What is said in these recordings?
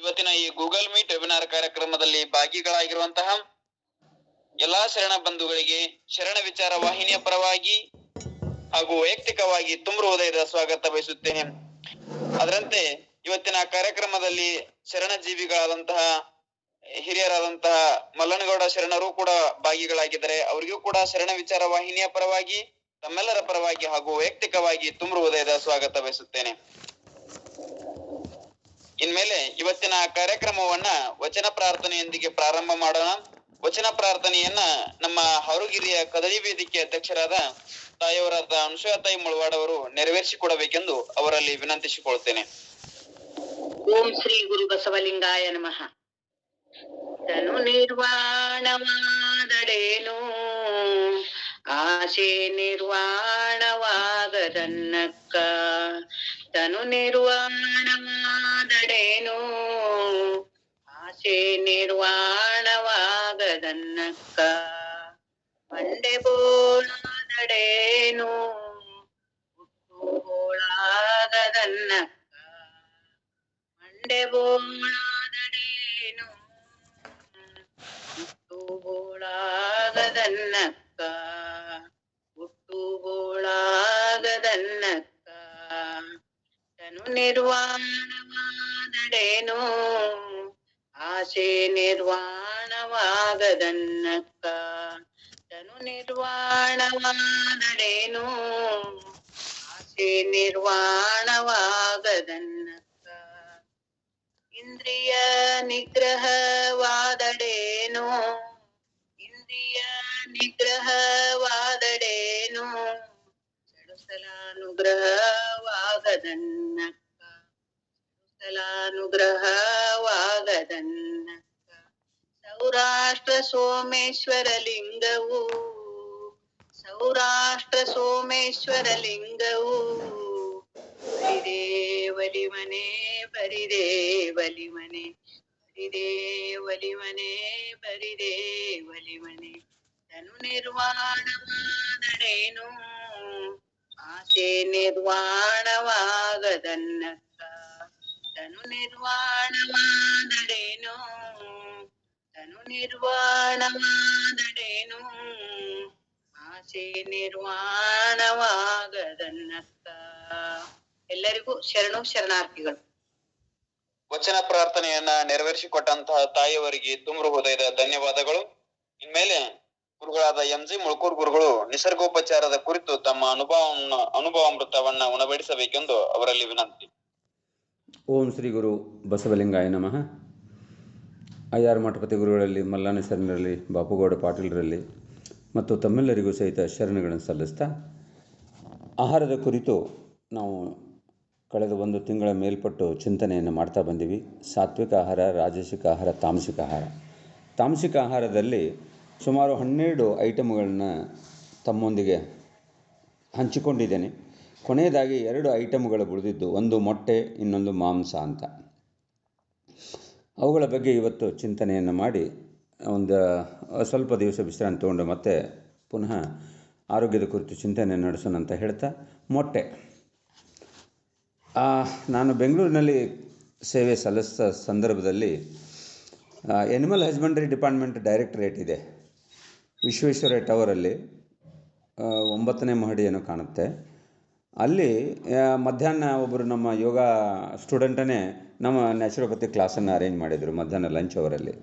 ಇವತ್ತಿನ ಈ Google meet webinar ಕಾರ್ಯಕ್ರಮದಲ್ಲಿ ಭಾಗಿಗಳಾಗಿರುವಂತಹ ಎಲ್ಲಾ ಶರಣ ಬಂಧುಗಳಿಗೆ ಶರಣ ವಿಚಾರ ವಾಹಿನಿಯ ಪರವಾಗಿ ಹಾಗೂ ವೈಯಕ್ತಿಕವಾಗಿ ತುಂಬ ಹೃದಯದ ಸ್ವಾಗತ ಬಯಸುತ್ತೇನೆ. ಅದರಂತೆ ಇವತ್ತಿನ ಕಾರ್ಯಕ್ರಮದಲ್ಲಿ ಶರಣ ಜೀವಿಗಳಾದಂತಹ ಹಿರಿಯರಾದಂತಹ ಮಲ್ಲನಗೌಡ ಶರಣರು ಕೂಡ ಭಾಗಿಗಳಾಗಿದ್ದಾರೆ. ಅವರಿಗೂ ಕೂಡ ಶರಣ ವಿಚಾರ ವಾಹಿನಿಯ ಪರವಾಗಿ ತಮ್ಮೆಲ್ಲರ ಪರವಾಗಿ ಹಾಗೂ ವೈಯಕ್ತಿಕವಾಗಿ ತುಂಬ ಹೃದಯದ ಸ್ವಾಗತ ಬಯಸುತ್ತೇನೆ. ಇನ್ಮೇಲೆ ಇವತ್ತಿನ ಕಾರ್ಯಕ್ರಮವನ್ನ ವಚನ ಪ್ರಾರ್ಥನೆಯೊಂದಿಗೆ ಪ್ರಾರಂಭ ಮಾಡೋಣ. ವಚನ ಪ್ರಾರ್ಥನೆಯನ್ನ ನಮ್ಮ ಹಾರುಗಿರಿಯ ಕದಳಿ ವೇದಿಕೆ ಅಧ್ಯಕ್ಷರಾದ ತಾಯಿಯವರಾದ ಅನುಷಾತಾಯಿ ಮುಳವಾಡ್ ಅವರು ನೆರವೇರಿಸಿಕೊಡಬೇಕೆಂದು ಅವರಲ್ಲಿ ವಿನಂತಿಸಿಕೊಳ್ತೇನೆ. ಓಂ ಶ್ರೀ ಗುರು ಬಸವಲಿಂಗಾಯ ನಮಃ. ತನು ನಿರ್ವಾಣವಾದಡೇನು ಆಶೆ ನಿರ್ವಾಣವಾಗದನ್ನಕ್ಕ. ತನು ನಿರ್ವಾಣವಾದಡೇನು ಆಶೆ ನಿರ್ವಾಣವಾಗದನ್ನಕ್ಕ. ಮಂಡೆ ಬೋಳಾದಡೇನು ಹುಟ್ಟು ಬೋಳಾಗದನ್ನಕ್ಕ. ಮಂಡೆ ಬೋಳಾದಡೇನು ಹುಟ್ಟು ಬೋಳಾಗದನ್ನಕ್ಕ. ಹುಟ್ಟು ಬೋಳಾಗದನ್ನಕ್ಕ. ತನು ನಿರ್ವಾಣವಾದಡೇನು ಆಶೆ ನಿರ್ವಾಣವಾಗದನ್ನಕ್ಕ. ತನು ನಿರ್ವಾಣವಾದಡೇನು ಆಶೆ ನಿರ್ವಾಣವಾಗದನ್ನಕ್ಕ. ಇಂದ್ರಿಯ ನಿಗ್ರಹವಾದಡೇನು ಇಂದ್ರಿಯ ನಿಗ್ರಹವಾದಡೇನು ಷಡುಸಲಾನುಗ್ರಹವಾಗದನ್ನಕ್ಕ. ಷಡುಸಲಾನುಗ್ರಹವಾಗದನ್ನಕ್ಕ. ಸೌರಾಷ್ಟ್ರ ಸೋಮೇಶ್ವರ ಲಿಂಗವು ಸೌರಾಷ್ಟ್ರ ಸೋಮೇಶ್ವರ ಲಿಂಗವು ಬರಿದೇ ಒಲಿಮನೆ ಬರಿದೇ ಒಲಿಮನೆ ಬರಿದೇ ಒಲಿಮನೆ ಬರಿದೇ ಒಲಿಮನೆ. ತನು ನಿರ್ವಾಣವಾದಡೇನು ಆಶೆ ನಿರ್ವಾಣವಾಗದನ್ನಕ್ಕ. ತನು ನಿರ್ವಾಣವಾದಡೇನು ತನು ನಿರ್ವಾಣವಾದಡೇನು ಆಶೆ ನಿರ್ವಾಣವಾಗದನ್ನಕ್ಕ. ಎಲ್ಲರಿಗೂ ಶರಣು ಶರಣಾರ್ಥಿಗಳು. ವಚನ ಪ್ರಾರ್ಥನೆಯನ್ನ ನೆರವೇರಿಸಿಕೊಟ್ಟಂತಹ ತಾಯಿಯವರಿಗೆ ತುಂಬ ಹೃದಯದ ಧನ್ಯವಾದಗಳು. ಇನ್ಮೇಲೆ ಗುರುಗಳಾದ ಎಂ.ಜಿ. ಮುಳ್ಕೂರ್ ಗುರುಗಳು ನಿಸರ್ಗೋಪಚಾರದ ಕುರಿತು ತಮ್ಮ ಅನುಭವಾಮೃತವನ್ನ ಉಣಬಡಿಸಬೇಕೆಂದು ಅವರಲ್ಲಿ ವಿನಂತಿ. ಓಂ ಶ್ರೀ ಗುರು ಬಸವಲಿಂಗಾಯ ನಮಃ. ಐಆರ್ ಮಠಪತಿ ಗುರುಗಳಲ್ಲಿ ಮಲ್ಲಾನ ಶರಣರಲ್ಲಿ ಬಾಪುಗೌಡ ಪಾಟೀಲರಲ್ಲಿ ಮತ್ತು ತಮ್ಮೆಲ್ಲರಿಗೂ ಸಹಿತ ಶರಣಗಳನ್ನು ಸಲ್ಲಿಸ್ತಾ, ಆಹಾರದ ಕುರಿತು ನಾವು ಕಳೆದ 1 ತಿಂಗಳ ಮೇಲ್ಪಟ್ಟು ಚಿಂತನೆಯನ್ನು ಮಾಡ್ತಾ ಬಂದೀವಿ. ಸಾತ್ವಿಕ ಆಹಾರ, ರಾಜಸಿಕ ಆಹಾರ, ತಾಮಸಿಕ ಆಹಾರ. ತಾಮಸಿಕ ಆಹಾರದಲ್ಲಿ ಸುಮಾರು 12 ಐಟಮ್ಗಳನ್ನ ತಮ್ಮೊಂದಿಗೆ ಹಂಚಿಕೊಂಡಿದ್ದೇನೆ. ಕೊನೆಯದಾಗಿ 2 ಐಟಮ್ಗಳು ಉಳಿದಿದ್ದು, ಒಂದು ಮೊಟ್ಟೆ, ಇನ್ನೊಂದು ಮಾಂಸ ಅಂತ. ಅವುಗಳ ಬಗ್ಗೆ ಇವತ್ತು ಚಿಂತನೆಯನ್ನು ಮಾಡಿ ಒಂದು ಸ್ವಲ್ಪ ದಿವಸ ವಿಶ್ರಾಂತಿ ತೊಗೊಂಡು ಮತ್ತೆ ಪುನಃ ಆರೋಗ್ಯದ ಕುರಿತು ಚಿಂತನೆ ನಡೆಸೋಣ ಅಂತ ಹೇಳ್ತಾ, ಮೊಟ್ಟೆ. ನಾನು ಬೆಂಗಳೂರಿನಲ್ಲಿ ಸೇವೆ ಸಲ್ಲಿಸಿದ ಸಂದರ್ಭದಲ್ಲಿ ಎನಿಮಲ್ ಹಸ್ಬೆಂಡ್ರಿ ಡಿಪಾರ್ಟ್ಮೆಂಟ್ ಡೈರೆಕ್ಟರೇಟ್ ಇದೆ ವಿಶ್ವೇಶ್ವರಯ್ಯ ಟವರಲ್ಲಿ, 9ನೇ ಮಹಡಿ ಏನೋ ಕಾಣುತ್ತೆ. ಅಲ್ಲಿ ಮಧ್ಯಾಹ್ನ ಒಬ್ಬರು ನಮ್ಮ ಯೋಗ ಸ್ಟೂಡೆಂಟನ್ನೇ ನಮ್ಮ ನ್ಯಾಚುರೋಪತಿ ಕ್ಲಾಸನ್ನು ಅರೇಂಜ್ ಮಾಡಿದರು ಮಧ್ಯಾಹ್ನ ಲಂಚ್ ಅವರಲ್ಲಿ.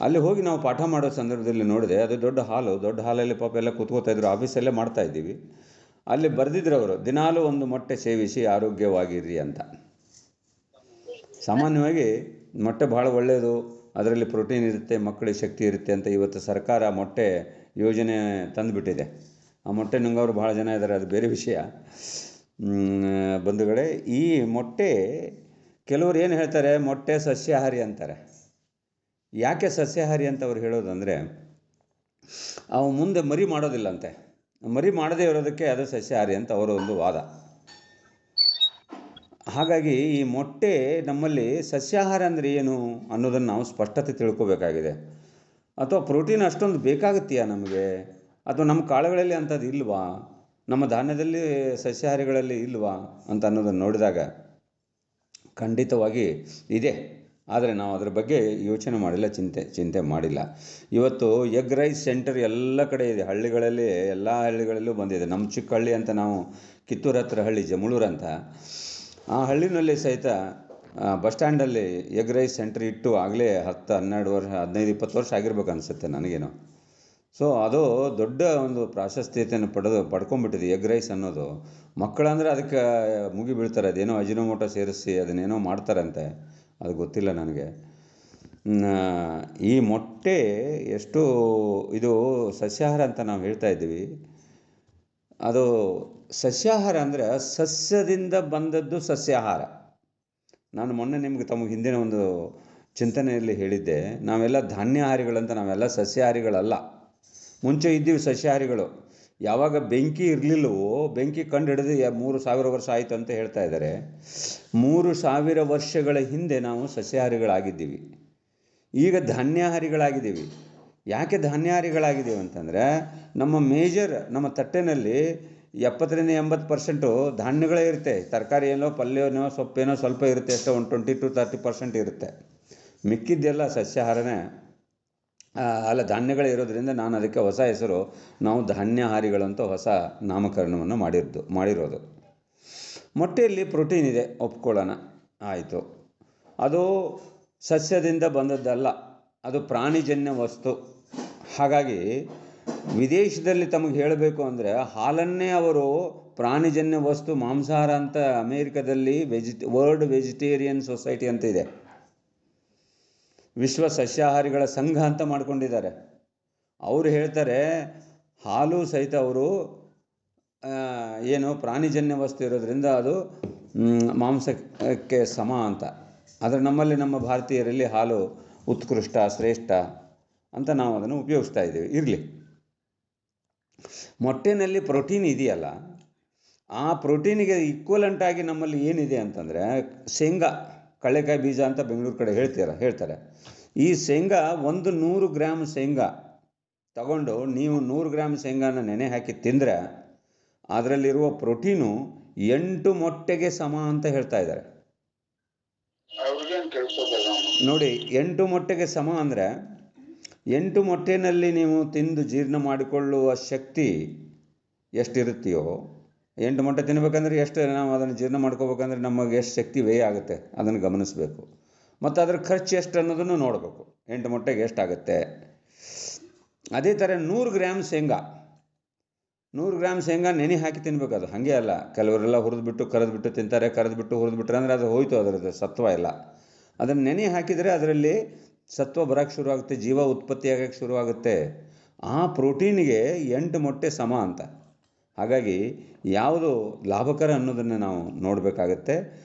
ಅಲ್ಲಿ ಹೋಗಿ ನಾವು ಪಾಠ ಮಾಡೋ ಸಂದರ್ಭದಲ್ಲಿ ನೋಡಿದೆ, ಅದು ದೊಡ್ಡ ಹಾಲಲ್ಲಿ ಪಾಪ ಎಲ್ಲ ಕೂತ್ಕೋತಾಯಿದ್ರು. ಆಫೀಸಲ್ಲೇ ಮಾಡ್ತಾಯಿದ್ದೀವಿ. ಅಲ್ಲಿ ಬರೆದಿದ್ರು ಅವರು, ದಿನಾಲೂ ಒಂದು ಮೊಟ್ಟೆ ಸೇವಿಸಿ ಆರೋಗ್ಯವಾಗಿರ್ರಿ ಅಂತ. ಸಾಮಾನ್ಯವಾಗಿ ಮೊಟ್ಟೆ ಭಾಳ ಒಳ್ಳೆಯದು, ಅದರಲ್ಲಿ ಪ್ರೋಟೀನ್ ಇರುತ್ತೆ, ಮಕ್ಕಳಿಗೆ ಶಕ್ತಿ ಇರುತ್ತೆ ಅಂತ ಇವತ್ತು ಸರ್ಕಾರ ಮೊಟ್ಟೆ ಯೋಜನೆ ತಂದುಬಿಟ್ಟಿದೆ. ಆ ಮೊಟ್ಟೆ ನುಂಗೋರು ಭಾಳ ಜನ ಇದ್ದಾರೆ, ಅದು ಬೇರೆ ವಿಷಯ. ಬಂಧುಗಳೇ, ಈ ಮೊಟ್ಟೆ ಕೆಲವರು ಏನು ಹೇಳ್ತಾರೆ, ಮೊಟ್ಟೆ ಸಸ್ಯಾಹಾರಿ ಅಂತಾರೆ. ಯಾಕೆ ಸಸ್ಯಾಹಾರಿ ಅಂತ ಅವ್ರು ಹೇಳೋದಂದರೆ, ಅವು ಮುಂದೆ ಮರಿ ಮಾಡೋದಿಲ್ಲಂತೆ. ಮರಿ ಮಾಡದೇ ಇರೋದಕ್ಕೆ ಅದು ಸಸ್ಯಾಹಾರಿ ಅಂತ ಅವರ ಒಂದು ವಾದ. ಹಾಗಾಗಿ ಈ ಮೊಟ್ಟೆ ನಮ್ಮಲ್ಲಿ ಸಸ್ಯಾಹಾರ ಅಂದರೆ ಏನು ಅನ್ನೋದನ್ನು ನಾವು ಸ್ಪಷ್ಟತೆ ತಿಳ್ಕೊಬೇಕಾಗಿದೆ. ಅಥವಾ ಪ್ರೋಟೀನ್ ಅಷ್ಟೊಂದು ಬೇಕಾಗುತ್ತೆಯಾ ನಮಗೆ, ಅಥವಾ ನಮ್ಮ ಕಾಳುಗಳಲ್ಲಿ ಅಂಥದ್ದು ಇಲ್ವಾ, ನಮ್ಮ ಧಾನ್ಯದಲ್ಲಿ ಸಸ್ಯಾಹಾರಿಗಳಲ್ಲಿ ಇಲ್ವಾ ಅಂತ ಅನ್ನೋದನ್ನು ನೋಡಿದಾಗ ಖಂಡಿತವಾಗಿ ಇದೆ. ಆದರೆ ನಾವು ಅದರ ಬಗ್ಗೆ ಯೋಚನೆ ಮಾಡಿಲ್ಲ, ಚಿಂತೆ ಮಾಡಿಲ್ಲ. ಇವತ್ತು ಎಗ್ ರೈಸ್ ಸೆಂಟರ್ ಎಲ್ಲ ಕಡೆ ಇದೆ, ಹಳ್ಳಿಗಳಲ್ಲಿ ಎಲ್ಲ ಹಳ್ಳಿಗಳಲ್ಲೂ ಬಂದಿದೆ. ನಮ್ಮ ಚಿಕ್ಕ ಹಳ್ಳಿ ಅಂತ, ನಾವು ಕಿತ್ತೂರು ಹತ್ರ ಹಳ್ಳಿ ಜಮಳೂರು ಅಂತ, ಆ ಹಳ್ಳಿನಲ್ಲಿ ಸಹಿತ ಬಸ್ ಸ್ಟ್ಯಾಂಡಲ್ಲಿ ಎಗ್ ರೈಸ್ ಸೆಂಟರ್ ಇಟ್ಟು ಆಗಲೇ 10-12 ವರ್ಷ, 15-20 ವರ್ಷ ಆಗಿರ್ಬೇಕು ಅನಿಸುತ್ತೆ ನನಗೇನು. ಸೊ ಅದು ದೊಡ್ಡ ಒಂದು ಪ್ರಾಶಸ್ತ್ಯತೆಯನ್ನು ಪಡ್ಕೊಂಡ್ಬಿಟ್ಟಿದೆ ಎಗ್ ರೈಸ್ ಅನ್ನೋದು. ಮಕ್ಕಳಂದರೆ ಅದಕ್ಕೆ ಮುಗಿ ಬೀಳ್ತಾರೆ, ಅದೇನೋ ಅಜಿನೋಮೋಟೋ ಸೇರಿಸಿ ಅದನ್ನೇನೋ ಮಾಡ್ತಾರಂತೆ, ಅದು ಗೊತ್ತಿಲ್ಲ ನನಗೆ. ಈ ಮೊಟ್ಟೆ ಎಷ್ಟು ಇದು ಸಸ್ಯಾಹಾರ ಅಂತ ನಾವು ಹೇಳ್ತಾ ಇದ್ದೀವಿ. ಅದು ಸಸ್ಯಾಹಾರ ಅಂದರೆ ಸಸ್ಯದಿಂದ ಬಂದದ್ದು ಸಸ್ಯಾಹಾರ. ನಾನು ಮೊನ್ನೆ ನಿಮಗೆ ತಮಗೆ ಹಿಂದಿನ ಒಂದು ಚಿಂತನೆಯಲ್ಲಿ ಹೇಳಿದ್ದೆ, ನಾವೆಲ್ಲ ಧಾನ್ಯಾಹಾರಿಗಳಂತ, ನಾವೆಲ್ಲ ಸಸ್ಯಾಹಾರಿಗಳಲ್ಲ. ಮುಂಚೆ ಇದ್ದೀವಿ ಸಸ್ಯಾಹಾರಿಗಳು. ಯಾವಾಗ ಬೆಂಕಿ ಇರಲಿಲ್ಲವೋ, ಬೆಂಕಿ ಕಂಡು ಹಿಡಿದು 3000 ವರ್ಷ ಆಯಿತು ಅಂತ ಹೇಳ್ತಾ ಇದ್ದಾರೆ. 3000 ವರ್ಷಗಳ ಹಿಂದೆ ನಾವು ಸಸ್ಯಾಹಾರಿಗಳಾಗಿದ್ದೀವಿ. ಈಗ ಧಾನ್ಯಾಹಾರಿಗಳಾಗಿದ್ದೀವಿ. ಯಾಕೆ ಧಾನ್ಯಾಹಾರಿಗಳಾಗಿದ್ದೀವಿ ಅಂತಂದರೆ, ನಮ್ಮ ತಟ್ಟೆನಲ್ಲಿ 70-80% ಧಾನ್ಯಗಳೇ ಇರುತ್ತೆ. ತರಕಾರಿ ಏನೋ, ಪಲ್ಯನೋ, ಸೊಪ್ಪೇನೋ ಸ್ವಲ್ಪ ಇರುತ್ತೆ, ಅಷ್ಟೇ. ಒಂದು 20-30% ಇರುತ್ತೆ. ಮಿಕ್ಕಿದ್ದೆಲ್ಲ ಸಸ್ಯಾಹಾರನೇ ಅಲ್ಲ, ಧಾನ್ಯಗಳೇ ಇರೋದ್ರಿಂದ ನಾನು ಅದಕ್ಕೆ ಹೊಸ ಹೆಸರು, ನಾವು ಧಾನ್ಯಾಹಾರಿಗಳಂತ ಹೊಸ ನಾಮಕರಣವನ್ನು ಮಾಡಿರೋದು. ಮೊಟ್ಟೆಯಲ್ಲಿ ಪ್ರೋಟೀನ್ ಇದೆ, ಒಪ್ಕೊಳ್ಳೋಣ, ಆಯಿತು. ಅದು ಸಸ್ಯದಿಂದ ಬಂದದ್ದಲ್ಲ, ಅದು ಪ್ರಾಣಿಜನ್ಯ ವಸ್ತು. ಹಾಗಾಗಿ ವಿದೇಶದಲ್ಲಿ ತಮಗೆ ಹೇಳಬೇಕು ಅಂದರೆ, ಹಾಲನ್ನೇ ಅವರು ಪ್ರಾಣಿಜನ್ಯ ವಸ್ತು, ಮಾಂಸಾಹಾರ ಅಂತ ಅಮೇರಿಕಾದಲ್ಲಿ ವರ್ಲ್ಡ್ ವೆಜಿಟೇರಿಯನ್ ಸೊಸೈಟಿ ಅಂತ ಇದೆ, ವಿಶ್ವ ಸಸ್ಯಾಹಾರಿಗಳ ಸಂಘ ಅಂತ ಮಾಡ್ಕೊಂಡಿದ್ದಾರೆ. ಅವರು ಹೇಳ್ತಾರೆ ಹಾಲು ಸಹಿತ ಅವರು ಏನು ಪ್ರಾಣಿಜನ್ಯ ವಸ್ತು ಇರೋದ್ರಿಂದ ಅದು ಮಾಂಸಕ್ಕೆ ಸಮ ಅಂತ. ಆದರೆ ನಮ್ಮ ಭಾರತೀಯರಲ್ಲಿ ಹಾಲು ಉತ್ಕೃಷ್ಟ, ಶ್ರೇಷ್ಠ ಅಂತ ನಾವು ಅದನ್ನು ಉಪಯೋಗಿಸ್ತಾ ಇದ್ದೀವಿ. ಇರಲಿ, ಮೊಟ್ಟೆನಲ್ಲಿ ಪ್ರೋಟೀನ್ ಇದೆಯಲ್ಲ, ಆ ಪ್ರೋಟೀನಿಗೆ ಈಕ್ವಲೆಂಟಾಗಿ ನಮ್ಮಲ್ಲಿ ಏನಿದೆ ಅಂತಂದರೆ ಶೇಂಗಾ, ಕಳ್ಳೆಕಾಯಿ ಬೀಜ ಅಂತ ಬೆಂಗಳೂರು ಕಡೆ ಹೇಳ್ತಾರೆ. ಈ ಶೇಂಗಾ, 100 ಗ್ರಾಮ್ ಶೇಂಗಾ ತಗೊಂಡು ನೀವು 100 ಗ್ರಾಮ್ ಶೇಂಗಾನ ನೆನೆ ಹಾಕಿ ತಿಂದರೆ ಅದರಲ್ಲಿರುವ ಪ್ರೋಟೀನು 8 ಮೊಟ್ಟೆಗೆ ಸಮ ಅಂತ ಹೇಳ್ತಾ ಇದ್ದಾರೆ. ನೋಡಿ, 8 ಮೊಟ್ಟೆಗೆ ಸಮ ಅಂದರೆ 8 ಮೊಟ್ಟೆನಲ್ಲಿ ನೀವು ತಿಂದು ಜೀರ್ಣ ಮಾಡಿಕೊಳ್ಳುವ ಶಕ್ತಿ ಎಷ್ಟಿರುತ್ತೆಯೋ, 8 ಮೊಟ್ಟೆ ತಿನ್ನಬೇಕಂದ್ರೆ ಎಷ್ಟು ನಾವು ಅದನ್ನು ಜೀರ್ಣ ಮಾಡ್ಕೋಬೇಕಂದ್ರೆ ನಮಗೆ ಎಷ್ಟು ಶಕ್ತಿ ವ್ಯಯ ಆಗುತ್ತೆ ಅದನ್ನು ಗಮನಿಸಬೇಕು. ಮತ್ತು ಅದರ ಖರ್ಚು ಎಷ್ಟು ಅನ್ನೋದನ್ನು ನೋಡಬೇಕು, 8 ಮೊಟ್ಟೆಗೆ ಎಷ್ಟಾಗುತ್ತೆ. ಅದೇ ಥರ 100 ಗ್ರಾಮ್ ಶೇಂಗಾ ನೆನೆ ಹಾಕಿ ತಿನ್ನಬೇಕು. ಅದು ಹಾಗೆ ಅಲ್ಲ, ಕೆಲವರೆಲ್ಲ ಹುರಿದ್ಬಿಟ್ಟು ಕರೆದ್ಬಿಟ್ಟು ತಿಂತಾರೆ. ಕರೆದ್ಬಿಟ್ಟು ಹುರಿದ್ಬಿಟ್ರೆ ಅಂದರೆ ಅದು ಹೋಯ್ತು, ಅದರದ್ದು ಸತ್ವ ಎಲ್ಲ. ಅದನ್ನು ನೆನೆ ಹಾಕಿದರೆ ಅದರಲ್ಲಿ ಸತ್ವ ಬರೋಕ್ಕೆ ಶುರುವಾಗುತ್ತೆ, ಜೀವ ಉತ್ಪತ್ತಿಯಾಗಕ್ಕೆ ಶುರುವಾಗುತ್ತೆ. ಆ ಪ್ರೋಟೀನಿಗೆ 8 ಮೊಟ್ಟೆ ಸಮ ಅಂತ. ಹಾಗಾಗಿ ಯಾವುದು ಲಾಭಕರ ಅನ್ನೋದನ್ನು ನಾವು ನೋಡಬೇಕಾಗತ್ತೆ.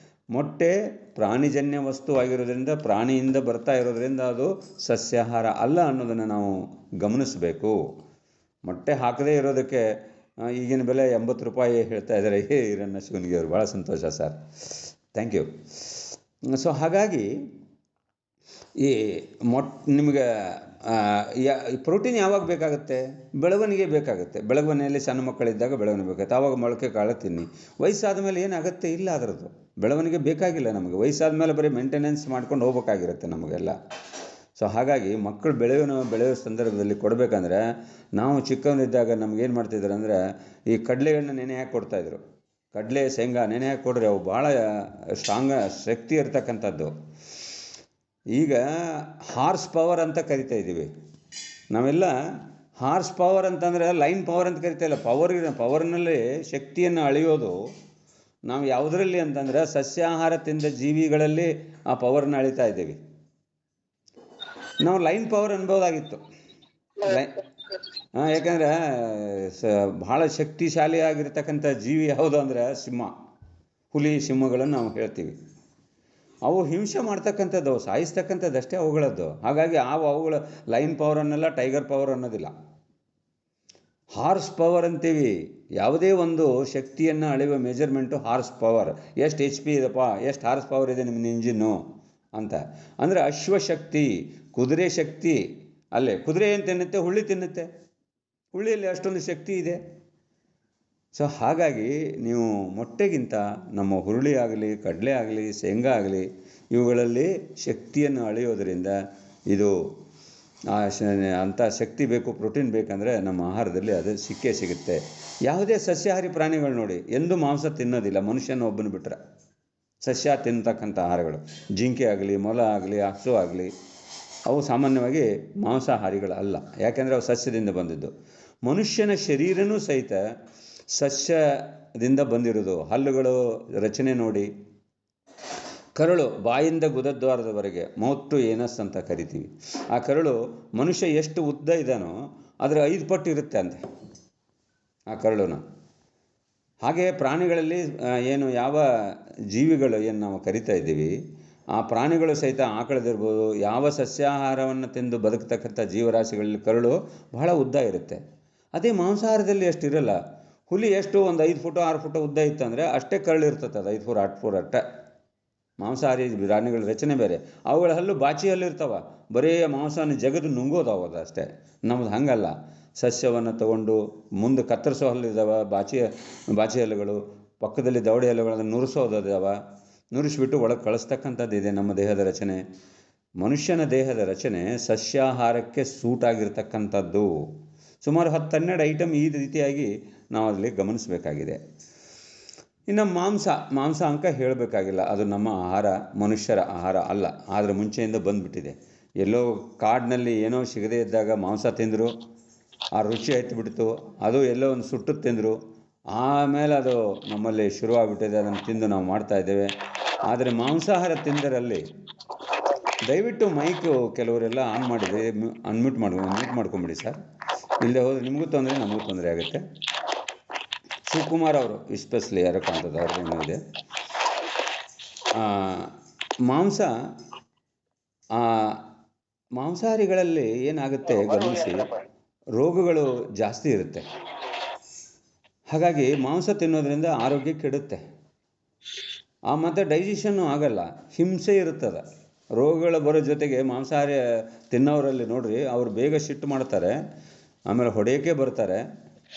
ಮೊಟ್ಟೆ ಪ್ರಾಣಿಜನ್ಯ ವಸ್ತುವಾಗಿರೋದ್ರಿಂದ, ಪ್ರಾಣಿಯಿಂದ ಬರ್ತಾ ಇರೋದ್ರಿಂದ ಅದು ಸಸ್ಯಾಹಾರ ಅಲ್ಲ ಅನ್ನೋದನ್ನು ನಾವು ಗಮನಿಸಬೇಕು. ಮೊಟ್ಟೆ ಹಾಕದೇ ಇರೋದಕ್ಕೆ ಈಗಿನ ಬೆಲೆ 80 ರೂಪಾಯಿ ಹೇಳ್ತಾ ಇದ್ದಾರೆ ಹಿರಣ್ಯ ಶಿವನಿಗೆ ಅವರು. ಭಾಳ ಸಂತೋಷ ಸರ್, ಥ್ಯಾಂಕ್ ಯು. ಸೊ ಹಾಗಾಗಿ ಈ ನಿಮಗೆ ಪ್ರೋಟೀನ್ ಯಾವಾಗ ಬೇಕಾಗುತ್ತೆ? ಬೆಳವಣಿಗೆ ಬೇಕಾಗುತ್ತೆ. ಬೆಳವಣಿಗೆಯಲ್ಲಿ ಸಣ್ಣ ಮಕ್ಕಳಿದ್ದಾಗ ಬೆಳವಣಿಗೆ ಬೇಕಾಗುತ್ತೆ, ಆವಾಗ ಮೊಳಕೆ ಕಾಳು ತಿನ್ನಿ. ವಯಸ್ಸಾದ ಮೇಲೆ ಏನಾಗುತ್ತೆ? ಇಲ್ಲ, ಅದರದ್ದು ಬೆಳವಣಿಗೆ ಬೇಕಾಗಿಲ್ಲ ನಮಗೆ. ವಯಸ್ಸಾದ ಮೇಲೆ ಬರೀ ಮೇಂಟೆನೆನ್ಸ್ ಮಾಡ್ಕೊಂಡು ಹೋಗ್ಬೇಕಾಗಿರುತ್ತೆ ನಮಗೆಲ್ಲ. ಸೊ ಹಾಗಾಗಿ ಮಕ್ಕಳು ಬೆಳೆಯೋ ಸಂದರ್ಭದಲ್ಲಿ ಕೊಡಬೇಕಂದ್ರೆ, ನಾವು ಚಿಕ್ಕವನಿದ್ದಾಗ ನಮಗೇನು ಮಾಡ್ತಿದ್ರು ಅಂದರೆ, ಈ ಕಡಲೆಗಳನ್ನ ನೆನೆ ಹಾಕಿ ಕೊಡ್ತಾಯಿದ್ರು. ಕಡಲೆ, ಶೇಂಗಾ ನೆನೆ ಹಾಕಿ ಕೊಡ್ರಿ, ಅವು ಭಾಳ ಶಕ್ತಿ ಇರ್ತಕ್ಕಂಥದ್ದು. ಈಗ ಹಾರ್ಸ್ ಪವರ್ ಅಂತ ಕರಿತಾ ಇದ್ದೀವಿ ನಾವೆಲ್ಲ. ಹಾರ್ಸ್ ಪವರ್ ಅಂತಂದರೆ ಲೈನ್ ಪವರ್ ಅಂತ ಕರಿತಾ ಇಲ್ಲ. ಪವರ್ನಲ್ಲಿ ಶಕ್ತಿಯನ್ನು ಅಳೆಯೋದು ನಾವು ಯಾವುದರಲ್ಲಿ ಅಂತಂದರೆ, ಸಸ್ಯಾಹಾರ ತಿಂದ ಜೀವಿಗಳಲ್ಲಿ ಆ ಪವರ್ನ ಅಳಿತಾ ಇದ್ದೀವಿ. ನಾವು ಲೈನ್ ಪವರ್ ಅನ್ಬೋದಾಗಿತ್ತು. ಯಾಕಂದರೆ ಭಾಳ ಶಕ್ತಿಶಾಲಿಯಾಗಿರ್ತಕ್ಕಂಥ ಜೀವಿ ಯಾವುದು ಅಂದರೆ ಸಿಂಹ, ಹುಲಿ, ಸಿಂಹಗಳನ್ನು ನಾವು ಹೇಳ್ತೀವಿ. ಅವು ಹಿಂಸೆ ಮಾಡ್ತಕ್ಕಂಥದ್ದು, ಸಾಯಿಸ್ತಕ್ಕಂಥದ್ದು ಅಷ್ಟೇ ಅವುಗಳದ್ದು. ಹಾಗಾಗಿ ಅವುಗಳ ಲೈನ್ ಪವರ್ ಅನ್ನಲ್ಲ, ಟೈಗರ್ ಪವರ್ ಅನ್ನೋದಿಲ್ಲ. ಹಾರ್ಸ್ ಪವರ್ ಅಂತೀವಿ. ಯಾವುದೇ ಒಂದು ಶಕ್ತಿಯನ್ನು ಅಳೆಯುವ ಮೆಜರ್ಮೆಂಟು ಹಾರ್ಸ್ ಪವರ್. ಎಷ್ಟು HP ಇದೆಪ್ಪ, ಎಷ್ಟು ಹಾರ್ಸ್ ಪವರ್ ಇದೆ ನಿಮ್ಮ ಇಂಜಿನ್ನು ಅಂತ. ಅಂದರೆ ಅಶ್ವಶಕ್ತಿ, ಕುದುರೆ ಶಕ್ತಿ. ಅಲ್ಲೇ ಕುದುರೆ ಏನು ತಿನ್ನುತ್ತೆ? ಹುಳ್ಳಿ ತಿನ್ನುತ್ತೆ. ಹುಳ್ಳಿಯಲ್ಲಿ ಅಷ್ಟೊಂದು ಶಕ್ತಿ ಇದೆ. ಸೊ ಹಾಗಾಗಿ ನೀವು ಮೊಟ್ಟೆಗಿಂತ ನಮ್ಮ ಹುರುಳಿ ಆಗಲಿ, ಕಡಲೆ ಆಗಲಿ, ಶೇಂಗಾ ಆಗಲಿ, ಇವುಗಳಲ್ಲಿ ಶಕ್ತಿಯನ್ನು ಅಳೆಯೋದರಿಂದ ಇದು ಅಂಥ ಶಕ್ತಿ ಬೇಕು, ಪ್ರೋಟೀನ್ ಬೇಕಂದರೆ ನಮ್ಮ ಆಹಾರದಲ್ಲಿ ಅದು ಸಿಕ್ಕೇ ಸಿಗುತ್ತೆ. ಯಾವುದೇ ಸಸ್ಯಾಹಾರಿ ಪ್ರಾಣಿಗಳು ನೋಡಿ ಎಂದು ಮಾಂಸ ತಿನ್ನೋದಿಲ್ಲ, ಮನುಷ್ಯನ ಒಬ್ಬನು ಬಿಟ್ಟರೆ. ಸಸ್ಯ ತಿನ್ನತಕ್ಕಂಥ ಆಹಾರಗಳು ಜಿಂಕೆ ಆಗಲಿ, ಮೊಲ ಆಗಲಿ, ಹಸು ಆಗಲಿ, ಅವು ಸಾಮಾನ್ಯವಾಗಿ ಮಾಂಸಾಹಾರಿಗಳಲ್ಲ. ಯಾಕೆಂದರೆ ಅವು ಸಸ್ಯದಿಂದ ಬಂದಿದ್ದು. ಮನುಷ್ಯನ ಶರೀರನೂ ಸಹಿತ ಸಸ್ಯದಿಂದ ಬಂದಿರೋದು. ಹಲ್ಲುಗಳು ರಚನೆ ನೋಡಿ, ಕರಳು ಬಾಯಿಂದ ಗುದದ್ವಾರದವರೆಗೆ, ಮೌತ್ ಟು ಏನಸ್ ಅಂತ ಕರಿತೀವಿ. ಆ ಕರಳು ಮನುಷ್ಯ ಎಷ್ಟು ಉದ್ದ ಇದ್ದಾನೋ ಅದರ 5 ಪಟ್ಟು ಇರುತ್ತೆ ಅಂತೆ ಆ ಕರಳುನ. ಹಾಗೆ ಪ್ರಾಣಿಗಳಲ್ಲಿ ಏನು ಯಾವ ಜೀವಿಗಳು ಏನು ನಾವು ಕರಿತಾ ಇದ್ದೀವಿ, ಆ ಪ್ರಾಣಿಗಳು ಸಹಿತ ಆಕಳದಿರ್ಬೋದು, ಯಾವ ಸಸ್ಯಾಹಾರವನ್ನು ತಿಂದು ಬದುಕ್ತಕ್ಕಂಥ ಜೀವರಾಶಿಗಳಲ್ಲಿ ಕರಳು ಬಹಳ ಉದ್ದ ಇರುತ್ತೆ. ಅದೇ ಮಾಂಸಾಹಾರದಲ್ಲಿ ಅಷ್ಟಿರಲ್ಲ. ಹುಲಿ ಎಷ್ಟು ಒಂದು 5 ಫುಟ್ 6 ಫುಟ್ ಉದ್ದ ಇತ್ತು ಅಂದರೆ ಅಷ್ಟೇ ಕರಳು ಇರ್ತದೆ, ಅದು 5 ಫುಟ್ 8 ಫುಟ್ ಅಷ್ಟೇ. ಮಾಂಸಾಹಾರಿ ಪ್ರಾಣಿಗಳ ರಚನೆ ಬೇರೆ. ಅವುಗಳ ಹಲ್ಲು ಬಾಚಿ ಹಲ್ಲು ಇರ್ತಾವ, ಬರೀ ಮಾಂಸವನ್ನು ಜಗದು ನುಂಗೋದಾವದು ಅಷ್ಟೇ. ನಮ್ಮದು ಹಂಗಲ್ಲ. ಸಸ್ಯವನ್ನು ತಗೊಂಡು ಮುಂದೆ ಕತ್ತರಿಸೋ ಹಲ್ಲಿದ್ದಾವೆ, ಬಾಚಿ ಹಲ್ಲುಗಳು, ಪಕ್ಕದಲ್ಲಿ ದವಡೆ ಹಲ್ಲುಗಳನ್ನು ನುರಿಸೋದಿದ್ದಾವೆ, ನುರಿಸ್ಬಿಟ್ಟು ಒಳಗೆ ಕಳಿಸ್ತಕ್ಕಂಥದ್ದು ಇದೆ ನಮ್ಮ ದೇಹದ ರಚನೆ. ಮನುಷ್ಯನ ದೇಹದ ರಚನೆ ಸಸ್ಯಾಹಾರಕ್ಕೆ ಸೂಟಾಗಿರ್ತಕ್ಕಂಥದ್ದು. ಸುಮಾರು 10-12 ಐಟಮ್ ಈ ರೀತಿಯಾಗಿ ನಾವು ಅಲ್ಲಿ ಗಮನಿಸಬೇಕಾಗಿದೆ. ಇನ್ನು ಮಾಂಸ ಅಂಕ ಹೇಳಬೇಕಾಗಿಲ್ಲ, ಅದು ನಮ್ಮ ಆಹಾರ, ಮನುಷ್ಯರ ಆಹಾರ ಅಲ್ಲ. ಆದರೆ ಮುಂಚೆಯಿಂದ ಬಂದುಬಿಟ್ಟಿದೆ. ಎಲ್ಲೋ ಕಾಡಿನಲ್ಲಿ ಏನೋ ಸಿಗದೇ ಇದ್ದಾಗ ಮಾಂಸ ತಿಂದರು, ಆ ರುಚಿ ಹತ್ತಿಬಿಡ್ತು. ಅದು ಎಲ್ಲೋ ಒಂದು ಸುಟ್ಟು ತಿಂದರು, ಆಮೇಲೆ ಅದು ನಮ್ಮಲ್ಲಿ ಶುರುವಾಗ್ಬಿಟ್ಟಿದೆ. ಅದನ್ನು ತಿಂದು ನಾವು ಮಾಡ್ತಾ ಇದ್ದೇವೆ. ಆದರೆ ಮಾಂಸಾಹಾರ ತಿಂದರಲ್ಲಿ ದಯವಿಟ್ಟು ಮೈಕು ಕೆಲವರೆಲ್ಲ ಆನ್ ಮಾಡಿದರೆ ಮ್ಯೂಟ್ ಮಾಡ್ಕೊಂಬಿಡಿ ಸರ್. ಇಲ್ಲದೆ ಹೋದರೆ ನಿಮಗೂ ತೊಂದರೆ, ನಮಗೂ ತೊಂದರೆ ಆಗುತ್ತೆ. ಶಿವಕುಮಾರ್ ಅವರು ಎಸ್ಪೆಷಲಿ ಯಾರೋ ಕಾಣ್ತದೆ, ಅವ್ರದ್ದೇನೋ ಇದೆ. ಮಾಂಸಾಹಾರಿಗಳಲ್ಲಿ ಏನಾಗುತ್ತೆ ಗಮನಿಸಿ, ರೋಗಗಳು ಜಾಸ್ತಿ ಇರುತ್ತೆ. ಹಾಗಾಗಿ ಮಾಂಸ ತಿನ್ನೋದ್ರಿಂದ ಆರೋಗ್ಯ ಕೆಡುತ್ತೆ. ಮತ್ತು ಡೈಜೆಷನ್ನು ಆಗಲ್ಲ, ಹಿಂಸೆ ಇರುತ್ತದೆ. ರೋಗಗಳು ಬರೋ ಜೊತೆಗೆ ಮಾಂಸಾಹಾರಿ ತಿನ್ನೋರಲ್ಲಿ ನೋಡ್ರಿ, ಅವ್ರು ಬೇಗ ಸಿಟ್ಟು ಮಾಡ್ತಾರೆ, ಆಮೇಲೆ ಹೊಡೆಯೋಕ್ಕೆ ಬರ್ತಾರೆ.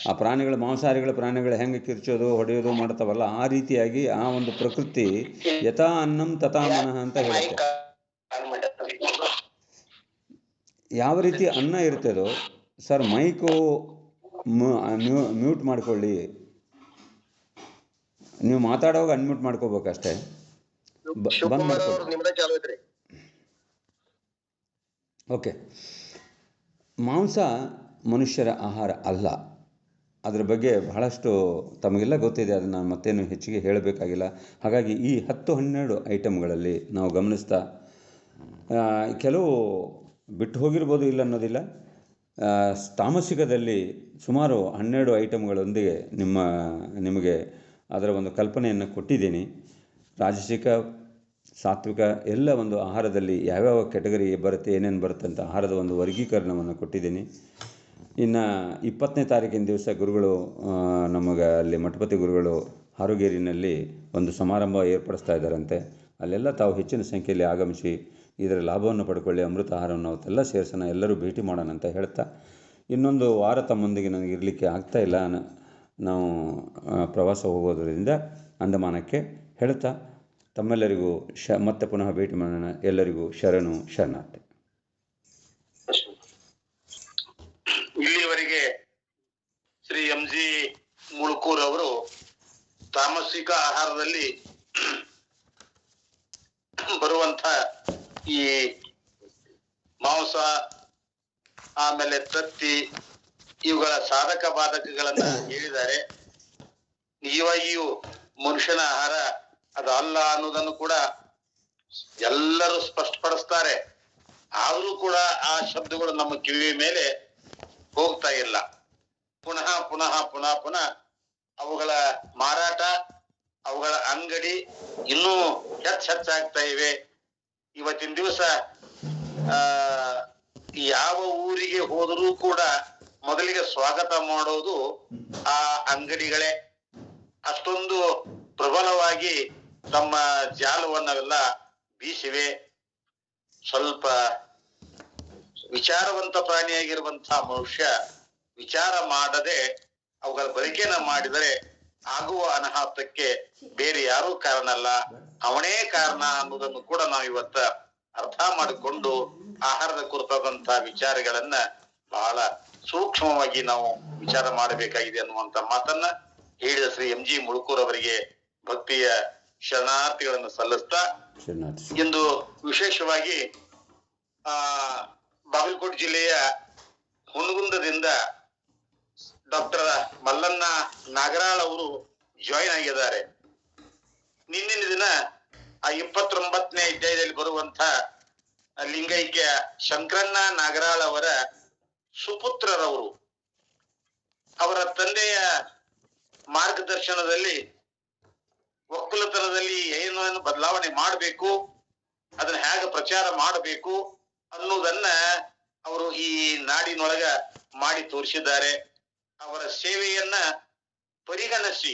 ಆ ಪ್ರಾಣಿಗಳು, ಮಾಂಸಾಹಾರಿಗಳ ಪ್ರಾಣಿಗಳು ಹೆಂಗೆ ಕಿರ್ಚೋದು, ಹೊಡೆಯೋದು ಮಾಡ್ತಾವಲ್ಲ, ಆ ರೀತಿಯಾಗಿ ಆ ಒಂದು ಪ್ರಕೃತಿ ಯಥಾ ಅನ್ನಂ ತಥಾ ಮನಃ ಅಂತ ಹೇಳುತ್ತೆ. ಯಾವ ರೀತಿ ಅನ್ನ ಇರ್ತದೋ ಸರ್, ಮೈಕು ಮ್ಯೂಟ್ ಮಾಡ್ಕೊಳ್ಳಿ. ನೀವು ಮಾತಾಡುವಾಗ ಅನ್ಮ್ಯೂಟ್ ಮಾಡ್ಕೋಬೇಕಷ್ಟೇ, ಬಂದ್ ಮಾಡ್ಕೊಳ್ಳಿ. ಓಕೆ. ಮಾಂಸ ಮನುಷ್ಯರ ಆಹಾರ ಅಲ್ಲ. ಅದ್ರ ಬಗ್ಗೆ ಬಹಳಷ್ಟು ತಮಗೆಲ್ಲ ಗೊತ್ತಿದೆ, ಅದನ್ನು ಮತ್ತೇನು ಹೆಚ್ಚಿಗೆ ಹೇಳಬೇಕಾಗಿಲ್ಲ. ಹಾಗಾಗಿ ಈ 10-12 ಐಟಮ್ಗಳಲ್ಲಿ ನಾವು ಗಮನಿಸ್ತಾ, ಕೆಲವು ಬಿಟ್ಟು ಹೋಗಿರ್ಬೋದು, ಇಲ್ಲ ಅನ್ನೋದಿಲ್ಲ. ತಾಮಸಿಕದಲ್ಲಿ ಸುಮಾರು 12 ಐಟಮ್ಗಳೊಂದಿಗೆ ನಿಮಗೆ ಅದರ ಒಂದು ಕಲ್ಪನೆಯನ್ನು ಕೊಟ್ಟಿದ್ದೀನಿ. ರಾಜಸಿಕ, ಸಾತ್ವಿಕ ಎಲ್ಲ ಒಂದು ಆಹಾರದಲ್ಲಿ ಯಾವ್ಯಾವ ಕೆಟಗರಿ ಬರುತ್ತೆ, ಏನೇನು ಬರುತ್ತೆ ಅಂತ ಆಹಾರದ ಒಂದು ವರ್ಗೀಕರಣವನ್ನು ಕೊಟ್ಟಿದ್ದೀನಿ. ಇನ್ನು 20ನೇ ತಾರೀಕಿನ ದಿವಸ ಗುರುಗಳು ನಮಗೆ ಅಲ್ಲಿ ಮಠಪತಿ ಗುರುಗಳು ಹಾರುಗೇರಿನಲ್ಲಿ ಒಂದು ಸಮಾರಂಭ ಏರ್ಪಡಿಸ್ತಾ ಇದ್ದಾರಂತೆ. ಅಲ್ಲೆಲ್ಲ ತಾವು ಹೆಚ್ಚಿನ ಸಂಖ್ಯೆಯಲ್ಲಿ ಆಗಮಿಸಿ ಇದರ ಲಾಭವನ್ನು ಪಡ್ಕೊಳ್ಳಿ. ಅಮೃತ ಆಹಾರವನ್ನು ಅವತ್ತೆಲ್ಲ ಸೇರಿಸೋಣ, ಎಲ್ಲರೂ ಭೇಟಿ ಮಾಡೋಣ ಅಂತ ಹೇಳ್ತಾ, ಇನ್ನೊಂದು ವಾರ ತಮ್ಮೊಂದಿಗೆ ನನಗೆ ಇರಲಿಕ್ಕೆ ಆಗ್ತಾಯಿಲ್ಲ, ನಾವು ಪ್ರವಾಸ ಹೋಗೋದರಿಂದ ಅಂಡಮಾನಕ್ಕೆ ಹೇಳ್ತಾ, ತಮ್ಮೆಲ್ಲರಿಗೂ ಮತ್ತೆ ಪುನಃ ಭೇಟಿ ಮಾಡೋಣ. ಎಲ್ಲರಿಗೂ ಶರಣು ಶರಣಾರ್ಥಿ. ಇಲ್ಲಿಯವರೆಗೆ ಶ್ರೀ MG ಮುಳುಕೂರ್ ಅವರು ತಾಮಸಿಕ ಆಹಾರದಲ್ಲಿ ಬರುವಂತ ಈ ಮಾಂಸ, ಆಮೇಲೆ ತತ್ತಿ, ಇವುಗಳ ಸಾಧಕ ಬಾಧಕಗಳನ್ನ ಹೇಳಿದ್ದಾರೆ. ನಿಜವಾಗಿಯೂ ಮನುಷ್ಯನ ಆಹಾರ ಅದು ಅಲ್ಲ ಅನ್ನೋದನ್ನು ಕೂಡ ಎಲ್ಲರೂ ಸ್ಪಷ್ಟಪಡಿಸ್ತಾರೆ. ಆದ್ರೂ ಕೂಡ ಆ ಶಬ್ದಗಳು ನಮ್ಮ ಕಿವಿಯ ಮೇಲೆ ಹೋಗ್ತಾ ಇಲ್ಲ. ಪುನಃ ಪುನಃ ಪುನಃ ಪುನಃ ಅವುಗಳ ಮಾರಾಟ, ಅವುಗಳ ಅಂಗಡಿ ಇನ್ನೂ ಹೆಚ್ಚಾಗ್ತಾ ಇವೆ. ಇವತ್ತಿನ ದಿವಸ ಯಾವ ಊರಿಗೆ ಹೋದರೂ ಕೂಡ ಮೊದಲಿಗೆ ಸ್ವಾಗತ ಮಾಡೋದು ಆ ಅಂಗಡಿಗಳೇ. ಅಷ್ಟೊಂದು ಪ್ರಬಲವಾಗಿ ತಮ್ಮ ಜಾಲವನ್ನೆಲ್ಲ ಬೀಸಿವೆ. ಸ್ವಲ್ಪ ವಿಚಾರವಂತ ಪ್ರಾಣಿಯಾಗಿರುವಂತಹ ಮನುಷ್ಯ ವಿಚಾರ ಮಾಡದೆ ಅವುಗಳ ಬಳಕೆಯನ್ನ ಮಾಡಿದರೆ ಆಗುವ ಅನಾಹುತಕ್ಕೆ ಬೇರೆ ಯಾರೂ ಕಾರಣ ಅಲ್ಲ, ಅವನೇ ಕಾರಣ ಅನ್ನೋದನ್ನು ಕೂಡ ನಾವು ಇವತ್ತ ಅರ್ಥ ಮಾಡಿಕೊಂಡು ಆಹಾರದ ಕುರಿತಾದಂತಹ ವಿಚಾರಗಳನ್ನ ಬಹಳ ಸೂಕ್ಷ್ಮವಾಗಿ ನಾವು ವಿಚಾರ ಮಾಡಬೇಕಾಗಿದೆ ಅನ್ನುವಂತ ಮಾತನ್ನ ಹೇಳಿದ ಶ್ರೀ ಎಂ ಜಿ ಮುಳುಕೂರ್ ಅವರಿಗೆ ಭಕ್ತಿಯ ಶರಣಾರ್ಥಿಗಳನ್ನು ಸಲ್ಲಿಸ್ತಾ ಇಂದು ವಿಶೇಷವಾಗಿ ಬಾಗಲಕೋಟೆ ಜಿಲ್ಲೆಯ ಹುನಗುಂದದಿಂದ ಡಾಕ್ಟರ್ ಮಲ್ಲಣ್ಣ ನಾಗರಾಳ್ ಅವರು ಜಾಯಿನ್ ಆಗಿದ್ದಾರೆ. ನಿನ್ನಿನ ದಿನ ಆ 29ನೇ ಅಧ್ಯಾಯದಲ್ಲಿ ಬರುವಂತ ಲಿಂಗೈಕ್ಯ ಶಂಕರಣ್ಣ ನಾಗರಾಳ್ ಅವರ ಸುಪುತ್ರರವರು ಅವರ ತಂದೆಯ ಮಾರ್ಗದರ್ಶನದಲ್ಲಿ ಒಕ್ಕಲತನದಲ್ಲಿ ಏನು ಬದಲಾವಣೆ ಮಾಡಬೇಕು, ಅದನ್ನ ಹೇಗೆ ಪ್ರಚಾರ ಮಾಡಬೇಕು ಅನ್ನೋದನ್ನ ಅವರು ಈ ನಾಡಿನೊಳಗ ಮಾಡಿ ತೋರಿಸಿದ್ದಾರೆ. ಅವರ ಸೇವೆಯನ್ನ ಪರಿಗಣಿಸಿ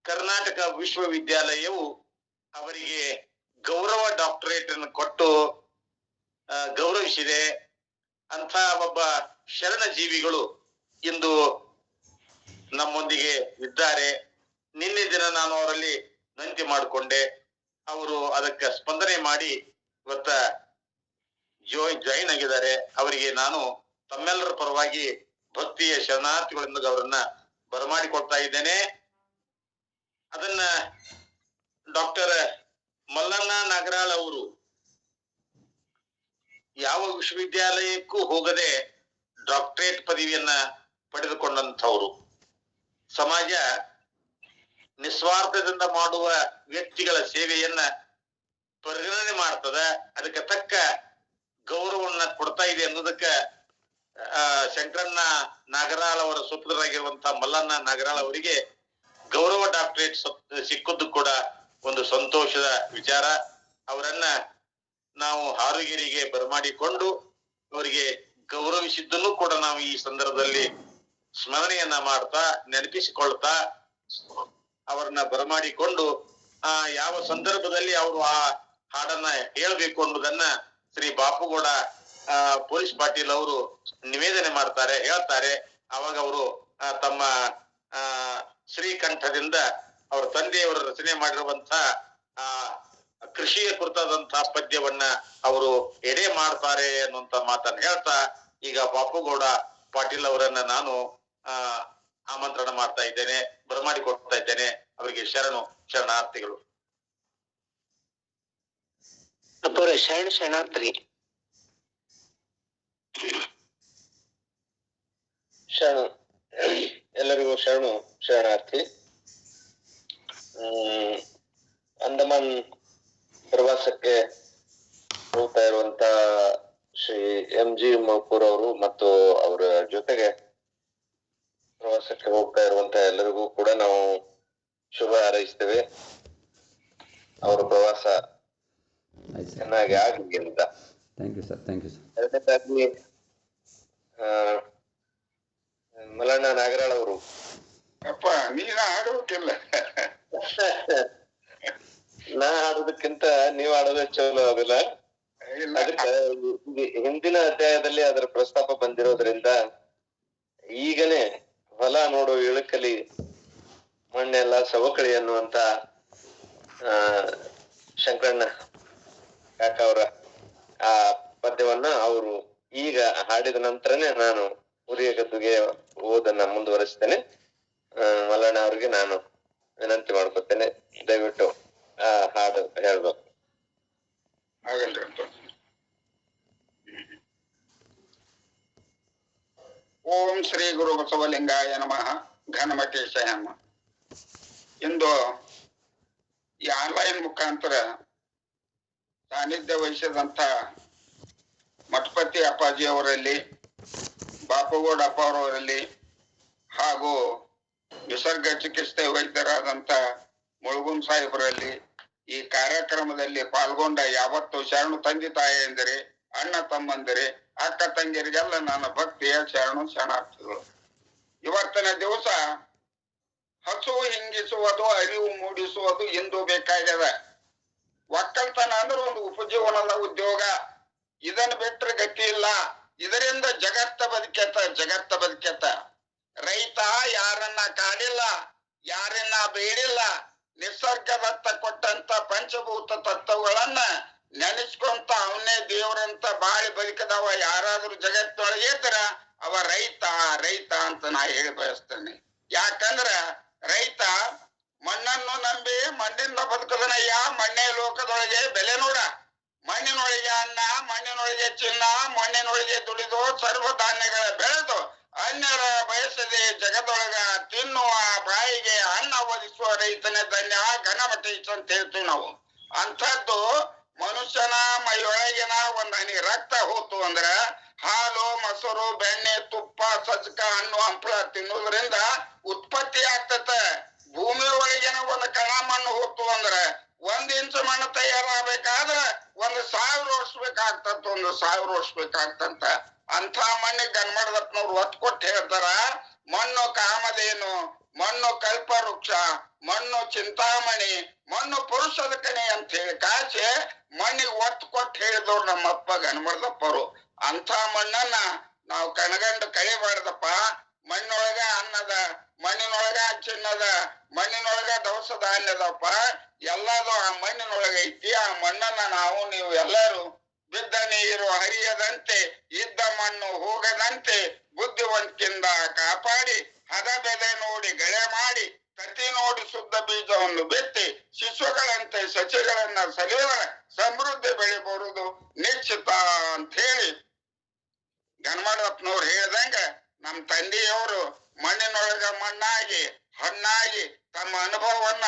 ಕರ್ನಾಟಕ ವಿಶ್ವವಿದ್ಯಾಲಯವು ಅವರಿಗೆ ಗೌರವ ಡಾಕ್ಟರೇಟ್ ಅನ್ನು ಕೊಟ್ಟು ಗೌರವಿಸಿದೆ. ಅಂತ ಒಬ್ಬ ಶರಣ ಜೀವಿಗಳು ಇಂದು ನಮ್ಮೊಂದಿಗೆ ಇದ್ದಾರೆ. ನಿನ್ನೆ ದಿನ ನಾನು ಅವರಲ್ಲಿ ವಿನಂತಿ ಮಾಡಿಕೊಂಡೆ, ಅವರು ಅದಕ್ಕೆ ಸ್ಪಂದನೆ ಮಾಡಿ ಇವತ್ತ ಜಾಯಿನ್ ಆಗಿದ್ದಾರೆ. ಅವರಿಗೆ ನಾನು ತಮ್ಮೆಲ್ಲರ ಪರವಾಗಿ ಭಕ್ತಿಯ ಶರಣಾರ್ಥಿಗಳಿಂದ ಅವರನ್ನ ಬರಮಾಡಿಕೊಳ್ತಾ ಇದ್ದೇನೆ. ಅದನ್ನ ಡಾಕ್ಟರ್ ಮಲ್ಲಣ್ಣ ನಾಗರಾಳ್ ಅವರು ಯಾವ ವಿಶ್ವವಿದ್ಯಾಲಯಕ್ಕೂ ಹೋಗದೆ ಡಾಕ್ಟರೇಟ್ ಪದವಿಯನ್ನ ಪಡೆದುಕೊಂಡಂಥವ್ರು. ಸಮಾಜ ನಿಸ್ವಾರ್ಥದಿಂದ ಮಾಡುವ ವ್ಯಕ್ತಿಗಳ ಸೇವೆಯನ್ನ ಪರಿಗಣನೆ ಮಾಡ್ತದ, ಅದಕ್ಕೆ ತಕ್ಕ ಗೌರವವನ್ನ ಕೊಡ್ತಾ ಇದೆ ಅನ್ನೋದಕ್ಕ ಶಂಕರಣ್ಣ ನಾಗರಾಳ್ ಅವರ ಸುಪುತ್ರರಾಗಿರುವಂತಹ ಮಲ್ಲಣ್ಣ ನಾಗರಾಳ್ ಅವರಿಗೆ ಗೌರವ ಡಾಕ್ಟರೇಟ್ ಸಿಕ್ಕದ್ದು ಕೂಡ ಒಂದು ಸಂತೋಷದ ವಿಚಾರ. ಅವರನ್ನ ನಾವು ಹಾರುಗಿರಿಗೆ ಬರಮಾಡಿಕೊಂಡು ಅವರಿಗೆ ಗೌರವಿಸಿದ್ದನ್ನು ಕೂಡ ನಾವು ಈ ಸಂದರ್ಭದಲ್ಲಿ ಸ್ಮರಣೆಯನ್ನ ಮಾಡ್ತಾ ನೆನಪಿಸಿಕೊಳ್ತಾ ಅವರನ್ನ ಬರಮಾಡಿಕೊಂಡು ಯಾವ ಸಂದರ್ಭದಲ್ಲಿ ಅವರು ಆ ಹಾಡನ್ನ ಹೇಳ್ಬೇಕು ಅನ್ನೋದನ್ನ ಶ್ರೀ ಬಾಪುಗೌಡ ಪೊಲೀಸ್ ಪಾಟೀಲ್ ಅವರು ನಿವೇದನೆ ಮಾಡ್ತಾರೆ, ಹೇಳ್ತಾರೆ. ಅವಾಗ ಅವರು ತಮ್ಮ ಶ್ರೀಕಂಠದಿಂದ ಅವರ ತಂದೆಯವರು ರಚನೆ ಮಾಡಿರುವಂತಹ ಕೃಷಿಯ ಕುರಿತಾದಂತಹ ಪದ್ಯವನ್ನ ಅವರು ಎಡೆ ಮಾಡ್ತಾರೆ ಅನ್ನುವಂತ ಮಾತನ್ನ ಹೇಳ್ತಾ ಈಗ ಬಾಪುಗೌಡ ಪಾಟೀಲ್ ಅವರನ್ನ ನಾನು ಆಮಂತ್ರಣ ಮಾಡ್ತಾ ಇದ್ದೇನೆ, ಬರಮಾಡಿಕೊಡ್ತಾ ಇದ್ದೇನೆ. ಅವರಿಗೆ ಶರಣಾರ್ಥಿಗಳು. ಶರಣಾರ್ಥಿ ಎಲ್ಲರಿಗೂ ಶರಣಾರ್ಥಿ. ಅಂಡಮಾನ್ ಪ್ರವಾಸಕ್ಕೆ ಹೋಗ್ತಾ ಇರುವಂತ ಶ್ರೀ ಎಂ ಜಿ ಮುಳುಕೂರ್ ಅವರು ಮತ್ತು ಅವರ ಜೊತೆಗೆ ಪ್ರವಾಸಕ್ಕೆ ಹೋಗ್ತಾ ಇರುವಂತ ಎಲ್ಲರಿಗೂ ಕೂಡ ನಾವು ಶುಭ ಹಾರೈಸ್ತೇವೆ. ಅವರ ಪ್ರವಾಸ ಚೆನ್ನಾಗಿ ಆಗಲಿ ಅಂತ. Thank you sir. ಎರಡನೇದಾಗಿ ಮಲ್ಲಣ್ಣ ನಾಗರಾಳ್ ಅವರು ಅಪ್ಪ ನೀನ ಹಾಡೋಕಿಲ್ಲ. ನಾ ಹಾಡೋದಕ್ಕಿಂತ ನೀವ್ ಹಾಡೋದೇ ಚಲೋ ಆಗೋದಿಲ್ಲ. ಅದಕ್ಕೆ ಹಿಂದಿನ ಅಧ್ಯಾಯದಲ್ಲಿ ಅದರ ಪ್ರಸ್ತಾಪ ಬಂದಿರೋದ್ರಿಂದ ಈಗನೇ ಹೊಲ ನೋಡು ಇಳುಕಲಿ ಮಣ್ಣೆಲ್ಲ ಸವಕಳಿ ಅನ್ನುವಂತ ಶಂಕರಣ್ಣ ಕಾಕ ಅವರ ಆ ಪದ್ಯವನ್ನ ಅವರು ಈಗ ಹಾಡಿದ ನಂತರನೇ ನಾನು ಉರಿಯ ಗದ್ದುಗೆ ಓದನ್ನ ಮುಂದುವರಿಸ್ತೇನೆ. ಮಲ್ಲಣ್ಣ ಅವ್ರಿಗೆ ನಾನು ವಿನಂತಿ ಮಾಡ್ಕೊತೇನೆ, ದಯವಿಟ್ಟು ಆ ಹಾಡು ಹೇಳ್ಬೇಕು. ಆಗಲ್ರಿ. ಓಂ ಶ್ರೀ ಗುರು ಬಸವಲಿಂಗಾಯ ನಮಃ. ಘನಮಕೇಶಯ ನಮಃ. ಇಂದು ಈ ಆನ್ಲೈನ್ ಮುಖಾಂತರ ಸಾನ್ನಿಧ್ಯ ವಹಿಸಿದಂತ ಮಠಪತಿ ಅಪ್ಪಾಜಿ ಅವರಲ್ಲಿ, ಬಾಪುಗೌಡ ಅಪ್ಪ ಅವರಲ್ಲಿ ಹಾಗೂ ನಿಸರ್ಗ ಚಿಕಿತ್ಸೆ ವೈದ್ಯರಾದಂತ ಮುಳುಗುನ್ ಸಾಹೇಬರಲ್ಲಿ ಈ ಕಾರ್ಯಕ್ರಮದಲ್ಲಿ ಪಾಲ್ಗೊಂಡ ಯಾವತ್ತು ಶರಣು ತಂದೆ ತಾಯಿಯಂದರೆ, ಅಣ್ಣ ತಮ್ಮಂದರೆ, ಅಕ್ಕ ತಂಗಿಯರಿಗೆಲ್ಲ ನನ್ನ ಭಕ್ತಿಯ ಶರಣಾರ್ಥಿಗಳು. ಇವತ್ತಿನ ದಿವಸ ಹಸುವು ಹಿಂಗಿಸುವುದು, ಅರಿವು ಮೂಡಿಸುವುದು ಇಂದು ಬೇಕಾಗ್ಯದ. ಒಕ್ಕಲ್ತನ ಅಂದ್ರೆ ಒಂದು ಉಪಜೀವನದ ಉದ್ಯೋಗ. ಇದನ್ನ ಬಿಟ್ರೆ ಗತಿ ಇಲ್ಲ. ಇದರಿಂದ ಜಗತ್ತ ಬದುಕೆತ್ತ. ರೈತ ಯಾರನ್ನ ಕಾಡಿಲ್ಲ, ಯಾರನ್ನ ಬೇಡಿಲ್ಲ. ನಿಸರ್ಗದತ್ತ ಕೊಟ್ಟಂತ ಪಂಚಭೂತ ತತ್ವಗಳನ್ನ ನೆನೆಸ್ಕೊಂತ ಅವನೇ ದೇವ್ರಂತ ಬಾಳಿ ಬದುಕದವ ಯಾರಾದ್ರೂ ಜಗತ್ತೊಳಗೆ ಇದ್ರ ಅವ ರೈತ ರೈತ ಅಂತ ನಾ ಹೇಳಿ ಬಯಸ್ತೇನೆ. ಯಾಕಂದ್ರ ರೈತ ಮಣ್ಣನ್ನು ನಂಬಿ ಮಣ್ಣಿಂದ ಬದುಕದನಯ್ಯ. ಮಣ್ಣೆ ಲೋಕದೊಳಗೆ ಬೆಲೆ ನೋಡ. ಮಣ್ಣಿನೊಳಗೆ ಅನ್ನ, ಮಣ್ಣಿನೊಳಗೆ ಚಿನ್ನ, ಮಣ್ಣಿನೊಳಗೆ ದುಡಿದು ಸರ್ವ ಧಾನ್ಯಗಳ ಬೆಳೆದು ಅನ್ಯರ ಬಯಸದೆ ಜಗದೊಳಗ ತಿನ್ನುವ ಬಾಯಿಗೆ ಅನ್ನ ಒದಗಿಸುವ ರೈತನೇ ಧನ್ಯ, ಘನಮಟೀಶ ಅಂತ ಹೇಳ್ತೀವಿ ನಾವು. ಅಂಥದ್ದು ಮನುಷ್ಯನ ಮೈಯೊಳಗಿನ ಒಂದ್ ಹನಿ ರಕ್ತ ಹೋತು ಅಂದ್ರ ಹಾಲು, ಮೊಸರು, ಬೆಣ್ಣೆ, ತುಪ್ಪ, ಸಜ್ಜಕ, ಹಣ್ಣು, ಹಂಪಲ ತಿನ್ನುವುದರಿಂದ ಉತ್ಪತ್ತಿ ಆಗ್ತತ. ಭೂಮಿ ಒಳಗಿನ ಒಂದು ಕಣ ಮಣ್ಣು ಹೋತು ಅಂದ್ರ 1 ಇಂಚು ಮಣ್ಣು ತಯಾರಾಗಬೇಕಾದ್ರ 1,000 ವರ್ಷ ಬೇಕಾಗ್ತಂತ, 1,000 ವರ್ಷ ಬೇಕಾಗ್ತಂತ. ಅಂತ ಮಣ್ಣಿಗೆ ಗನ್ಮಡದಪ್ಪನವ್ರು ಒತ್ತು ಕೊಟ್ಟು ಹೇಳ್ತಾರ, ಮಣ್ಣು ಕಾಮಧೇನು, ಮಣ್ಣು ಕಲ್ಪವೃಕ್ಷ, ಮಣ್ಣು ಚಿಂತಾಮಣಿ, ಮಣ್ಣು ಪುರುಷದ ಕಣಿ ಅಂತ ಹೇಳಿ ಕಾಚೆ ಮಣ್ಣಿಗೆ ಒತ್ತು ಕೊಟ್ಟು ಹೇಳಿದವ್ರು ನಮ್ಮಪ್ಪ ಗನ್ಮಡದಪ್ಪರು. ಅಂತ ಮಣ್ಣನ್ನ ನಾವು ಕಣಗಂಡು ಕಳಿಬಾರ್ದಪ್ಪ. ಮಣ್ಣೊಳಗ ಅನ್ನದ, ಮಣ್ಣಿನೊಳಗ ಚಿನ್ನದ, ಮಣ್ಣಿನೊಳಗ ದವಸ ಧಾನ್ಯದಪ್ಪ, ಎಲ್ಲದು ಆ ಮಣ್ಣಿನೊಳಗ ಐತಿ. ಆ ಮಣ್ಣನ್ನ ನಾವು ನೀವು ಎಲ್ಲರೂ ಬಿದ್ದ ನೀರು ಹರಿಯದಂತೆ, ಇದ್ದ ಮಣ್ಣು ಹೋಗದಂತೆ ಬುದ್ಧಿವಂತಿಕೆಯಿಂದ ಕಾಪಾಡಿ, ಹದ ಬೆಲೆ ನೋಡಿ ಗಳೆ ಮಾಡಿ, ತತಿ ನೋಡಿ ಶುದ್ಧ ಬೀಜವನ್ನು ಬಿತ್ತಿ, ಶಿಶುಗಳಂತೆ ಸಸಿಗಳನ್ನ ಸಲಿವರ ಸಮೃದ್ಧಿ ಬೆಳೆ ಬರುವುದು ನಿಶ್ಚಿತ ಅಂತ ಹೇಳಿ ಗನ್ಮಡಪ್ಪನವ್ರು ಹೇಳ್ದಂಗ ನಮ್ ತಂದೆಯವರು ಮಣ್ಣಿನೊಳಗ ಮಣ್ಣಾಗಿ ಹಣ್ಣಾಗಿ ತಮ್ಮ ಅನುಭವವನ್ನ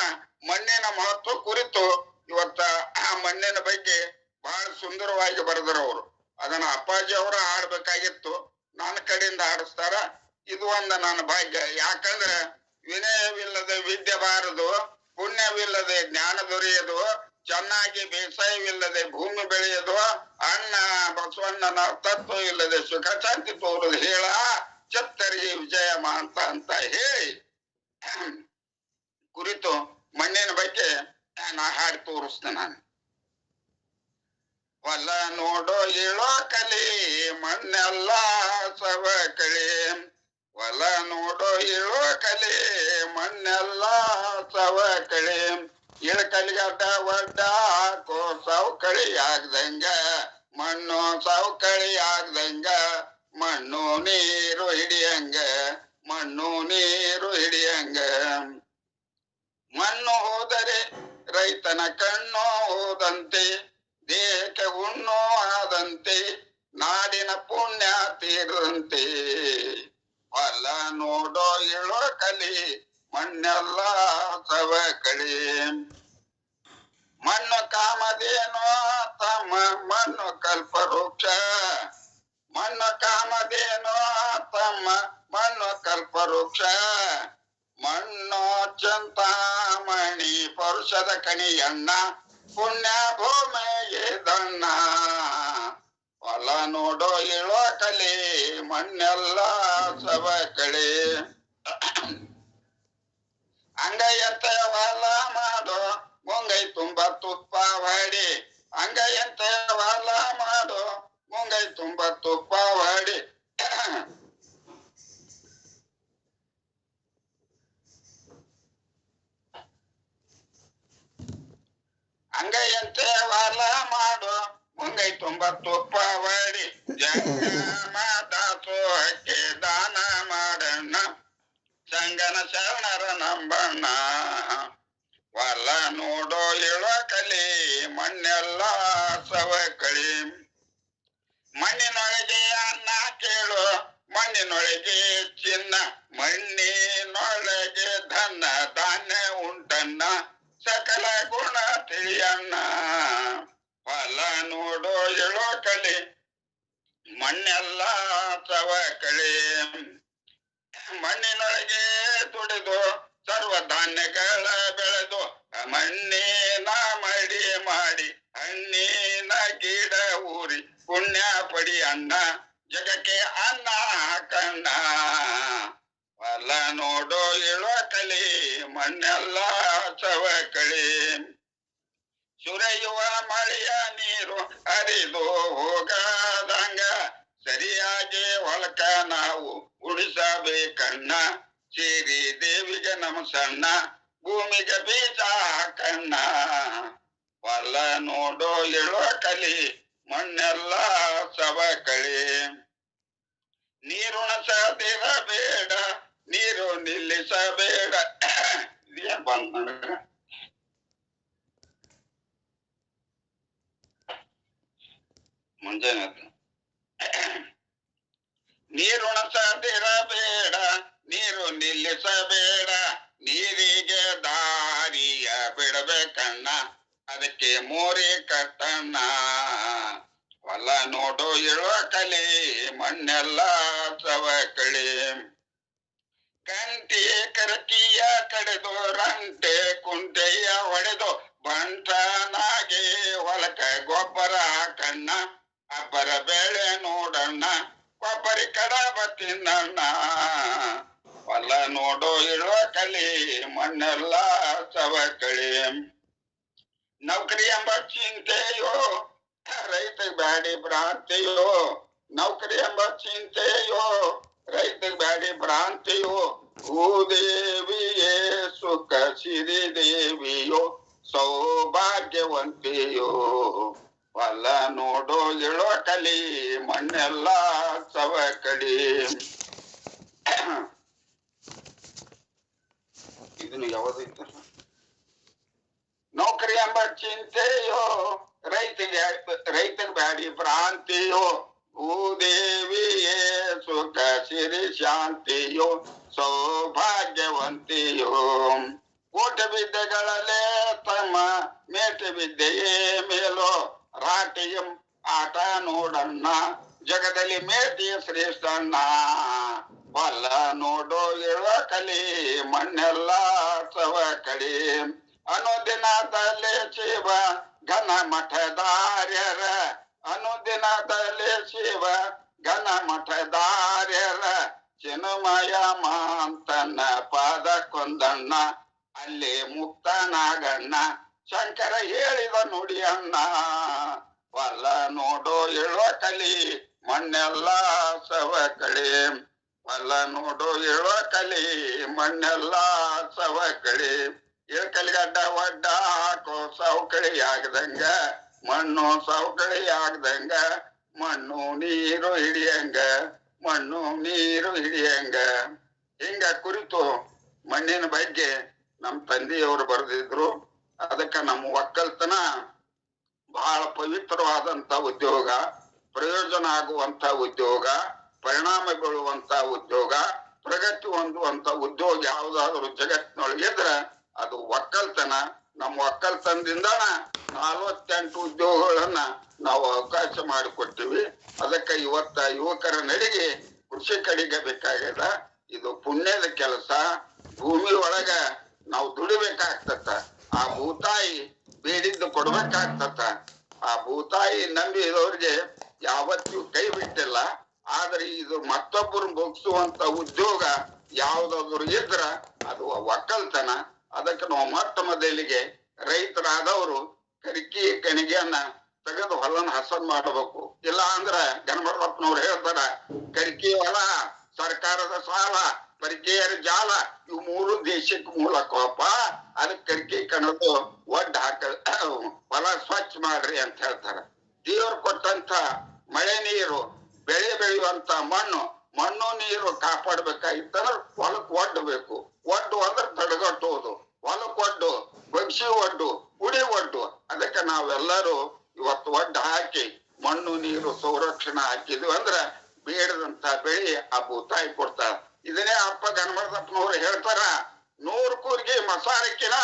ಮಣ್ಣಿನ ಮಹತ್ವ ಕುರಿತು ಇವತ್ತ ಆ ಮಣ್ಣಿನ ಬಗ್ಗೆ ಬಹಳ ಸುಂದರವಾಗಿ ಬರೆದರು ಅವರು. ಅದನ್ನ ಅಪ್ಪಾಜಿ ಅವರ ಹಾಡ್ಬೇಕಾಗಿತ್ತು, ನನ್ನ ಕಡೆಯಿಂದ ಹಾಡಿಸ್ತಾರ. ಇದು ಒಂದು ನನ್ನ ಭಾಗ್ಯ. ಯಾಕಂದ್ರೆ ವಿನಯವಿಲ್ಲದೆ ವಿದ್ಯೆ ಬಾರದು, ಪುಣ್ಯವಿಲ್ಲದೆ ಜ್ಞಾನ ದೊರೆಯದು, ಚೆನ್ನಾಗಿ ಬೇಸಾಯವಿಲ್ಲದೆ ಭೂಮಿ ಬೆಳೆಯದು, ಅಣ್ಣ ಬಸವಣ್ಣನ ತತ್ವ ಇಲ್ಲದೆ ಸುಖ ಶಾಂತಿ ತೋರುದು ಹೇಳ ಚತ್ತರಿಗೆ ವಿಜಯ ಅಂತ ಹೇಳಿ ಕುರಿತು ಮಣ್ಣಿನ ಬಗ್ಗೆ ನಾ ಹಾಡಿ ತೋರಿಸ್ತೇನೆ ನಾನು. ಹೊಲ ನೋಡೋ ಏಳೋ ಕಲಿ ಮಣ್ಣೆಲ್ಲ ಸವ ಕಳಿ, ಹೊಲ ನೋಡೋ ಏಳೋ ಕಲಿ ಮಣ್ಣೆಲ್ಲ ಸವ ಕಳಿ, ಇಳಕಲಿಗಡ್ಡ ಒಡ್ಡ ಹಾಕೋ ಸವಕಳಿ ಆಗ್ದಂಗ, ಮಣ್ಣು ಸವಕಳಿ ಆಗ್ದಂಗ, ಮಣ್ಣು ನೀರು ಹಿಡಿಯಂಗ, ಮಣ್ಣು ನೀರು ಹಿಡಿಯಂಗ. ಮಣ್ಣು ಹೋದರೆ ರೈತನ ಕಣ್ಣು ಹೋದಂತೆ, ದೇಹಕ್ಕೆ ಹುಣ್ಣು ಆದಂತೆ, ನಾಡಿನ ಪುಣ್ಯ ತೀರದಂತೆ. ಹೊಲ ನೋಡೋ ಏಳೋ ಕಲಿ ಮಣ್ಣೆಲ್ಲ ಸವ ಕಳಿ, ಮಣ್ಣು ಕಾಮಧೇನು ತಮ್ಮ ಮಣ್ಣು ಕಲ್ಪವೃಕ್ಷ, ಮಣ್ಣು ಕಾಮಧೇನು ತಮ್ಮ ಮಣ್ಣು ಕಲ್ಪವೃಕ್ಷ, ಮಣ್ಣು ಚಿಂತಾಮಣಿ ಪರುಷದ ಕಣಿಯಣ್ಣ, ಪುಣ್ಯ ಭೂಮಿಗೆ ದಣ್ಣ. ಹೊಲ ನೋಡೋ ಏಳೋ ಕಲಿ ಮಣ್ಣೆಲ್ಲ ಸವ ಕಳಿ, ಅಂಗೈಯಂತೆ ಹೊಲ ಮಾಡೋ ಮುಂಗೈ ತುಂಬ ತುಪ್ಪ ಹೊಡಿ, ಅಂಗೈಯಂತೆ ಹೊಲ ಮಾಡೋ ಮುಂಗೈ ತುಂಬ ತುಪ್ಪ ಹೊಡಿ. ಅಂಗೈಯಂತೆ ಹೊಲ ಮಾಡೋ ಮುಂಗೈ ತುಂಬ ತುಪ್ಪ ಹೊಡಿ, ಜಂಗಮ ದಾಸೋಹಕ್ಕೆ ದಾನ ಮಾಡಣ್ಣ, ಸಂಗನ ಶರಣರ ನಂಬಣ್ಣ. ಹೊಲ ನೋಡೋ ಏಳೋ ಕಲಿ ಮಣ್ಣೆಲ್ಲ ಸವ ಕಳಿ, ಮಣ್ಣಿನೊಳಗೆ ಅನ್ನ ಕೇಳು ಮಣ್ಣಿನೊಳಗೆ ಚಿನ್ನ, ಮಣ್ಣಿನೊಳಗೆ ಧನ ಧಾನ್ಯ ಉಂಟನ್ನ, ಸಕಲ ಗುಣ ತಿಳಿಯಣ್ಣ. ಹೊಲ ನೋಡೋ ಏಳೋ ಕಲಿ ಮಣ್ಣೆಲ್ಲ ಸವ ಕಳಿ, ಮಣ್ಣಿನೊಳಗೆ ದುಡಿದು ಸರ್ವ ಧಾನ್ಯಗಳ ಬೆಳೆದು, ಮಣ್ಣಿನ ಮಡಿ ಮಾಡಿ ಹಣ್ಣಿನ ಗಿಡ ಊರಿ ಪುಣ್ಯ ಪಡಿ ಅಣ್ಣ, ಜಗಕ್ಕೆ ಅನ್ನ ಹಾಕಣ್ಣ. ಹೊಲ ನೋಡೋ ಏಳೋ ಕಲಿ ಮಣ್ಣೆಲ್ಲ ಸವ ಕಳಿ, ಸುರಿಯುವ ಮಳೆಯ ನೀರು ಹರಿದು ಹೋಗದಂಗ, ಸರಿಯಾಗಿ ಹೊಲಕ ನಾವು ಉಳಿಸಬೇಕ ಕಣ್ಣ ಸಿರಿ ದೇವಿಗೆ ನಮಸಣ್ಣ ಭೂಮಿಗೆ ಬೀಜ ಕಣ್ಣ ಹೊಲ ನೋಡೋ ಎಳುವ ಕಲಿ ಮಣ್ಣೆಲ್ಲ ಸವಕಳಿ ನೀರುಣಸದಿರಬೇಡ ನೀರು ನಿಲ್ಲಿಸಬೇಡ ಇದೇನ್ ಬಂದ ನನಗ ಮುಂಜಾನೆ ನೀರುಣಸದಿರಬೇಡ ನೀರು ನಿಲ್ಲಿಸಬೇಡ ನೀರಿಗೆ ದಾರಿಯ ಬಿಡಬೇಕಣ್ಣ ಅದಕ್ಕೆ ಮೋರಿ ಕಟ್ಟಣ್ಣ ಹೊಲ ನೋಡು ಇಳುವ ಕಲಿ ಮಣ್ಣೆಲ್ಲ ಸವಕಳಿ ಗಂಟೆ ಕರಕಿಯ ಕಡೆದು ರಂಟೆ ಕುಂಟೆಯ ಹೊಡೆದು ಬಂಟನಾಗೆ ಹೊಲಕ ಗೊಬ್ಬರ ಹಾಕಣ್ಣ ಅಬ್ಬರ ಬೆಳೆ ನೋಡಣ್ಣ ಕೊಬ್ಬರಿ ಕಡಬ ತಿನ್ನಣ್ಣ ಹೊಲ ನೋಡು ಇಳುವ ಕಲಿ ಮಣ್ಣೆಲ್ಲ ಸವಕಳಿ ನೌಕರಿ ಎಂಬ ಚಿಂತೆಯೋ ರೈತಗೆ ಬ್ಯಾಡಿ ಭ್ರಾಂತಿಯೋ ನೌಕರಿ ಎಂಬ ಚಿಂತೆಯೋ ರೈತಗೆ ಬ್ಯಾಡಿ ಭ್ರಾಂತಿಯೋ ಭೂದೇವಿಯೇ ಸುಖ ಸಿರಿ ದೇವಿಯೋ ಸೌಭಾಗ್ಯವಂತಿಯೋ ಹೊಲ ನೋಡೋ ಇಳುವ ಕಲಿ ಮಣ್ಣೆಲ್ಲ ಸವಕಳಿ ಇದನ್ನು ಯಾವ್ದೈತ ನೌಕರಿ ಎಂಬ ಚಿಂತೆಯೋ ರೈತಗೆ ಬ್ಯಾಡಿ ಭ್ರಾಂತಿಯೋ ಭೂದೇವಿಯೇ ಸುಖ ಸಿರಿ ಶಾಂತಿಯೋ ಸೌಭಾಗ್ಯವಂತಿಯೋ ಕೋಟೆ ವಿದ್ಯೆಗಳಲ್ಲೇ ತಮ್ಮ ಮೇಟೆ ವಿದ್ಯೆಯೇ ಮೇಲೋ ರಾಟಿಯಂ ಆಟ ನೋಡಣ್ಣ ಜಗದಲ್ಲಿ ಮೇಟಿಯ ಶ್ರೇಷ್ಠಣ್ಣ ಹೊಲ ನೋಡೋ ಇಳುವ ಕಲಿ ಮಣ್ಣೆಲ್ಲ ಸವಕಳಿ ಅನುದಿನದಲ್ಲೇ ಶಿವ ಘನ ಮಠದಾರ್ಯರ ಅನುದಿನದಲ್ಲೇ ಶಿವ ಘನ ಮಠದಾರ್ಯರ ಚಿನ್ಮಯ ಮಾಂತನ ಪಾದ ಕೊಂದಣ್ಣ ಅಲ್ಲಿ ಮುಕ್ತನಾಗಣ್ಣ ಶಂಕರ ಹೇಳಿದ ನುಡಿಯಣ್ಣ ಹೊಲ ನೋಡೋ ಇಳುವ ಕಲಿ ಮಣ್ಣೆಲ್ಲ ಸವಕಳಿ ಹೊಲ ನೋಡೋ ಇಳುವ ಕಲಿ ಮಣ್ಣೆಲ್ಲ ಸವಕಳಿ ಇಳಕಲಿಗಡ್ಡ ಒಡ್ಡ ಹಾಕೋ ಸವಕಳಿ ಆಗದಂಗ ಮಣ್ಣು ಸವಕಳಿ ಆಗದಂಗ ಮಣ್ಣು ನೀರು ಹಿಡಿಯಂಗ ಮಣ್ಣು ನೀರು ಹಿಡಿಯಂಗ ಹಿಂಗ ಕುರಿತು ಮಣ್ಣಿನ ಬಗ್ಗೆ ನಮ್ ತಂದೆಯವರು ಬರೆದಿದ್ರು. ಅದಕ್ಕ ನಮ್ಮ ಒಕ್ಕಲ್ತನ ಬಹಳ ಪವಿತ್ರವಾದಂತ ಉದ್ಯೋಗ, ಪ್ರಯೋಜನ ಆಗುವಂತ ಉದ್ಯೋಗ, ಪರಿಣಾಮ ಬೀಳುವಂತ ಉದ್ಯೋಗ, ಪ್ರಗತಿ ಹೊಂದುವಂತ ಉದ್ಯೋಗ ಯಾವ್ದಾದ್ರು ಜಗತ್ತಿನೊಳಗಿದ್ರೆ ಅದು ಒಕ್ಕಲ್ತನ. ನಮ್ಮ ಒಕ್ಕಲ್ತನದಿಂದ 48 ಉದ್ಯೋಗಗಳನ್ನ ನಾವು ಅವಕಾಶ ಮಾಡಿಕೊಟ್ಟಿವಿ. ಅದಕ್ಕೆ ಇವತ್ತ ಯುವಕರ ನಡಿಗೆ ಕೃಷಿ ಕಡೆಗೆ ಬೇಕಾಗ್ಯದ. ಇದು ಪುಣ್ಯದ ಕೆಲಸ. ಭೂಮಿ ಒಳಗ ನಾವು ದುಡಿಬೇಕಾಗ್ತತ್ತ. ಆ ಭೂತಾಯಿ ಬೇಡಿದ್ದು ಕೊಡ್ಬೇಕಾಗ್ತತ್ತ. ಆ ಭೂತಾಯಿ ನಂಬಿದವ್ರಿಗೆ ಯಾವತ್ತೂ ಕೈ ಬಿಟ್ಟಿಲ್ಲ. ಆದ್ರೆ ಇದು ಮತ್ತೊಬ್ಬರು ಬಗ್ಸುವಂತ ಉದ್ಯೋಗ ಯಾವ್ದಾದ್ರು ಇದ್ರ ಅದು ಒಕ್ಕಲ್ತನ. ಅದಕ್ಕೆ ನಾವು ಮೊಟ್ಟ ಮೊದಲಿಗೆ ರೈತರಾದವರು ಕರಿಕಿ ಕಣಿಗೆಯನ್ನ ತೆಗೆದು ಹೊಲನ ಹಸನ್ ಮಾಡಬೇಕು. ಇಲ್ಲ ಅಂದ್ರ ಗಣಮರಪ್ಪನವ್ರು ಹೇಳ್ತಾರ, ಕರಿಕಿ ಹೊಲ, ಸರ್ಕಾರದ ಸಾಲ, ಪರಿಚಯರ ಜಾಲ, ಇವು 3 ದೇಶಕ್ಕೆ ಮೂಲಕಪ್ಪ. ಅದಕ್ಕೆ ಕರಿಕಿ ಕಣದು ಒಡ್ಡ ಹಾಕ ಹೊಲ ಸ್ವಚ್ಛ ಮಾಡ್ರಿ ಅಂತ ಹೇಳ್ತಾರ. ದೇವ್ರು ಕೊಟ್ಟಂತ ಮಳೆ ನೀರು, ಬೆಳೆ ಬೆಳೆಯುವಂತ ಮಣ್ಣು ನೀರು ಕಾಪಾಡ್ಬೇಕಾಗಿತ್ತಂದ್ರ ಹೊಲಕ್ ಒಡ್ಡಬೇಕು. ಒಡ್ಡು ಅಂದ್ರೆ ತಡೆಗಟ್ಟುವುದು. ಹೊಲಕ್ ಒಡ್ಡು, ಬಗ್ಸಿ ಒಡ್ಡು, ಉಡಿ ಒಡ್ಡು. ಅದಕ್ಕೆ ನಾವೆಲ್ಲರೂ ಇವತ್ತು ಒಡ್ಡು ಹಾಕಿ ಮಣ್ಣು ನೀರು ಸಂರಕ್ಷಣೆ ಹಾಕಿದ್ವಿ ಅಂದ್ರ ಬೇಡದಂತ ಬೆಳಿ ಆ ಭೂತಾಯಿ ಕೊಡ್ತಾರ. ಇದನ್ನೇ ಅಪ್ಪ ಗಣಮರದಪ್ಪನವ್ರು ಹೇಳ್ತಾರ, 100 ಕೂರಿಗೆ ಮಸಾರಕ್ಕಿನ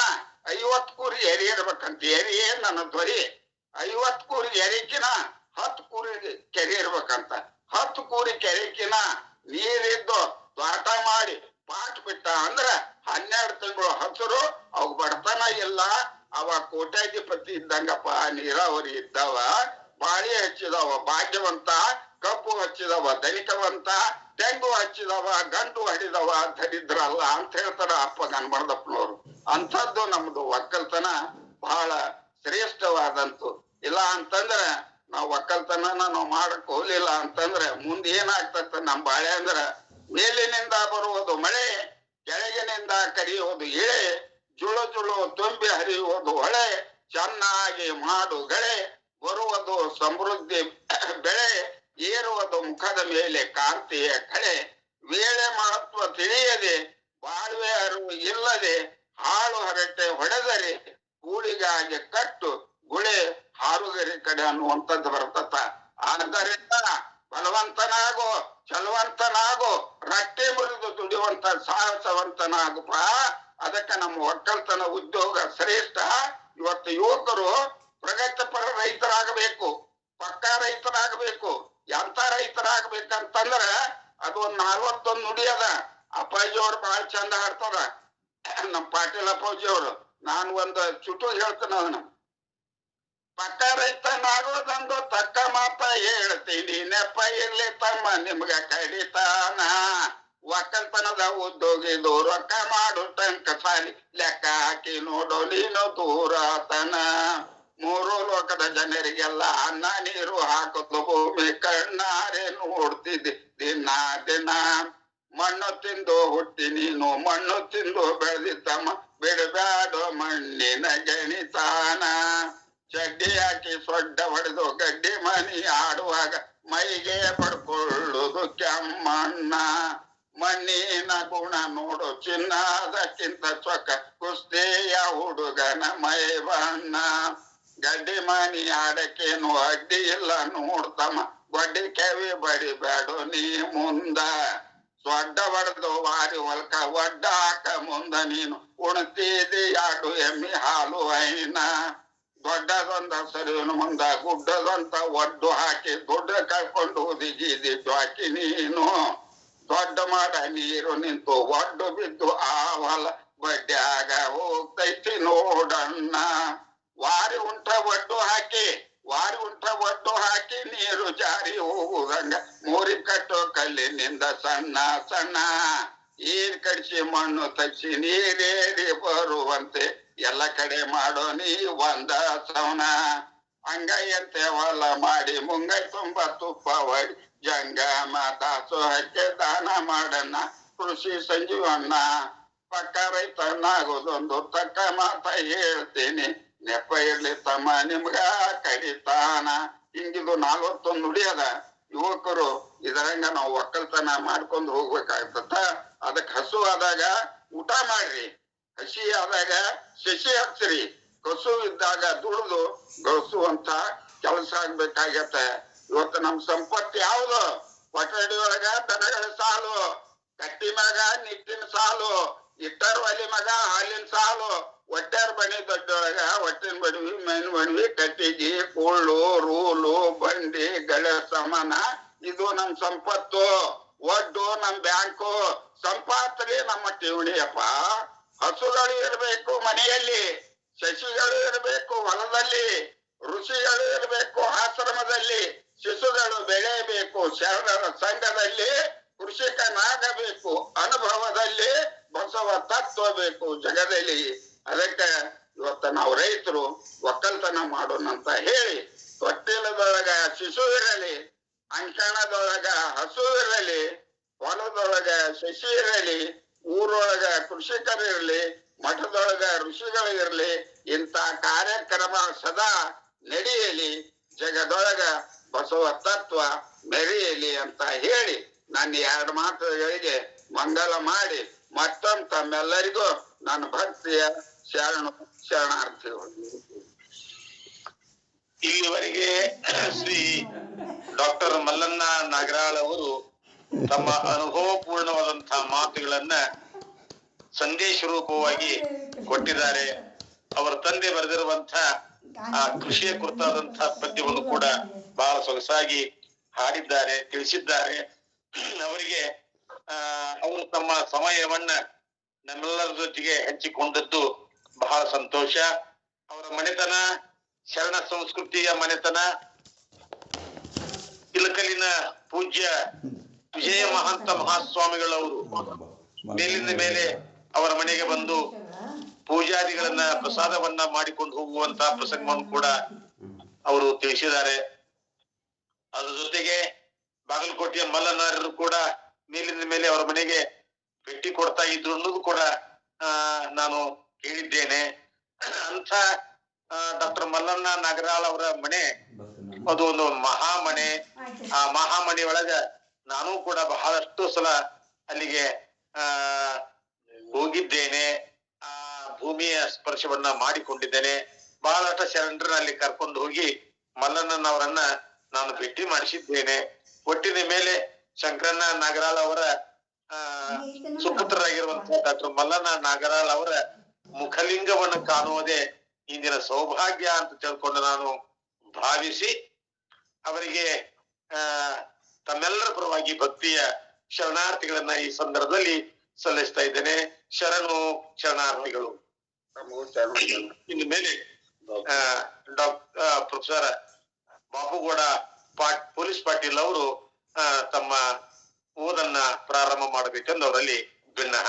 50 ಕೂರಿ ಎರಿ ಇರ್ಬೇಕಂತ. ಎರಿಯೇ ನನ್ನ ಧ್ವರಿ. 50 ಕೂರಿಗೆ ಎರಿಕಿನ 10 ಕೂರಿಗೆ ಕೆರೆ ಇರ್ಬೇಕಂತ. 10 ಕೂರಿ ಕೆರೆಕಿನ ನೀರಿದ್ದು ತ್ವಾಟ ಮಾಡಿ ಪಾಟ್ ಬಿಟ್ಟ ಅಂದ್ರ 12 ತಿಂಗಳು ಹಸಿರು. ಅವ್ ಬಡತನ ಇಲ್ಲ. ಅವ ಕೋಟ್ಯಾಧಿಪತಿ ಇದ್ದಂಗಪ್ಪ. ನೀರಾವರಿ ಇದ್ದವ, ಬಾಳಿ ಹಚ್ಚಿದವ ಭಾಗ್ಯವಂತ, ಕಬ್ಬು ಹಚ್ಚಿದವ ಧನಿಕವಂತ, ತೆಂಗು ಹಚ್ಚಿದವ ಗಂಡು ಹಡಿದವ ದರಿದ್ರ ಅಲ್ಲ ಅಂತ ಹೇಳ್ತಾರ ಅಪ್ಪ ಗಣಮರದಪ್ಪನವ್ರು. ಅಂಥದ್ದು ನಮ್ದು ಒಕ್ಕಲ್ತನ ಬಹಳ ಶ್ರೇಷ್ಠವಾದಂತು. ಇಲ್ಲ ಅಂತಂದ್ರ ನಾವು ಒಕ್ಕಲ್ತನ ನಾವು ಮಾಡಕ್ ಹೋಗ್ಲಿಲ್ಲ ಅಂತಂದ್ರ ಮುಂದೆ ಏನಾಗ್ತತ್ತ ನಮ್ ಬಾಳೆ ಅಂದ್ರ ಮೇಲಿನಿಂದ ಬರುವುದು ಮಳೆ, ಕೆಳಗಿನಿಂದ ಕರೆಯುವುದು ಇಳೆ, ಜುಳು ಜುಳು ತುಂಬಿ ಹರಿಯುವುದು ಹೊಳೆ, ಚೆನ್ನಾಗಿ ಮಾಡು ಗಳೆ, ಬರುವುದು ಸಮೃದ್ಧಿ ಬೆಳೆ, ಏರುವುದು ಮುಖದ ಮೇಲೆ ಕಾಂತಿಯ ಕಳೆ, ವೇಳೆ ಮಹತ್ವ ತಿಳಿಯದೆ ಬಾಳ್ವೆ ಅರಿವು ಇಲ್ಲದೆ ಹಾಳು ಹರಟೆ ಹೊಡೆದರೆ ಕೂಳಿಗಾಗಿ ಕಟ್ಟು ಗುಳೆ ಹಾರುಗರಿ ಕಡೆ ಅನ್ನುವಂಥದ್ದು ಬರ್ತತ. ಆದ್ದರಿಂದ ಬಲವಂತನಾಗೋ, ಚಲವಂತನಾಗೋ, ರಟ್ಟೆ ಮುರಿದು ದುಡಿಯುವಂತ ಸಾಹಸವಂತನಾಗುಪ್ಪ. ಅದಕ್ಕೆ ನಮ್ಮ ಒಕ್ಕಲ್ತನ ಉದ್ಯೋಗ ಶ್ರೇಷ್ಠ. ಇವತ್ತು ಯುವಕರು ಪ್ರಗತಿಪರ ರೈತರಾಗಬೇಕು, ಪಕ್ಕಾ ರೈತರಾಗಬೇಕು. ಎಂತ ರೈತರಾಗಬೇಕಂತಂದ್ರ ಅದು ಒಂದ್ 41 ನುಡಿ ಅದ. ಅಪ್ಪಾಜಿ ಅವ್ರು ಬಹಳ ಚಂದ ಹಾಡ್ತಾರ, ನಮ್ ಪಾಟೀಲ್ ಅಪ್ಪಾಜಿ ಅವರು. ನಾನು ಒಂದು ಚುಟು ಹೇಳ್ತೇನೆ ಅದನ್ನ. ಪಕ್ಕ ರೈತನಾಗೋದಂದು ತಕ್ಕ ಮಾತ ಹೇಳ್ತೀನಿ, ನೆಪ ಇರ್ಲಿ ತಮ್ಮ ನಿಮ್ಗ ಕಡಿತಾನ. ಒಕ್ಕಲ್ತನದ ಉದ್ಯೋಗಿದು ರೊಕ್ಕ ಮಾಡು ಟಂಕ ಸಾಲಿ, ಲೆಕ್ಕ ಹಾಕಿ ನೋಡು ನೀನು ದೂರತನ. 3 ಲೋಕದ ಜನರಿಗೆಲ್ಲ ಅನ್ನ ನೀರು ಹಾಕುದು ಭೂಮಿ ಕಣ್ಣಾರೆ ನೋಡ್ತಿದ್ದಿ ದಿನ ದಿನ. ಮಣ್ಣು ತಿಂದು ಹುಟ್ಟಿ ನೀನು ಮಣ್ಣು ತಿಂದು ಬೆಳೆದಿದ್ದಮ್ಮ, ಬಿಡಬ್ಯಾಡೋ ಮಣ್ಣಿನ ಗಣಿತಾನ. ಚಡ್ಡಿ ಹಾಕಿ ಸೊಡ್ಡ ಹೊಡೆದು ಗಡ್ಡಿ ಮನಿ ಆಡುವಾಗ ಮೈಗೆ ಪಡ್ಕೊಳ್ಳುದು ಕೆಮ್ಮಣ್ಣ. ಮಣ್ಣಿನ ಗುಣ ನೋಡು ಚಿನ್ನದಕ್ಕಿಂತ ಚೊಕ್ಕ, ಕುಸ್ತಿಯ ಹುಡುಗನ ಮೈ ಬಣ್ಣ. ಗಡ್ಡಿ ಮನಿ ಆಡಕ್ಕೇನು ಅಡ್ಡಿ ಇಲ್ಲ ನೋಡ್ತಮ್ಮ, ಗೊಡ್ಡಿ ಕೆವಿ ಬಡಿಬೇಡು ನೀ ಮುಂದ. ಸೊಡ್ಡ ಹೊಡೆದು ವಾರಿ ಹೊಲ್ಕ ಒಡ್ಡ ಹಾಕ ಮುಂದ ನೀನು ಉಣ್ತಿದಿ 2 ಎಮ್ಮಿ ಹಾಲು ಐನ. ದೊಡ್ಡದೊಂದ ಸರಿವನು ಮುಂದ ಗುಡ್ಡದಂತ ಒಡ್ಡು ಹಾಕಿ ದುಡ್ಡ ಕಳ್ಕೊಂಡು ದಿಗಿದಿ ಹಾಕಿ ನೀನು. ದೊಡ್ಡ ಮಾಡ ನೀರು ನಿಂತು ಒಡ್ಡು ಬಿದ್ದು ಆ ಹೊಲ ಬಡ್ಡ್ಯಾಗ ಹೋಗ್ತೈತಿ ನೋಡಣ್ಣ. ವಾರಿ ಉಂಟ ಒಡ್ಡು ಹಾಕಿ ನೀರು ಜಾರಿ ಹೋಗುದಂಗ ಮೂರಿ ಕಟ್ಟೋ ಕಲ್ಲಿನಿಂದ ಸಣ್ಣ ಸಣ್ಣ. ನೀರ್ ಕಡಿಸಿ ಮಣ್ಣು ತಗ್ಸಿ ನೀರೇರಿ ಬರುವಂತೆ ಎಲ್ಲ ಕಡೆ ಮಾಡೋ ನೀ ಒಂದ ಸವನ. ಅಂಗೈಯಂತೆ ಹೊಲ ಮಾಡಿ ಮುಂಗೈ ತುಂಬ ತುಪ್ಪ ಹೊಡಿ, ಜಂಗಮ ದಾಸೋಹಕ್ಕೆ ದಾನ ಮಾಡಣ್ಣ ಕೃಷಿ ಸಂಜೀವಣ್ಣ. ಪಕ್ಕ ರೈತನಾಗೋದೊಂದು ತಕ್ಕ ಮಾತ ಹೇಳ್ತೀನಿ, ನೆಪ ಇರ್ಲಿ ತಮ್ಮ ನಿಮ್ಗ ಕಡಿತಾನ. ಹಿಂಗಿದು 41 ನುಡಿ ಅದ. ಯುವಕರು ಇದರಂಗ ನಾವು ಒಕ್ಕಲ್ತನ ಮಾಡ್ಕೊಂಡು ಹೋಗ್ಬೇಕಾಗ್ತದ. ಅದಕ್ಕೆ ಹಸು ಆದಾಗ ಊಟ ಮಾಡ್ರಿ, ಹಸಿ ಆದಾಗ ಸಸಿ ಹಚ್ಚ್ರಿ, ಕಸು ಇದ್ದಾಗ ದುಡಿದು ಗಳಿಸುವಂತ ಕೆಲಸ ಆಗ್ಬೇಕಾಗತ್ತೆ. ಇವತ್ತು ನಮ್ ಸಂಪತ್ತು ಯಾವ್ದು? ಕೊಠಡಿ ಒಳಗ ದನಗಳ ಸಾಲು, ಕಟ್ಟಿ ಮಗ ನಿಟ್ಟಿನ ಸಾಲು, ಇಟ್ಟರ್ ಒಲಿ ಮಗ ಹಾಲಿನ ಸಾಲು, ಒಟ್ಟಾರ ಬಣಿ ದೊಡ್ಡೊಳಗ ಒಟ್ಟಿನ ಬಡವಿ ಮೇನ್ ಬಡವಿ ಕಟ್ಟಿಗೆ ಕೂಳು ರೂಲು ಬಂಡಿ ಗಳ ಸಮಾನ. ಇದು ನಮ್ ಸಂಪತ್ತು, ಒಡ್ಡು ನಮ್ ಬ್ಯಾಂಕು. ಸಂಪಾತ್ರಿ ನಮ್ಮ ಠೇವಣಿಯಪ್ಪ. ಹಸುಗಳು ಇರಬೇಕು ಮನೆಯಲ್ಲಿ, ಶಶಿಗಳು ಇರಬೇಕು ಹೊಲದಲ್ಲಿ, ಋಷಿಗಳು ಇರಬೇಕು ಆಶ್ರಮದಲ್ಲಿ, ಶಿಶುಗಳು ಬೆಳೆಯಬೇಕು ಶರಣರ ಸಂಘದಲ್ಲಿ, ಕೃಷಿಕನಾಗಬೇಕು ಅನುಭವದಲ್ಲಿ, ಬಸವ ತತ್ವ ಬೇಕು ಜಗದಲ್ಲಿ. ಅದಕ್ಕೆ ಇವತ್ತ ನಾವು ರೈತರು ಒಕ್ಕಲ್ತನ ಮಾಡೋಣ ಅಂತ ಹೇಳಿ, ತೊಟ್ಟಿಲದೊಳಗ ಶಿಶು ಇರಲಿ, ಅಂಕಣದೊಳಗ ಹಸು ಇರಲಿ, ಹೊಲದೊಳಗ ಶಶಿ ಇರಲಿ, ಊರೊಳಗ ಕೃಷಿಕರು ಇರಲಿ, ಮಠದೊಳಗ ಋಷಿಗಳು ಇರಲಿ. ಇಂಥ ಕಾರ್ಯಕ್ರಮ ಸದಾ ನಡೆಯಲಿ, ಜಗದೊಳಗ ಬಸವ ತತ್ವ ಮೆರೆಯಲಿ ಅಂತ ಹೇಳಿ ನನ್ನ 2 ಮಾತುಗಳಿಗೆ ಮಂಗಲ ಮಾಡಿ ಮತ್ತೊಮ್ಮೆ ತಮ್ಮೆಲ್ಲರಿಗೂ ನನ್ನ ಭಕ್ತಿಯ ಶರಣಾರ್ಥಿಗಳು. ಇಲ್ಲಿವರೆಗೆ ಶ್ರೀ ಡಾಕ್ಟರ್ ಮಲ್ಲಣ್ಣ ನಾಗರಾಳ್ ಅವರು ತಮ್ಮ ಅನುಭವಪೂರ್ಣವಾದಂತಹ ಮಾತುಗಳನ್ನ ಸಂದೇಶ ರೂಪವಾಗಿ ಕೊಟ್ಟಿದ್ದಾರೆ. ಅವರ ತಂದೆ ಬರೆದಿರುವಂತಹ ಆ ಕೃಷಿಯ ಕುರಿತಾದಂತಹ ಪದ್ಯವನ್ನು ಕೂಡ ಬಹಳ ಸೊಗಸಾಗಿ ಹಾಡಿದ್ದಾರೆ, ತಿಳಿಸಿದ್ದಾರೆ. ಅವರಿಗೆ ಅವರು ತಮ್ಮ ಸಮಯವನ್ನ ನಮ್ಮೆಲ್ಲರ ಜೊತೆಗೆ ಹಂಚಿಕೊಂಡದ್ದು ಬಹಳ ಸಂತೋಷ. ಅವರ ಮನೆತನ ಶರಣ ಸಂಸ್ಕೃತಿಯ ಮನೆತನ. ಇಲಕಲಿನ ಪೂಜ್ಯ ವಿಜಯ ಮಹಾಂತ ಮಹಾಸ್ವಾಮಿಗಳವರು ಮೇಲಿಂದ ಮೇಲೆ ಅವರ ಮನೆಗೆ ಬಂದು ಪೂಜಾದಿಗಳನ್ನ ಪ್ರಸಾದವನ್ನ ಮಾಡಿಕೊಂಡು ಹೋಗುವಂತಹ ಪ್ರಸಂಗವನ್ನು ಕೂಡ ಅವರು ತಿಳಿಸಿದ್ದಾರೆ. ಅದ್ರ ಜೊತೆಗೆ ಬಾಗಲಕೋಟೆಯ ಮಲ್ಲನಾರರು ಕೂಡ ಮೇಲಿಂದ ಮೇಲೆ ಅವರ ಮನೆಗೆ ಭೇಟಿ ಕೊಡ್ತಾ ಇದ್ರು ಅನ್ನೋದು ಕೂಡ ನಾನು ಕೇಳಿದ್ದೇನೆ. ಅಂತ ಡಾಕ್ಟರ್ ಮಲ್ಲಣ್ಣ ನಾಗರಾಳ್ ಅವರ ಮನೆ ಅದು ಒಂದು ಮಹಾಮನೆ. ಆ ಮಹಾಮನೆ ಒಳಗ ನಾನು ಕೂಡ ಬಹಳಷ್ಟು ಸಲ ಅಲ್ಲಿಗೆ ಹೋಗಿದ್ದೇನೆ. ಆ ಭೂಮಿಯ ಸ್ಪರ್ಶವನ್ನ ಮಾಡಿಕೊಂಡಿದ್ದೇನೆ. ಬಹಳಷ್ಟು ಶರಣರನ್ನ ಅಲ್ಲಿ ಕರ್ಕೊಂಡು ಹೋಗಿ ಮಲ್ಲಣ್ಣನವರನ್ನ ನಾನು ಭೇಟಿ ಮಾಡಿಸಿದ್ದೇನೆ. ಒಟ್ಟಿನ ಮೇಲೆ ಶಂಕರಣ್ಣ ನಾಗರಾಳ್ ಅವರ ಸುಪುತ್ರರಾಗಿರುವಂತಹ ಡಾಕ್ಟರ್ ಮಲ್ಲಣ್ಣ ನಾಗರಾಳ್ ಅವರ ಮುಖಲಿಂಗವನ್ನು ಕಾಣುವುದೇ ಇಂದಿನ ಸೌಭಾಗ್ಯ ಅಂತ ತಿಳ್ಕೊಂಡು ನಾನು ಭಾವಿಸಿ ಅವರಿಗೆ ತಮ್ಮೆಲ್ಲರ ಪರವಾಗಿ ಭಕ್ತಿಯ ಶರಣಾರ್ಥಿಗಳನ್ನ ಈ ಸಂದರ್ಭದಲ್ಲಿ ಸಲ್ಲಿಸ್ತಾ ಇದ್ದೇನೆ. ಶರಣು ಶರಣಾರ್ಥಿಗಳು. ಇನ್ನು ಮೇಲೆ ಪ್ರೊಫೆಸರ್ ಬಾಪುಗೌಡ ಪೊಲೀಸ್ ಪಾಟೀಲ್ ಅವರು ತಮ್ಮ ಓದನ್ನ ಪ್ರಾರಂಭ ಮಾಡಬೇಕೆಂದು ಅವರಲ್ಲಿ ಭಿನ್ನಹ.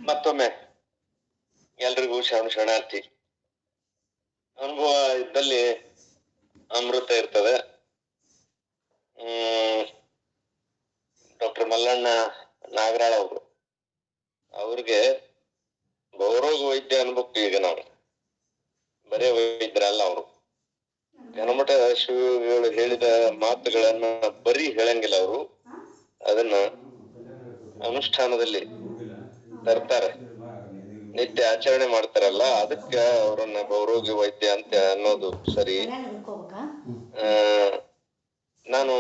ಮತ್ತೊಮ್ಮೆ ಎಲ್ರಿಗೂ ಶರಣಾರ್ಥಿ. ಅನುಭವ ಇದ್ದಲ್ಲಿ ಅಮೃತ ಇರ್ತದೆ. ಡಾಕ್ಟರ್ ಮಲ್ಲಣ್ಣ ನಾಗರಾಳ್ ಅವರು, ಅವ್ರಿಗೆ ಬಹುರೋಗ ವೈದ್ಯ ಅನ್ಬೇಕು. ಈಗ ನಾವು ಬರೇ ವೈದ್ಯರಲ್ಲ, ಅವರು ಜನಮಠ ಶಿವಗಳು ಹೇಳಿದ ಮಾತುಗಳನ್ನ ಬರೀ ಹೇಳಂಗಿಲ್ಲ, ಅವರು ಅದನ್ನ ಅನುಷ್ಠಾನದಲ್ಲಿ ತರ್ತಾರೆ, ನಿತ್ಯ ಆಚರಣೆ ಮಾಡ್ತಾರಲ್ಲ, ಅದಕ್ಕೆ ಅವರನ್ನ ಬಹುರೋಗಿ ವೈದ್ಯ ಅಂತ ಅನ್ನೋದು ಸರಿ. ನಾನು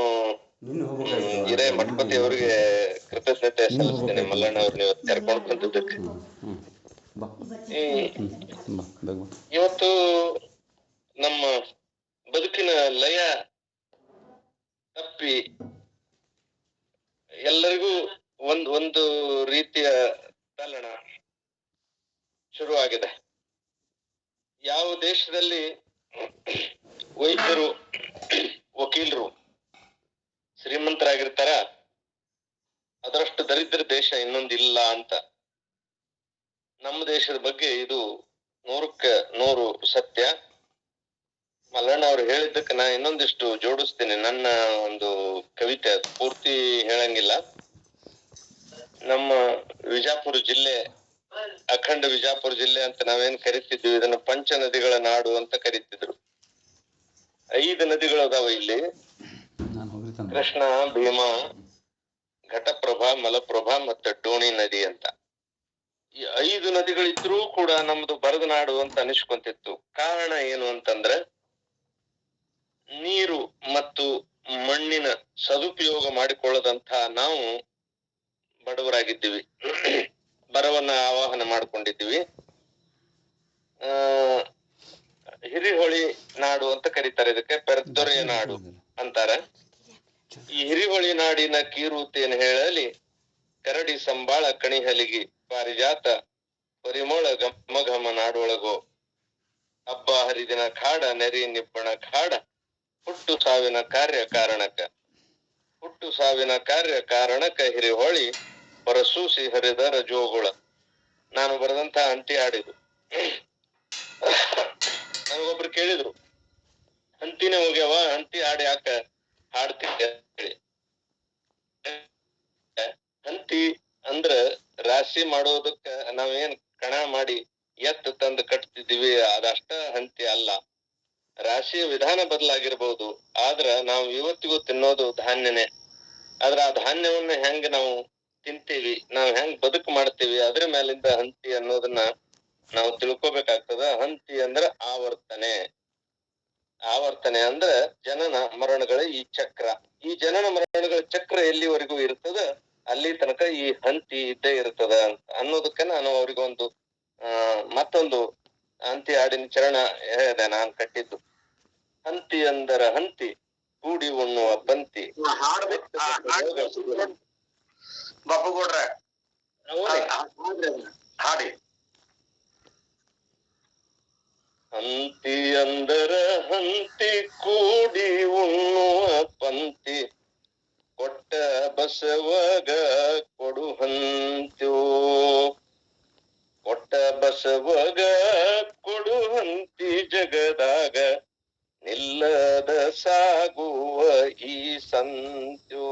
ಹಿರೇ ಮಠಪತಿ ಅವರಿಗೆ ಕೃತಜ್ಞತೆ ಸಲ್ಲಿಸ್ತೇನೆ. ಮಲ್ಲಣ್ಣ ಅವ್ರನ್ನ ಇವತ್ತು ಕರ್ಕೊಂಡು ಬಂದಿದ್ದಕ್ಕೆ. ಇವತ್ತು ನಮ್ಮ ಬದುಕಿನ ಲಯ ತಪ್ಪಿ ಎಲ್ಲರಿಗೂ ಒಂದು ರೀತಿಯ ತಲ್ಲಣ ಶುರುವಾಗಿದೆ. ಯಾವ ದೇಶದಲ್ಲಿ ವೈದ್ಯರು ವಕೀಲರು ಶ್ರೀಮಂತರಾಗಿರ್ತಾರ, ಅದರಷ್ಟು ದರಿದ್ರ ದೇಶ ಇನ್ನೊಂದಿಲ್ಲ ಅಂತ. ನಮ್ಮ ದೇಶದ ಬಗ್ಗೆ ಇದು 100ಕ್ಕೆ 100 ಸತ್ಯ. ಮಲ್ಲಣ್ಣ ಅವ್ರು ಹೇಳಿದ್ದಕ್ಕೆ ನಾ ಇನ್ನೊಂದಿಷ್ಟು ಜೋಡಿಸ್ತೇನೆ. ನನ್ನ ಒಂದು ಕವಿತೆ ಪೂರ್ತಿ ಹೇಳಂಗಿಲ್ಲ. ನಮ್ಮ ವಿಜಾಪುರ ಜಿಲ್ಲೆ, ಅಖಂಡ ವಿಜಾಪುರ ಜಿಲ್ಲೆ ಅಂತ ನಾವೇನ್ ಕರಿತಿದ್ವಿ, ಇದನ್ನ ಪಂಚ ನದಿಗಳ ನಾಡು ಅಂತ ಕರಿತಿದ್ರು. 5 ನದಿಗಳು ಅದಾವ ಇಲ್ಲಿ: ಕೃಷ್ಣ, ಭೀಮಾ, ಘಟಪ್ರಭಾ, ಮಲಪ್ರಭಾ ಮತ್ತೆ ಡೋಣಿ ನದಿ ಅಂತ. ಈ 5 ನದಿಗಳಿದ್ರೂ ಕೂಡ ನಮ್ದು ಬರದ ನಾಡು ಅಂತ ಅನಿಸ್ಕೊಂತಿತ್ತು. ಕಾರಣ ಏನು ಅಂತಂದ್ರೆ, ನೀರು ಮತ್ತು ಮಣ್ಣಿನ ಸದುಪಯೋಗ ಮಾಡಿಕೊಳ್ಳದಂತ ನಾವು ಬಡವರಾಗಿದ್ದೀವಿ. ಬರವನ್ನ ಆವಾಹನ ಮಾಡ್ಕೊಂಡಿದ್ದೀವಿ. ಹಿರಿಹೊಳಿ ನಾಡು ಅಂತ ಕರೀತಾರೆ, ಇದಕ್ಕೆ ಪೆರ್ದೊರೆಯ ನಾಡು ಅಂತಾರ. ಈ ಹಿರಿಹೊಳಿ ನಾಡಿನ ಕೀರುತೇನು ಹೇಳಲಿ, ಕರಡಿ ಸಂಬಾಳ ಕಣಿಹಲಿಗಿ ಪಾರಿಜಾತ ಪರಿಮಳ ಘಮ ನಾಡೊಳಗೋ, ಹಬ್ಬ ಹರಿದಿನ ಖಾಡ ನೆರಿ ನಿಬ್ಬಣ ಖಾಡ, ಹುಟ್ಟು ಸಾವಿನ ಕಾರ್ಯ ಕಾರಣಕ್ಕ, ಹುಟ್ಟು ಸಾವಿನ ಕಾರ್ಯ ಕಾರಣಕ್ಕ ಹಿರಿಹೊಳಿ ಹೊರಸೂಸಿ ಹರಿದರ ಜೋಗುಳ. ನಾನು ಬರೆದಂತ ಅಂಟಿ ಹಾಡಿದು. ನನಗೊಬ್ರು ಕೇಳಿದ್ರು, ಅಂತಿನೇ ಹೋಗ್ಯಾವ, ಅಂತಿ ಹಾಡು ಯಾಕ ಹಾಡ್ತಿದ್ದೆ ಹೇಳಿ. ಹಂತಿ ಅಂದ್ರ ರಾಶಿ ಮಾಡೋದಕ್ಕ ನಾವೇನ್ ಕಣ ಮಾಡಿ ಎತ್ತು ತಂದು ಕಟ್ತಿದ್ದೀವಿ, ಅದಷ್ಟ ಹಂತಿ ಅಲ್ಲ. ರಾಶಿಯ ವಿಧಾನ ಬದಲಾಗಿರ್ಬಹುದು, ಆದ್ರ ನಾವು ಇವತ್ತಿಗೂ ತಿನ್ನೋದು ಧಾನ್ಯನೇ. ಆದ್ರ ಆ ಧಾನ್ಯವನ್ನ ಹೆಂಗ್ ನಾವು ತಿಂತೀವಿ, ನಾವ್ ಹೆಂಗ್ ಬದುಕು ಮಾಡ್ತೀವಿ, ಅದ್ರ ಮೇಲಿಂದ ಹಂತಿ ಅನ್ನೋದನ್ನ ನಾವು ತಿಳ್ಕೊಬೇಕಾಗ್ತದ. ಹಂತಿ ಅಂದ್ರ ಆವರ್ತನೆ. ಆವರ್ತನೆ ಅಂದ್ರ ಜನನ ಮರಣಗಳ ಈ ಚಕ್ರ. ಈ ಜನನ ಮರಣಗಳ ಚಕ್ರ ಎಲ್ಲಿವರೆಗೂ ಇರ್ತದ ಅಲ್ಲಿ ತನಕ ಈ ಹಂತಿ ಇದ್ದೇ ಇರ್ತದ ಅಂತ ಅನ್ನೋದಕ್ಕೆ ನಾನು ಅವ್ರಿಗೊಂದು ಮತ್ತೊಂದು ಹಂತಿ ಹಾಡಿನ ಚರಣ ಹೇಳಿದೆ ನಾನು ಕಟ್ಟಿದ್ದು. ಹಂತಿ ಅಂದರ ಹಂತಿ ಕೂಡಿ ಉಣ್ಣುವ ಪಂತಿ. ಬಾಪುಗೌಡ್ರ ಹಾಡಿ. ಹಂತಿ ಅಂದರ ಹಂತಿ ಕೂಡಿ ಉಣ್ಣುವ ಪಂತಿ, ಕೊಟ್ಟ ಬಸವಗ ಕೊಡು ಹಂತ್ಯೋ, ಕೊಟ್ಟ ಬಸವಗ ಕೊಡು ಹಂತಿ ಜಗದಾಗ ನಿಲ್ಲದ ಸಾಗುವ ಈ ಸಂತ್ಯೋ.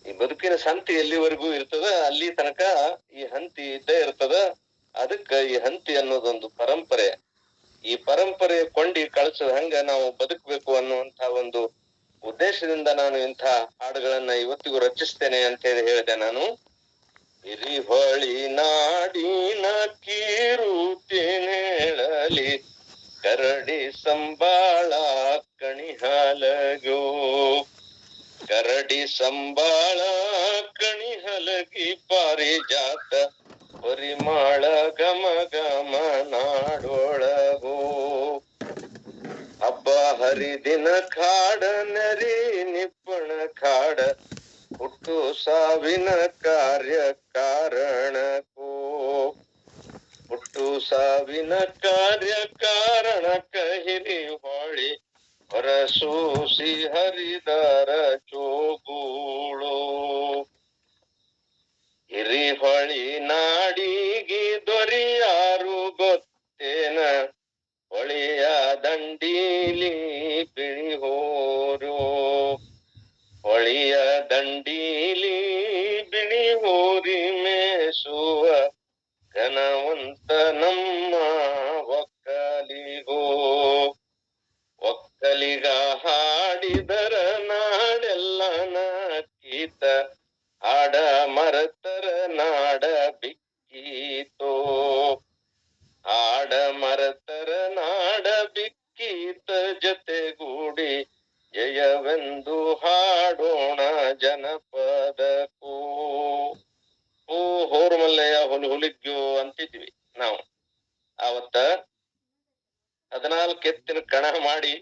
ಈ ಬದುಕಿನ ಸಂತಿ ಎಲ್ಲಿವರೆಗೂ ಇರ್ತದ ಅಲ್ಲಿ ತನಕ ಈ ಹಂತಿ ಇದ್ದೇ ಇರ್ತದ. ಅದಕ್ಕ ಈ ಹಂತಿ ಅನ್ನೋದೊಂದು ಪರಂಪರೆ. ಈ ಪರಂಪರೆ ಕೊಂಡಿ ಕಳ್ಸದ ಹಂಗ ನಾವು ಬದುಕಬೇಕು ಅನ್ನುವಂತ ಒಂದು ಉದ್ದೇಶದಿಂದ ನಾನು ಇಂಥ ಹಾಡುಗಳನ್ನ ಇವತ್ತಿಗೂ ರಚಿಸ್ತೇನೆ ಅಂತ ಹೇಳಿದೆ ನಾನು. ಹಿರಿಹೊಳಿ ನಾಡಿನ ಕೀರುತಿನೇಳಲಿ ಕರಡಿ ಸಂಬಾಳ ಕಣಿಹಾಲಗೋ. ಕರಡಿ ಸಂಬಾಳ ಕಣಿಹಲಗಿ ಪಾರಿಜಾತ ಪರಿಮಾಳ ಗಮ ಗಮ ನಾಡೊಳಗೋ. ಹಬ್ಬ ಹರಿದಿನ ಕಾಡ ನರಿ ನಿಪ್ಪಣ ಕಾಡ ಹುಟ್ಟು ಸಾವಿನ ಕಾರ್ಯ ಕಾರಣಕ್ಕೋ. ಹುಟ್ಟು ಸಾವಿನ ಕಾರ್ಯ ಕಾರಣಕ್ಕ ಹಿರಿಹೊಳಿ ಹೊರಸೂಸಿ ಹರಿದಾರ ಚೋಗೂಳೋ. ಹಿರಿಹೊಳಿ ನಾಡಿಗೆ ದೊರೆಯಾರು ಗೊತ್ತೇನ ಹೊಳೆಯ ದಂಡೀಲಿ ಬಿಳಿಹೋರೋ. ಹೊಳೆಯ ದಂಡೀಲಿ ಬಿಳಿಹೋರಿ ಮೇಸುವ ಘನವಂತ ನಮ್ಮ ಒಕ್ಕಲಿಗೋ. ಒಕ್ಕಲಿಗ ಹಾಡಿದರ ನಾಡೆಲ್ಲ ನಾಕೀತ ಹಾಡ ಮರತರ ನಾಡ ಬಿಕ್ಕೀತೋ. ಹಾಡ ಮರತರ ನಾಡ ಬಿಕ್ಕೀತ ಜೊತೆಗೂಡಿ ಜಯವೆಂದು ಹಾಡೋಣ ಜನಪದಕ್ಕೂ. ಓ ಹೋರ್ಮಲ್ಲಯ್ಯ ಹುಲಿಗ್ಯೋ ಅಂತಿದ್ವಿ ನಾವು. ಅವತ್ತ 14 ಎತ್ತಿನ ಕಣ ಮಾಡಿ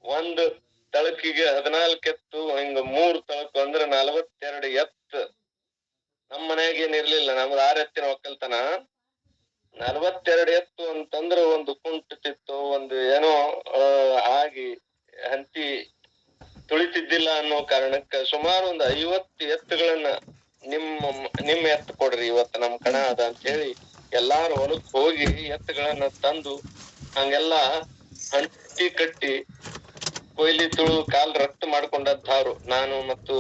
ಒಂದು ತಳಕಿಗೆ 14 ಎತ್ತು, ಹಿಂಗ 3 ತಳಕು ಅಂದ್ರೆ 42 ಎತ್ತು. ನಮ್ಮ ಮನ್ಯಾಗ ಏನಿರ್ಲಿಲ್ಲ, ನಮ್ದು 6 ಎತ್ತಿನ ಒಕ್ಕಲ್ತನ. 42 ಎತ್ತು ಅಂತಂದ್ರ ಒಂದು ಕುಂಟತಿತ್ತು, ಒಂದು ಏನೋ ಆಗಿ ಹಂತಿ ತುಳಿತಿದ್ದಿಲ್ಲ ಅನ್ನೋ ಕಾರಣಕ್ಕ ಸುಮಾರು ಒಂದು 50 ಎತ್ತುಗಳನ್ನ ನಿಮ್ಮ ಎತ್ತು ಕೊಡ್ರಿ ಇವತ್ತು ನಮ್ ಕಣ ಅದ ಅಂತ ಹೇಳಿ ಎಲ್ಲಾರು ಹೊಲಕ್ ಹೋಗಿ ಎತ್ತುಗಳನ್ನ ತಂದು ಹಂಗೆಲ್ಲಾ ಹಂಟಿ ಕಟ್ಟಿ ಕೊಯ್ಲಿ ತುಳು ಕಾಲ್ ರಕ್ತ ಮಾಡ್ಕೊಂಡಂತವ್ರು ನಾನು ಮತ್ತು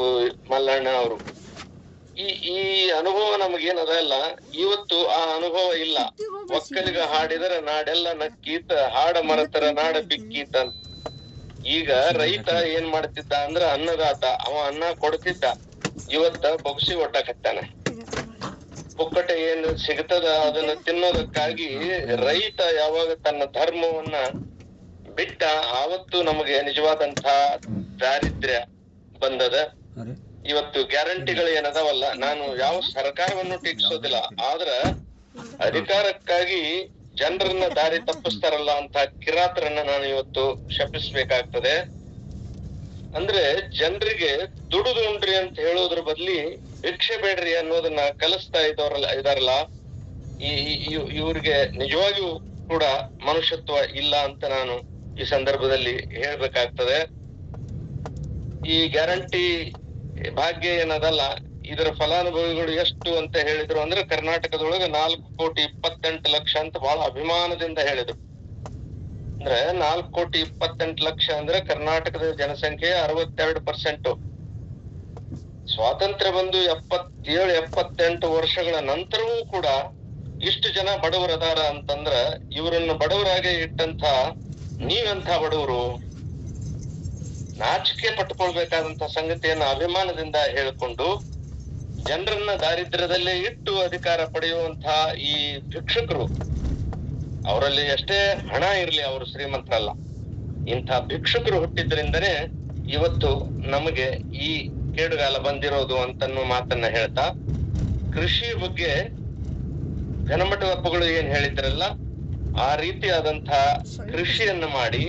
ಮಲ್ಲಣ್ಣ ಅವರು. ಈ ಅನುಭವ ನಮಗೇನದ ಇಲ್ಲ, ಇವತ್ತು ಆ ಅನುಭವ ಇಲ್ಲ. ಒಕ್ಕಲಿಗ ಹಾಡಿದರೆ ನಾಡೆಲ್ಲ ನಕ್ಕೀತ ಹಾಡ ಮರತರ ನಾಡ ಬಿಕ್ಕೀತ. ಈಗ ರೈತ ಏನ್ ಮಾಡ್ತಿದ್ದ ಅಂದ್ರ ಅನ್ನದಾತ, ಅವ ಅನ್ನ ಕೊಡ್ತಿದ್ದ, ಇವತ್ತ ಬೊಗಸಿ ಒಟ್ಟಾಕತ್ತಾನ. ಪುಕ್ಕಟೆ ಏನ್ ಸಿಗ್ತದ ಅದನ್ನ ತಿನ್ನೋದಕ್ಕಾಗಿ ರೈತ ಯಾವಾಗ ತನ್ನ ಧರ್ಮವನ್ನ ಬಿಟ್ಟ ಆವತ್ತು ನಮಗೆ ನಿಜವಾದಂತ ದಾರಿದ್ರ್ಯ ಬಂದದ. ಇವತ್ತು ಗ್ಯಾರಂಟಿಗಳು ಏನದಾವಲ್ಲ, ನಾನು ಯಾವ ಸರ್ಕಾರವನ್ನು ಟೀಕಿಸೋದಿಲ್ಲ, ಆದ್ರ ಅಧಿಕಾರಕ್ಕಾಗಿ ಜನರನ್ನ ದಾರಿ ತಪ್ಪಿಸ್ತಾರಲ್ಲ ಅಂತ ಕಿರಾತರನ್ನ ನಾನು ಇವತ್ತು ಶಪಿಸ್ಬೇಕಾಗ್ತದೆ. ಅಂದ್ರೆ ಜನರಿಗೆ ದುಡಿದು ಉಂಡ್ರಿ ಅಂತ ಹೇಳೋದ್ರ ಬದ್ಲಿ ಭಿಕ್ಷೆ ಬೇಡ್ರಿ ಅನ್ನೋದನ್ನ ಕಲಿಸ್ತಾ ಇದಾರಲ್ಲ, ಇವ್ರಿಗೆ ನಿಜವಾಗಿಯೂ ಕೂಡ ಮನುಷ್ಯತ್ವ ಇಲ್ಲ ಅಂತ ನಾನು ಈ ಸಂದರ್ಭದಲ್ಲಿ ಹೇಳ್ಬೇಕಾಗ್ತದೆ. ಈ ಗ್ಯಾರಂಟಿ ಭಾಗ್ಯ ಏನದಲ್ಲ, ಇದರ ಫಲಾನುಭವಿಗಳು ಎಷ್ಟು ಅಂತ ಹೇಳಿದ್ರು ಅಂದ್ರೆ ಕರ್ನಾಟಕದೊಳಗೆ 4,28,00,000 ಅಂತ ಬಹಳ ಅಭಿಮಾನದಿಂದ ಹೇಳಿದ್ರು. ಅಂದ್ರೆ 4,28,00,000 ಅಂದ್ರೆ ಕರ್ನಾಟಕದ ಜನಸಂಖ್ಯೆ 62%. ಸ್ವಾತಂತ್ರ್ಯ ಬಂದು 77-78 ವರ್ಷಗಳ ನಂತರವೂ ಕೂಡ ಇಷ್ಟು ಜನ ಬಡವರದಾರ ಅಂತಂದ್ರ ಇವರನ್ನು ಬಡವರಾಗೆ ಇಟ್ಟಂತ ನೀವೆಂಥ ಬಡವರು? ನಾಚಿಕೆ ಪಟ್ಟುಕೊಳ್ಬೇಕಾದಂತ ಸಂಗತಿಯನ್ನ ಅಭಿಮಾನದಿಂದ ಹೇಳಿಕೊಂಡು ಜನರನ್ನ ದಾರಿದ್ರ್ಯದಲ್ಲೇ ಇಟ್ಟು ಅಧಿಕಾರ ಪಡೆಯುವಂತ ಈ ಭಿಕ್ಷುಕರು, ಅವರಲ್ಲಿ ಎಷ್ಟೇ ಹಣ ಇರ್ಲಿ ಅವರು ಶ್ರೀಮಂತರಲ್ಲ. ಇಂಥ ಭಿಕ್ಷುಕರು ಹುಟ್ಟಿದ್ರಿಂದನೇ ಇವತ್ತು ನಮಗೆ ಈ ಕೇಡುಗಾಲ ಬಂದಿರೋದು ಅಂತನ್ನೋ ಮಾತನ್ನ ಹೇಳ್ತಾ, ಕೃಷಿ ಬಗ್ಗೆ ಘನಮಠದ ಅಪ್ಪಗಳು ಏನ್ ಹೇಳಿದ್ರಲ್ಲ, ಆ ರೀತಿಯಾದಂತಹ ಕೃಷಿಯನ್ನ ಮಾಡಿ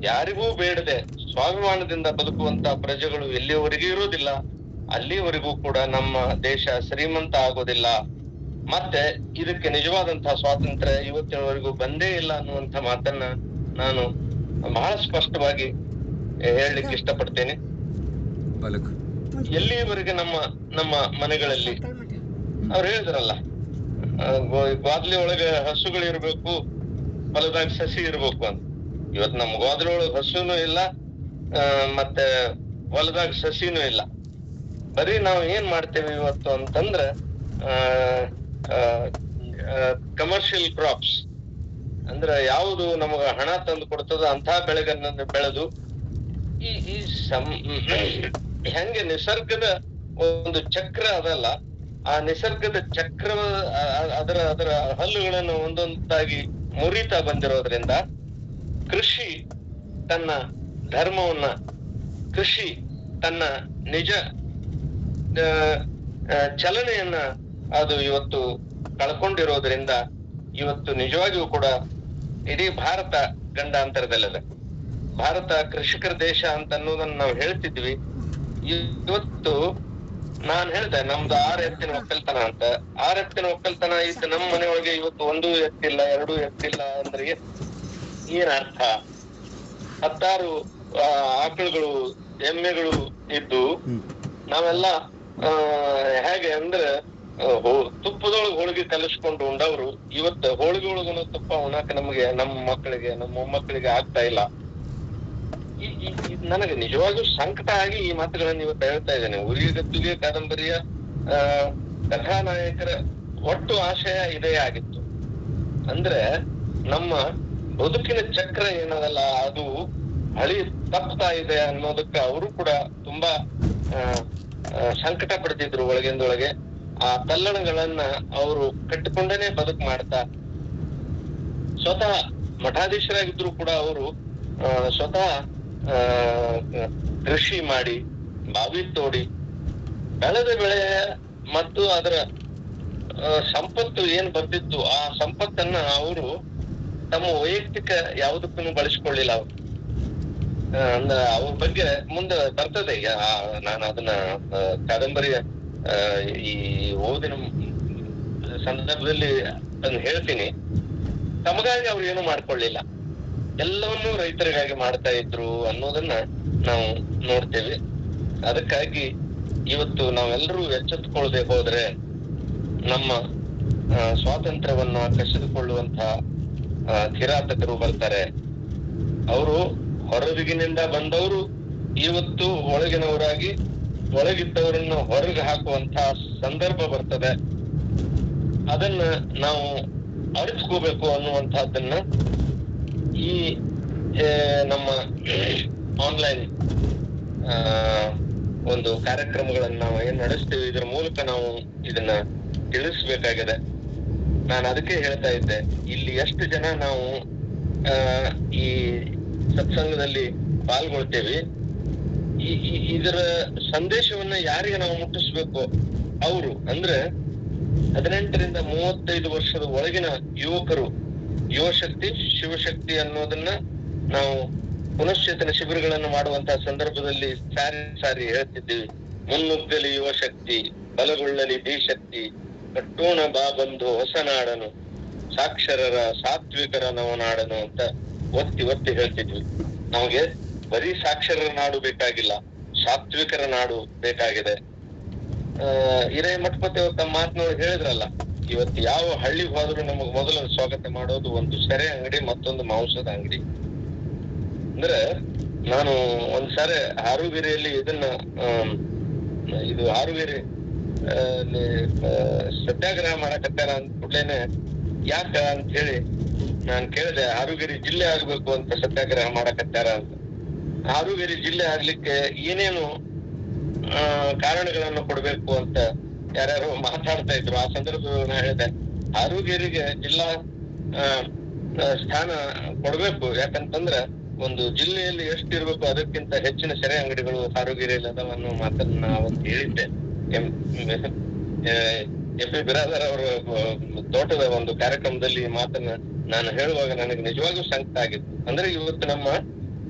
ಯಾರಿಗೂ ಬೇಡದೆ ಸ್ವಾಭಿಮಾನದಿಂದ ಬದುಕುವಂತ ಪ್ರಜೆಗಳು ಎಲ್ಲಿಯವರೆಗೂ ಇರೋದಿಲ್ಲ, ಅಲ್ಲಿವರೆಗೂ ಕೂಡ ನಮ್ಮ ದೇಶ ಶ್ರೀಮಂತ ಆಗೋದಿಲ್ಲ. ಮತ್ತೆ ಇದಕ್ಕೆ ನಿಜವಾದಂತಹ ಸ್ವಾತಂತ್ರ್ಯ ಇವತ್ತಿನವರೆಗೂ ಬಂದೇ ಇಲ್ಲ ಅನ್ನುವಂತ ಮಾತನ್ನ ನಾನು ಬಹಳ ಸ್ಪಷ್ಟವಾಗಿ ಹೇಳಲಿಕ್ಕೆ ಇಷ್ಟಪಡ್ತೇನೆ. ಎಲ್ಲಿವರೆಗೆ ನಮ್ಮ ಮನೆಗಳಲ್ಲಿ ಅವ್ರು ಹೇಳಿದ್ರಲ್ಲ, ಗ್ವಾದ್ಲಿ ಒಳಗ ಹಸುಗಳಿರ್ಬೇಕು, ಹೊಲದಾಗ ಸಸಿ ಇರ್ಬೇಕು ಅಂತ. ಇವತ್ ನಮ್ ಗೋದ್ರೊಳಗ್ ಹಸುನು ಇಲ್ಲ, ಮತ್ತೆ ಹೊಲದಾಗ ಸಸಿನೂ ಇಲ್ಲ. ಬರೀ ನಾವ್ ಏನ್ ಮಾಡ್ತೇವೆ ಇವತ್ತು ಅಂತಂದ್ರ ಕಮರ್ಷಿಯಲ್ ಕ್ರಾಪ್ಸ್ ಅಂದ್ರ ಯಾವುದು ನಮಗ ಹಣ ತಂದು ಕೊಡ್ತದ ಅಂತ ಬೆಳೆಗಳನ್ನ ಬೆಳೆದು ಈ ಹೆಂಗೆ ನಿಸರ್ಗದ ಒಂದು ಚಕ್ರ ಅದಲ್ಲ, ಆ ನಿಸರ್ಗದ ಚಕ್ರ ಅದರ ಹಲ್ಲುಗಳನ್ನು ಒಂದೊಂದಾಗಿ ಮುರಿತಾ ಬಂದಿರೋದ್ರಿಂದ ಕೃಷಿ ತನ್ನ ಧರ್ಮವನ್ನ, ಕೃಷಿ ತನ್ನ ನಿಜ ಚಲನೆಯನ್ನ ಅದು ಇವತ್ತು ಕಳ್ಕೊಂಡಿರೋದ್ರಿಂದ ಇವತ್ತು ನಿಜವಾಗಿಯೂ ಕೂಡ ಇಡೀ ಭಾರತ ಗಂಡಾಂತರದಲ್ಲಿದೆ. ಭಾರತ ಕೃಷಿಕರ ದೇಶ ಅಂತ ಅನ್ನೋದನ್ನ ನಾವು ಹೇಳ್ತಿದ್ವಿ. ಇವತ್ತು ನಾನ್ ಹೇಳ್ದೆ ನಮ್ದು 6 ಎತ್ತಿನ ಒಕ್ಕಲ್ತನ ಅಂತ. 6 ಎತ್ತಿನ ಒಕ್ಕಲ್ತನ ಇತ್ತು ನಮ್ಮ ಮನೆಯೊಳಗೆ. ಇವತ್ತು 1 ಎತ್ತಿಲ್ಲ, 2 ಎತ್ತಿಲ್ಲ ಅಂದ್ರೆ ಏನ್ ಅರ್ಥ? 16 ಆಕಳುಗಳು, ಎಮ್ಮೆಗಳು ಇದ್ದು ನಾವೆಲ್ಲ ಹೇಗೆ ಅಂದ್ರೆ ತುಪ್ಪದೊಳಗೆ ಹೋಳಿಗೆ ಕಲಿಸ್ಕೊಂಡು ಉಂಡವ್ರು ಇವತ್ತು ಹೋಳಿಗೆ ಒಳಗನು ತುಪ್ಪ ಉಣ್ಣಾಕ ನಮ್ಗೆ, ನಮ್ಮ ಮಕ್ಕಳಿಗೆ, ನಮ್ಮ ಮೊಮ್ಮಕ್ಕಳಿಗೆ ಆಗ್ತಾ ಇಲ್ಲ. ನನಗೆ ನಿಜವಾಗ್ಲೂ ಸಂಕಟ ಆಗಿ ಈ ಮಾತುಗಳನ್ನು ಇವತ್ತು ಹೇಳ್ತಾ ಇದ್ದೇನೆ. ಉರಿಗದ್ದುಗೆ ಕಾದಂಬರಿಯ ಕಥಾನಾಯಕರ ಒಟ್ಟು ಆಶಯ ಇದೇ ಆಗಿತ್ತು. ಅಂದ್ರೆ ನಮ್ಮ ಬದುಕಿನ ಚಕ್ರ ಏನದಲ್ಲ ಅದು ಹಳಿ ತಪ್ತಾ ಇದೆ ಅನ್ನೋದಕ್ಕೆ ಅವರು ಕೂಡ ತುಂಬಾ ಸಂಕಟ ಪಡ್ತಿದ್ರು ಒಳಗಿಂದೊಳಗೆ. ಆ ತಲ್ಲಣಗಳನ್ನ ಅವರು ಕಟ್ಟಿಕೊಂಡೇನೆ ಬದುಕು ಮಾಡ್ತಾ, ಸ್ವತಃ ಮಠಾಧೀಶರಾಗಿದ್ರು ಕೂಡ ಅವರು ಸ್ವತಃ ಕೃಷಿ ಮಾಡಿ, ಬಾವಿ ತೋಡಿ ಬೆಳೆದ ಬೆಳೆ ಮತ್ತು ಅದರ ಸಂಪತ್ತು ಏನ್ ಬರ್ತಿತ್ತು ಆ ಸಂಪತ್ತನ್ನ ಅವರು ತಮ್ಮ ವೈಯಕ್ತಿಕ ಯಾವುದಕ್ಕೂ ಬಳಸಿಕೊಳ್ಳಿಲ್ಲ. ಅವರು ಅವ್ರ ಬಗ್ಗೆ ಮುಂದೆ ಬರ್ತದೆ. ನಾನು ಅದನ್ನ ಕಾದಂಬರಿಯ ಈ ಓದಿನ ಸಂದರ್ಭದಲ್ಲಿ ಅದನ್ನ ಹೇಳ್ತೀನಿ. ತಮಗಾಗಿ ಅವ್ರು ಏನು ಮಾಡ್ಕೊಳ್ಳಿಲ್ಲ, ಎಲ್ಲವನ್ನೂ ರೈತರಿಗಾಗಿ ಮಾಡ್ತಾ ಇದ್ರು ಅನ್ನೋದನ್ನ ನಾವು ನೋಡ್ತೇವೆ. ಅದಕ್ಕಾಗಿ ಇವತ್ತು ನಾವೆಲ್ಲರೂ ಎಚ್ಚೆತ್ತುಕೊಳ್ಳದೆ ಹೋದ್ರೆ ನಮ್ಮ ಸ್ವಾತಂತ್ರ್ಯವನ್ನ ಕಸಿದುಕೊಳ್ಳುವಂತಹ ಕಿರಾತಕರು ಬರ್ತಾರೆ. ಅವರು ಹೊರದಿಗಿನಿಂದ ಬಂದವರು ಇವತ್ತು ಒಳಗಿನವರಾಗಿ ಒಳಗಿದ್ದವರನ್ನ ಹೊರಗೆ ಹಾಕುವಂತಹ ಸಂದರ್ಭ ಬರ್ತದೆ. ಅದನ್ನ ನಾವು ಅರಿತುಕೋಬೇಕು ಅನ್ನುವಂತಹದ್ದನ್ನ ಈ ನಮ್ಮ ಆನ್ಲೈನ್ ಒಂದು ಕಾರ್ಯಕ್ರಮಗಳನ್ನ ನಾವು ಏನ್ ನಡೆಸ್ತೀವಿ ಇದರ ಮೂಲಕ ನಾವು ಇದನ್ನ ತಿಳಿಸ್ಬೇಕಾಗಿದೆ. ನಾನು ಅದಕ್ಕೆ ಹೇಳ್ತಾ ಇದ್ದೆ, ಇಲ್ಲಿ ಎಷ್ಟು ಜನ ನಾವು ಈ ಸತ್ಸಂಗದಲ್ಲಿ ಪಾಲ್ಗೊಳ್ತೇವೆ, ಇದರ ಸಂದೇಶವನ್ನ ಯಾರಿಗೆ ನಾವು ಮುಟ್ಟಿಸ್ಬೇಕು, ಅವರು ಅಂದ್ರೆ 18 ರಿಂದ 35 ವರ್ಷದ ಒಳಗಿನ ಯುವಕರು, ಯುವಶಕ್ತಿ ಶಿವಶಕ್ತಿ ಅನ್ನೋದನ್ನ ನಾವು ಪುನಶ್ಚೇತನ ಶಿಬಿರಗಳನ್ನು ಮಾಡುವಂತಹ ಸಂದರ್ಭದಲ್ಲಿ ಸಾರಿ ಹೇಳ್ತಿದ್ದೀವಿ. ಮುನ್ನುಗ್ಗಲಿ ಯುವಶಕ್ತಿ, ಬಲಗೊಳ್ಳಲಿ ಧೀಶಕ್ತಿ, ಕಟ್ಟೋಣ ಬಾ ಬಂಧು ಹೊಸ ನಾಡನು, ಸಾಕ್ಷರರ ಸಾತ್ವಿಕರ ನವನಾಡನು ಅಂತ ಒತ್ತಿ ಹೇಳ್ತಿದ್ವಿ. ನಮಗೆ ಬರೀ ಸಾಕ್ಷರರ ನಾಡು ಬೇಕಾಗಿಲ್ಲ, ಸಾತ್ವಿಕರ ನಾಡು ಬೇಕಾಗಿದೆ. ಹಿರೇಮಠಪತಿ ಅವ್ರು ತಮ್ಮ ಮಾತಿನೊಳಗೆ ಹೇಳಿದ್ರಲ್ಲ, ಇವತ್ತು ಯಾವ ಹಳ್ಳಿಗೆ ಹೋದ್ರು ನಮಗ್ ಮೊದಲು ಸ್ವಾಗತ ಮಾಡೋದು ಒಂದು ಸೆರೆ ಅಂಗಡಿ, ಮತ್ತೊಂದು ಮಾಂಸದ ಅಂಗಡಿ. ಅಂದ್ರೆ ನಾನು ಒಂದ್ಸಾರಿ ಹಾರುಗಿರಿಯಲ್ಲಿ ಇದನ್ನ ಇದು ಹಾರುಗಿರಿ ಸತ್ಯಾಗ್ರಹ ಮಾಡಕತ್ತಾರ ಅಂದ ಕೂಡ್ಲೇನೆ ಯಾಕ ಅಂತ ಹೇಳಿ ನಾನ್ ಕೇಳಿದೆ. ಹಾರುಗಿರಿ ಜಿಲ್ಲೆ ಆಗ್ಬೇಕು ಅಂತ ಸತ್ಯಾಗ್ರಹ ಮಾಡಕತ್ತಾರ ಅಂತ. ಹಾರುಗಿರಿ ಜಿಲ್ಲೆ ಆಗ್ಲಿಕ್ಕೆ ಏನೇನು ಕಾರಣಗಳನ್ನು ಕೊಡ್ಬೇಕು ಅಂತ ಯಾರ್ಯಾರು ಮಾತಾಡ್ತಾ ಇದ್ರು. ಆ ಸಂದರ್ಭದಲ್ಲಿ ನಾ ಹೇಳಿದೆ, ಹಾರುಗಿರಿಗೆ ಜಿಲ್ಲಾ ಸ್ಥಾನ ಕೊಡ್ಬೇಕು. ಯಾಕಂತಂದ್ರ ಒಂದು ಜಿಲ್ಲೆಯಲ್ಲಿ ಎಷ್ಟಿರ್ಬೇಕು ಅದಕ್ಕಿಂತ ಹೆಚ್ಚಿನ ಸೆರೆ ಅಂಗಡಿಗಳು ಹಾರುಗಿರಿಯಲ್ಲಿ ಅದಾವ ಅನ್ನೋ ಮಾತನ್ನ ಅವತ್ತು ಹೇಳಿದ್ದೆ. ಎಫ್ ಬಿರಾದರ್ ಅವರ ತೋಟದ ಒಂದು ಕಾರ್ಯಕ್ರಮದಲ್ಲಿ ಮಾತನ್ನ ನಾನು ಹೇಳುವಾಗ ನನಗೆ ನಿಜವಾಗ್ಲೂ ಸಂಕಟ ಆಗಿತ್ತು. ಅಂದ್ರೆ ಇವತ್ತು ನಮ್ಮ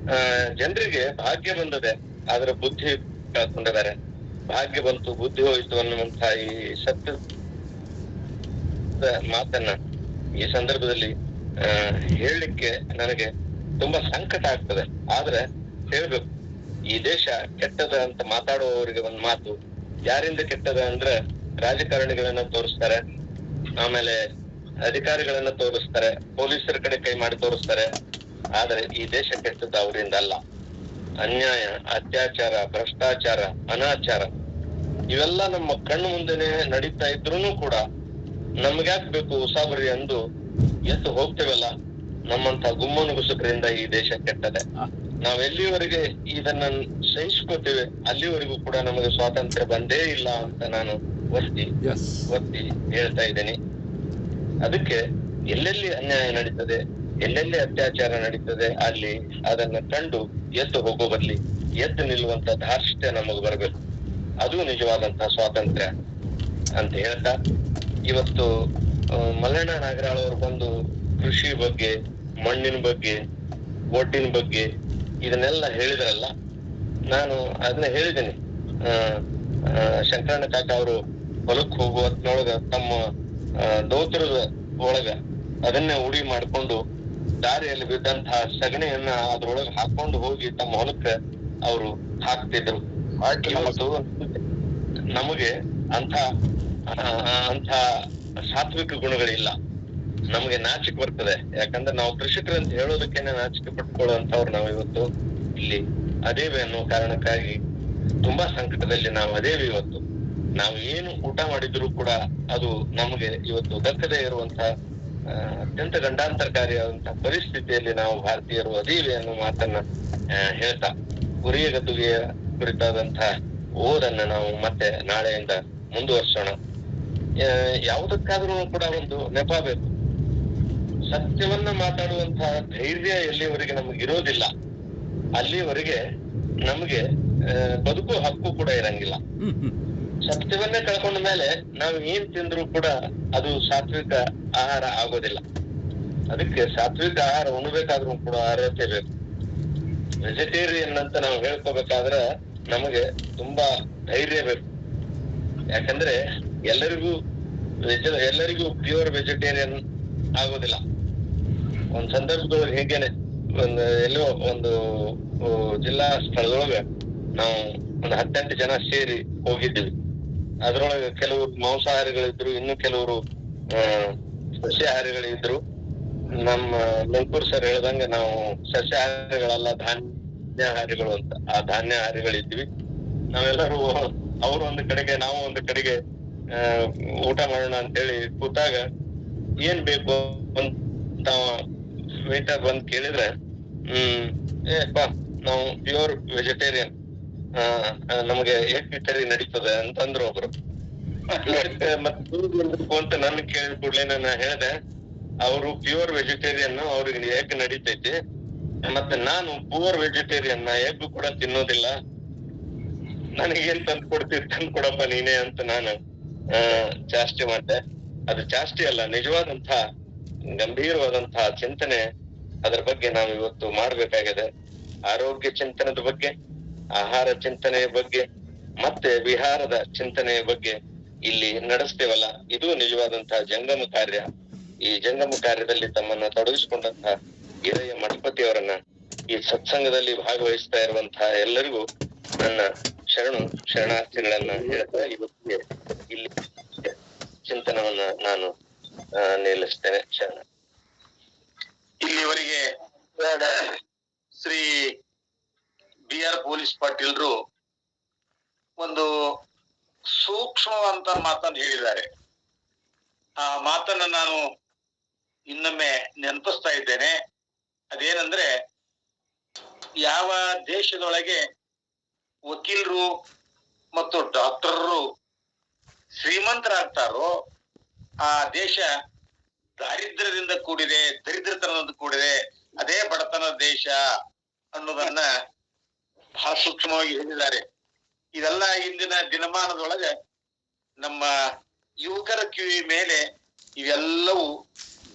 ಜನರಿಗೆ ಭಾಗ್ಯ ಬಂದಿದೆ, ಆದ್ರೆ ಬುದ್ಧಿ ಕಳ್ಕೊಂಡಿದ್ದಾರೆ. ಭಾಗ್ಯ ಬಂತು, ಬುದ್ಧಿ ಹೋಯ್ತು ಅನ್ನುವಂತಹ ಈ ಸತ್ಯದ ಮಾತನ್ನ ಈ ಸಂದರ್ಭದಲ್ಲಿ ಹೇಳಲಿಕ್ಕೆ ನನಗೆ ತುಂಬಾ ಸಂಕಟ ಆಗ್ತದೆ. ಆದ್ರೆ ಹೇಳ್ಬೇಕು, ಈ ದೇಶ ಕೆಟ್ಟದ ಅಂತ ಮಾತಾಡುವವರಿಗೆ ಒಂದ್ ಮಾತು, ಯಾರಿಂದ ಕೆಟ್ಟದ ಅಂದ್ರೆ ರಾಜಕಾರಣಿಗಳನ್ನ ತೋರಿಸ್ತಾರೆ, ಆಮೇಲೆ ಅಧಿಕಾರಿಗಳನ್ನ ತೋರಿಸ್ತಾರೆ, ಪೊಲೀಸರ ಕಡೆ ಕೈ ಮಾಡಿ ತೋರಿಸ್ತಾರೆ, ಆದ್ರೆ ಈ ದೇಶ ಕೆಟ್ಟದ್ದು ಅವರಿಂದ ಅಲ್ಲ. ಅನ್ಯಾಯ, ಅತ್ಯಾಚಾರ, ಭ್ರಷ್ಟಾಚಾರ, ಅನಾಚಾರ ಇವೆಲ್ಲ ನಮ್ಮ ಕಣ್ಣು ಮುಂದೆನೆ ನಡೀತಾ ಇದ್ರೂನು ಕೂಡ ನಮ್ಗ್ಯಾಕ್ ಬೇಕು ಉಸಾಬರಿ ಅಂದು ಎದ್ದು ಹೋಗ್ತೇವಲ್ಲ. ನಮ್ಮಂತ ಗುಮ್ಮನುಗುಸುಕರಿಂದ ಈ ದೇಶ ಕೆಟ್ಟದೆ. ನಾವ್ ಎಲ್ಲಿವರೆಗೆ ಇದನ್ನ ಸಹಿಸ್ಕೋತೇವೆ ಅಲ್ಲಿವರೆಗೂ ಕೂಡ ನಮಗೆ ಸ್ವಾತಂತ್ರ್ಯ ಬಂದೇ ಇಲ್ಲ ಅಂತ ನಾನು ಒತ್ತಿ ಹೇಳ್ತಾ ಇದ್ದೇನೆ. ಅದಕ್ಕೆ ಎಲ್ಲೆಲ್ಲಿ ಅನ್ಯಾಯ ನಡೀತದೆ, ಎಲ್ಲೆಲ್ಲಿ ಅತ್ಯಾಚಾರ ನಡೀತದೆ, ಅಲ್ಲಿ ಅದನ್ನ ಕಂಡು ಎದ್ದು ಹೋಗೋ ಬದ್ಲಿ ಎದ್ದು ನಿಲ್ಲುವಂತ ಧಾರ್ಷ್ಟ್ಯ ನಮಗ್ ಬರ್ಬೇಕು. ಅದು ನಿಜವಾದಂತಹ ಸ್ವಾತಂತ್ರ್ಯ ಅಂತ ಹೇಳ್ತಾ, ಇವತ್ತು ಮಲ್ಲಣ್ಣ ನಾಗರಾಳ್ ಅವರು ಬಂದು ಕೃಷಿ ಬಗ್ಗೆ, ಮಣ್ಣಿನ ಬಗ್ಗೆ, ಒಡ್ಡಿನ ಬಗ್ಗೆ ಇದನ್ನೆಲ್ಲ ಹೇಳಿದ್ರಲ್ಲ. ನಾನು ಅದನ್ನ ಹೇಳಿದ್ದೇನೆ. ಶಂಕರಣ್ಣ ಕಾಕ ಅವರು ಹೊಲಕ್ ಹೋಗುವ ಹೊತ್ನೊಳಗ ತಮ್ಮ ದೋತ್ರದ ಒಳಗ ಅದನ್ನೇ ಉಡಿ ಮಾಡ್ಕೊಂಡು ದಾರಿಯಲ್ಲಿ ಬಿದ್ದಂತಹ ಸಗಣಿಯನ್ನ ಅದ್ರೊಳಗೆ ಹಾಕೊಂಡು ಹೋಗಿ ತಮ್ಮ ಹೊಲಕ್ಕ ಅವರು ಹಾಕ್ತಿದ್ರು. ಇವತ್ತು ನಮಗೆ ಅಂತ ಸಾತ್ವಿಕ ಗುಣಗಳಿಲ್ಲ. ನಮ್ಗೆ ನಾಚಿಕೆ ಬರ್ತದೆ. ಯಾಕಂದ್ರೆ ನಾವು ಕೃಷಿಕರು ಅಂತ ಹೇಳೋದಕ್ಕೇನೆ ನಾಚಿಕೆ ಪಟ್ಕೊಳ್ಳುವಂತವ್ರು ನಾವು ಇವತ್ತು ಇಲ್ಲಿ ಅದೇವಿ ಅನ್ನೋ ಕಾರಣಕ್ಕಾಗಿ ತುಂಬಾ ಸಂಕಟದಲ್ಲಿ ನಾವು ಅದೇವಿ. ಇವತ್ತು ನಾವು ಏನು ಊಟ ಮಾಡಿದ್ರು ಕೂಡ ಅದು ನಮಗೆ ಇವತ್ತು ದಕ್ಕದೇ ಇರುವಂತಹ ಅತ್ಯಂತ ಗಂಡಾಂತರಕಾರಿಯಾದಂತಹ ಪರಿಸ್ಥಿತಿಯಲ್ಲಿ ನಾವು ಭಾರತೀಯರು ಅದೀವಿ ಅನ್ನೋ ಮಾತನ್ನ ಹೇಳ್ತಾ, ಗುರಿಯ ಗದ್ದುಗೆಯ ಕುರಿತಾದಂತಹ ಓದನ್ನ ನಾವು ಮತ್ತೆ ನಾಳೆಯಿಂದ ಮುಂದುವರ್ಸೋಣ. ಯಾವುದಕ್ಕಾದ್ರೂ ಕೂಡ ಒಂದು ನೆಪ ಬೇಕು. ಸತ್ಯವನ್ನ ಮಾತಾಡುವಂತಹ ಧೈರ್ಯ ಎಲ್ಲಿವರೆಗೆ ನಮಗಿರೋದಿಲ್ಲ ಅಲ್ಲಿವರೆಗೆ ನಮಗೆ ಬದುಕು ಹಕ್ಕು ಕೂಡ ಇರಂಗಿಲ್ಲ. ಸತ್ಯವನ್ನೇ ಕಳ್ಕೊಂಡ ಮೇಲೆ ನಾವು ಏನ್ ತಿಂದ್ರು ಕೂಡ ಅದು ಸಾತ್ವಿಕ ಆಹಾರ ಆಗೋದಿಲ್ಲ. ಅದಕ್ಕೆ ಸಾತ್ವಿಕ ಆಹಾರ ಉಣ್ಬೇಕಾದ್ರೂ ಕೂಡ ಅರ್ಹತೆ ಬೇಕು. ವೆಜಿಟೇರಿಯನ್ ಅಂತ ನಾವು ಹೇಳ್ಕೋಬೇಕಾದ್ರೆ ನಮಗೆ ತುಂಬಾ ಧೈರ್ಯ ಬೇಕು. ಯಾಕಂದ್ರೆ ಎಲ್ಲರಿಗೂ ಪ್ಯೂರ್ ವೆಜಿಟೇರಿಯನ್ ಆಗೋದಿಲ್ಲ. ಒಂದ್ ಸಂದರ್ಭದೊಳಗೆ ಹೇಗೇನೆ ಎಲ್ಲೋ ಒಂದು ಜಿಲ್ಲಾ ಸ್ಥಳದೊಳಗೆ ನಾವು ಒಂದು 18 ಜನ ಸೇರಿ ಹೋಗಿದ್ದೀವಿ. ಅದ್ರೊಳಗೆ ಕೆಲವರು ಮಾಂಸಾಹಾರಿಗಳಿದ್ರು, ಇನ್ನು ಕೆಲವರು ಸಸ್ಯಾಹಾರಿಗಳಿದ್ರು. ನಮ್ಮ ಲಂಕೂರ್ ಸರ್ ಹೇಳ್ದಂಗೆ ನಾವು ಸಸ್ಯಾಹಾರಿಗಳಲ್ಲ, ಧಾನ್ಯಾಹಾರಿಗಳು ಅಂತ. ಆ ಧಾನ್ಯಾಹಾರಿಗಳಿದ್ವಿ ನಾವೆಲ್ಲರೂ. ಅವರು ಒಂದು ಕಡೆಗೆ, ನಾವು ಒಂದು ಕಡೆಗೆ ಊಟ ಮಾಡೋಣ ಅಂತೇಳಿ ಕೂತಾಗ ಏನ್ ಬೇಕು ಅಂತ ವೇಟರ್ ಬಂದ್ ಕೇಳಿದ್ರೆ, ನಾವು ಪ್ಯೂರ್ ವೆಜಿಟೇರಿಯನ್, ನಮಗೆ ಎಗ್ ಕರಿ ನಡೀತದೆ ಅಂತಂದ್ರು ಒಬ್ರು. ಮತ್ತೆ ನನ್ ಕೇಳಿದ ಕೂಡ್ಲೆ ನಾನು ಹೇಳ್ದೆ, ಅವರು ಪ್ಯೂರ್ ವೆಜಿಟೇರಿಯನ್, ಅವ್ರಿಗೆ ಎಗ್ ನಡೀತೈತಿ. ಮತ್ತೆ ನಾನು ಪ್ಯೂರ್ ವೆಜಿಟೇರಿಯನ್, ಎಗ್ ಕೂಡ ತಿನ್ನೋದಿಲ್ಲ. ನನಗೇನ್ ತಂದು ಕೊಡ್ತೀವಿ, ತಂದು ಕೊಡಪ್ಪ ನೀನೇ ಅಂತ ನಾನು ಚಾಷ್ಟೆ ಮಾಡ್ದೆ. ಅದು ಚಾಷ್ಟೆ ಅಲ್ಲ, ನಿಜವಾದಂತಹ ಗಂಭೀರವಾದಂತಹ ಚಿಂತನೆ ಅದರ ಬಗ್ಗೆ ನಾವು ಇವತ್ತು ಮಾಡ್ಬೇಕಾಗಿದೆ. ಆರೋಗ್ಯ ಚಿಂತನದ ಬಗ್ಗೆ, ಆಹಾರ ಚಿಂತನೆಯ ಬಗ್ಗೆ, ಮತ್ತೆ ವಿಹಾರದ ಚಿಂತನೆಯ ಬಗ್ಗೆ ಇಲ್ಲಿ ನಡೆಸ್ತೇವಲ್ಲ, ಇದು ನಿಜವಾದಂತಹ ಜಂಗಮ ಕಾರ್ಯ. ಈ ಜಂಗಮ ಕಾರ್ಯದಲ್ಲಿ ತಮ್ಮನ್ನ ತೊಡಗಿಸಿಕೊಂಡಂತಹ ಹಿರಿಯ ಮಠಪತಿ ಅವರನ್ನ, ಈ ಸತ್ಸಂಗದಲ್ಲಿ ಭಾಗವಹಿಸ್ತಾ ಇರುವಂತಹ ಎಲ್ಲರಿಗೂ ನನ್ನ ಶರಣಾರ್ಥಿಗಳನ್ನ ಹೇಳ್ತಾ ಇವತ್ತಿಗೆ ಇಲ್ಲಿ ಚಿಂತನವನ್ನ ನಾನು ನಿಲ್ಲಿಸ್ತೇನೆ. ಶರಣ. ಇಲ್ಲಿವರೆಗೆ ಶ್ರೀ BR ಪೊಲೀಸ್ ಪಾಟೀಲ್ರು ಒಂದು ಸೂಕ್ಷ್ಮವಂತ ಮಾತನ್ನು ಹೇಳಿದ್ದಾರೆ. ಆ ಮಾತನ್ನ ನಾನು ಇನ್ನೊಮ್ಮೆ ನೆನಪಿಸ್ತಾ ಇದ್ದೇನೆ. ಅದೇನಂದ್ರೆ, ಯಾವ ದೇಶದೊಳಗೆ ವಕೀಲರು ಮತ್ತು ಡಾಕ್ಟರರು ಶ್ರೀಮಂತರಾಗ್ತಾರೋ ಆ ದೇಶ ದಾರಿದ್ರ್ಯದಿಂದ ಕೂಡಿದೆ, ದರಿದ್ರತನದಿಂದ ಕೂಡಿದೆ, ಅದೇ ಬಡತನದ ದೇಶ ಅನ್ನೋದನ್ನ ಬಹಳ ಸೂಕ್ಷ್ಮವಾಗಿ ಹೇಳಿದ್ದಾರೆ. ಇದೆಲ್ಲ ಇಂದಿನ ದಿನಮಾನದೊಳಗೆ ನಮ್ಮ ಯುವಕರ ಕಿವಿ ಮೇಲೆ ಇವೆಲ್ಲವೂ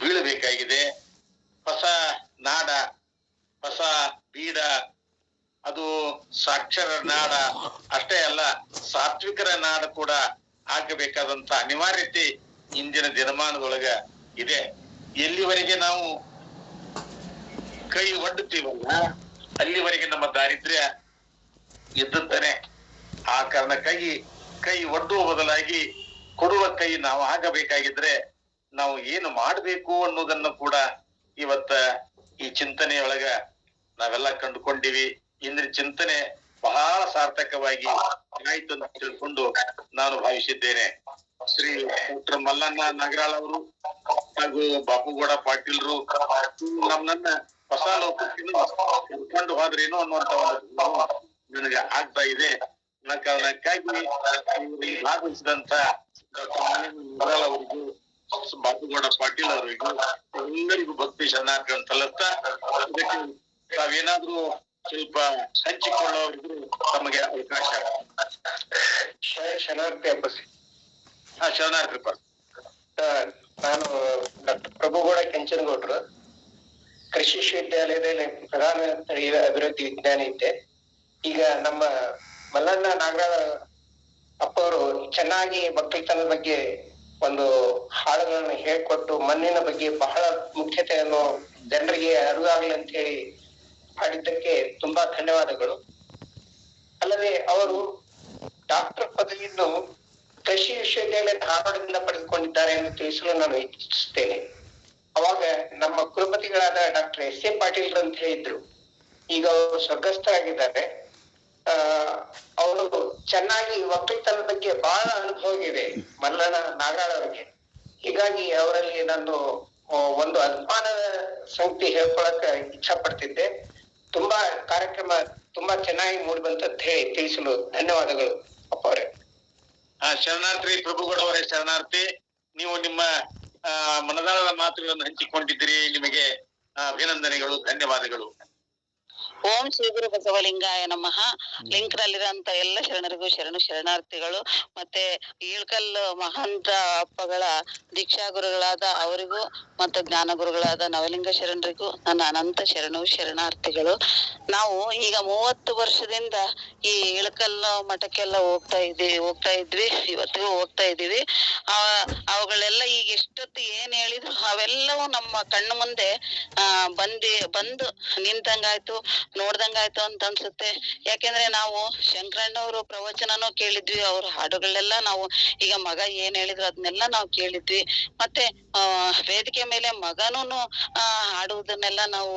ಬೀಳಬೇಕಾಗಿದೆ. ಹೊಸ ನಾಡ, ಹೊಸ ಬೀಡ, ಅದು ಸಾಕ್ಷರ ನಾಡ ಅಷ್ಟೇ ಅಲ್ಲ, ಸಾತ್ವಿಕರ ನಾಡ ಕೂಡ ಆಗಬೇಕಾದಂತ ಅನಿವಾರ್ಯತೆ ಇಂದಿನ ದಿನಮಾನದೊಳಗ ಇದೆ. ಎಲ್ಲಿವರೆಗೆ ನಾವು ಕೈ ಒಡ್ಡುತ್ತೀವಲ್ಲ ಅಲ್ಲಿವರೆಗೆ ನಮ್ಮ ದಾರಿದ್ರ್ಯ ಇದ್ದಂತಾನೆ. ಆ ಕಾರಣಕ್ಕಾಗಿ ಕೈ ಒಡ್ಡುವ ಬದಲಾಗಿ ಕೊಡುವ ಕೈ ನಾವು ಆಗಬೇಕಾಗಿದ್ರೆ ನಾವು ಏನು ಮಾಡಬೇಕು ಅನ್ನೋದನ್ನು ಕೂಡ ಇವತ್ತ ಈ ಚಿಂತನೆಯೊಳಗ ನಾವೆಲ್ಲ ಕಂಡುಕೊಂಡಿವಿ. ಇಂದಿನ ಚಿಂತನೆ ಬಹಳ ಸಾರ್ಥಕವಾಗಿ ಆಯ್ತು ಅಂತ ತಿಳ್ಕೊಂಡು ನಾನು ಭಾವಿಸಿದ್ದೇನೆ. ಶ್ರೀ ಡಾಕ್ಟರ್ ಮಲ್ಲಣ್ಣ ನಾಗರಾಳ್ ಅವರು ಹಾಗೂ ಬಾಪುಗೌಡ ಪಾಟೀಲ್ರು ನಮ್ಮನ್ನ ಹೊಸ ಲೋಕಕ್ಕಿನ್ನು ಕರ್ಕೊಂಡು ಹೋದ್ರೇನೋ ಅನ್ನುವಂತ ಒಂದು ನನಗೆ ಆಗ್ತಾ ಇದೆ. ಆ ಕಾರಣಕ್ಕಾಗಿ ಭಾಗವಹಿಸಿದಂತ ಡಾಕ್ಟರ್ ಮಲ್ಲಣ್ಣ ನಾಗರಾಳ್ ಅವರಿಗೂ ಬಾಪುಗೌಡ ಪಾಟೀಲ್ ಅವರಿಗೂ ಎಲ್ಲರಿಗೂ ಭಕ್ತಿ ಶರಣಾರ್ಥಿಗಳನ್ನು ಸಲ್ಲಿಸ್ತಾ ಇದಕ್ಕೆ ತಾವೇನಾದ್ರೂ ಸ್ವಲ್ಪ ಹಂಚಿಕೊಳ್ಳೋರಿಗೂ ತಮಗೆ ಅವಕಾಶ. ಶರಣಾರ್ಥಿ ಹಬ್ಬ. ಶರಣಾರ್ಥಿ. ನಾನು ಡಾಕ್ಟರ್ ಪ್ರಭುಗೌಡ ಕೆಂಚನಗೌಡ್ರು, ಕೃಷಿ ವಿಶ್ವವಿದ್ಯಾಲಯದಲ್ಲಿ ಪ್ರಧಾನ ತಳಿ ಅಭಿವೃದ್ಧಿ ವಿಜ್ಞಾನಿ ಇದ್ದೆ. ಈಗ ನಮ್ಮ ಮಲ್ಲಣ್ಣ ನಾಗರಾಳ ಅಪ್ಪವರು ಚೆನ್ನಾಗಿ ಒಕ್ಕಲ್ತನದ ಬಗ್ಗೆ ಒಂದು ಹಾಡುಗಳನ್ನು ಹೇಳ್ಕೊಟ್ಟು ಮಣ್ಣಿನ ಬಗ್ಗೆ ಬಹಳ ಮುಖ್ಯತೆಯನ್ನು ಜನರಿಗೆ ಅರಿವಾಗಲಿ ಅಂತ ಹೇಳಿ ಮಾಡಿದ್ದಕ್ಕೆ ತುಂಬಾ ಧನ್ಯವಾದಗಳು. ಅಲ್ಲದೆ ಅವರು ಡಾಕ್ಟರ್ ಪದವಿಯನ್ನು ಕೃಷಿ ವಿಶ್ವವಿದ್ಯಾಲಯ ಧಾರವಾಡದಿಂದ ಪಡೆದುಕೊಂಡಿದ್ದಾರೆ ಎಂದು ತಿಳಿಸಲು ನಾನು ಇಚ್ಛಿಸುತ್ತೇನೆ. ಅವಾಗ ನಮ್ಮ ಕುಲಪತಿಗಳಾದ ಡಾಕ್ಟರ್ ಎಸ್.ಎ. ಪಾಟೀಲ್ ಅಂತ ಹೇಳಿದ್ರು. ಈಗ ಅವರು ಸ್ವರ್ಗಸ್ಥರಾಗಿದ್ದಾರೆ. ಅವರು ಚೆನ್ನಾಗಿ ಒಕ್ಕಲ್ತನದ ಬಗ್ಗೆ ಬಹಳ ಅನುಭವ ಇದೆ ಮಲ್ಲಣ್ಣ ನಾಗರಾಳ್ ಅವರಿಗೆ. ಹೀಗಾಗಿ ಅವರಲ್ಲಿ ನಾನು ಒಂದು ಅನುಮಾನದ ಸಂಗತಿ ಹೇಳ್ಕೊಳಕ ಇಚ್ಛಾ ಪಡ್ತಿದ್ದೆ. ತುಂಬಾ ಕಾರ್ಯಕ್ರಮ ತುಂಬಾ ಚೆನ್ನಾಗಿ ಮೂಡಿ ಬಂತಂತ ಹೇಳಿ ತಿಳಿಸಲು ಧನ್ಯವಾದಗಳು ಅಪ್ಪ ಅವರೇ. ಶರಣಾರ್ಥಿ ಪ್ರಭುಗೌಡ ಅವರೇ, ಶರಣಾರ್ಥಿ. ನೀವು ನಿಮ್ಮ ಮನದಾಳದ ಮಾತುಗಳನ್ನು ಹಂಚಿಕೊಂಡಿದ್ದೀರಿ. ನಿಮಗೆ ಅಭಿನಂದನೆಗಳು, ಧನ್ಯವಾದಗಳು. ಓಂ ಶ್ರೀ ಗುರು ಬಸವಲಿಂಗಾಯ ನಮಃ. ಲಿಂಕ್ ನಲ್ಲಿರುವಂತ ಎಲ್ಲ ಶರಣರಿಗೂ ಶರಣಾರ್ಥಿಗಳು. ಮತ್ತೆ ಇಳಕಲ್ ಮಹಾಂತ ಅಪ್ಪಗಳ ದೀಕ್ಷಾ ಗುರುಗಳಾದ ಅವರಿಗೂ ಮತ್ತು ಜ್ಞಾನ ಗುರುಗಳಾದ ನವಲಿಂಗ ಶರಣರಿಗೂ ನನ್ನ ಅನಂತ ಶರಣಾರ್ಥಿಗಳು. ನಾವು ಈಗ 30 ವರ್ಷದಿಂದ ಈ ಇಳಕಲ್ ಮಠಕ್ಕೆಲ್ಲ ಹೋಗ್ತಾ ಇದ್ವಿ, ಇವತ್ತಿಗೂ ಹೋಗ್ತಾ ಇದೀವಿ. ಅವುಗಳೆಲ್ಲ ಈಗ ಎಷ್ಟೊತ್ತು ಏನ್ ಹೇಳಿದ್ರು ಅವೆಲ್ಲವೂ ನಮ್ಮ ಕಣ್ಣು ಮುಂದೆ ಬಂದು ನಿಂತಂಗಾಯ್ತು, ನೋಡ್ದಂಗಾಯ್ತು ಅಂತ ಅನ್ಸುತ್ತೆ. ಯಾಕೆಂದ್ರೆ ನಾವು ಶಂಕರಣ್ಣವರು ಪ್ರವಚನನೂ ಕೇಳಿದ್ವಿ, ಅವ್ರ ಹಾಡುಗಳೆಲ್ಲ ನಾವು ಈಗ ಮಗ ಏನ್ ಹೇಳಿದ್ರು ಅದನ್ನೆಲ್ಲ ನಾವು ಕೇಳಿದ್ವಿ. ಮತ್ತೆ ವೇದಿಕೆ ಮೇಲೆ ಮಗನೂನು ಹಾಡುವುದನ್ನೆಲ್ಲ ನಾವು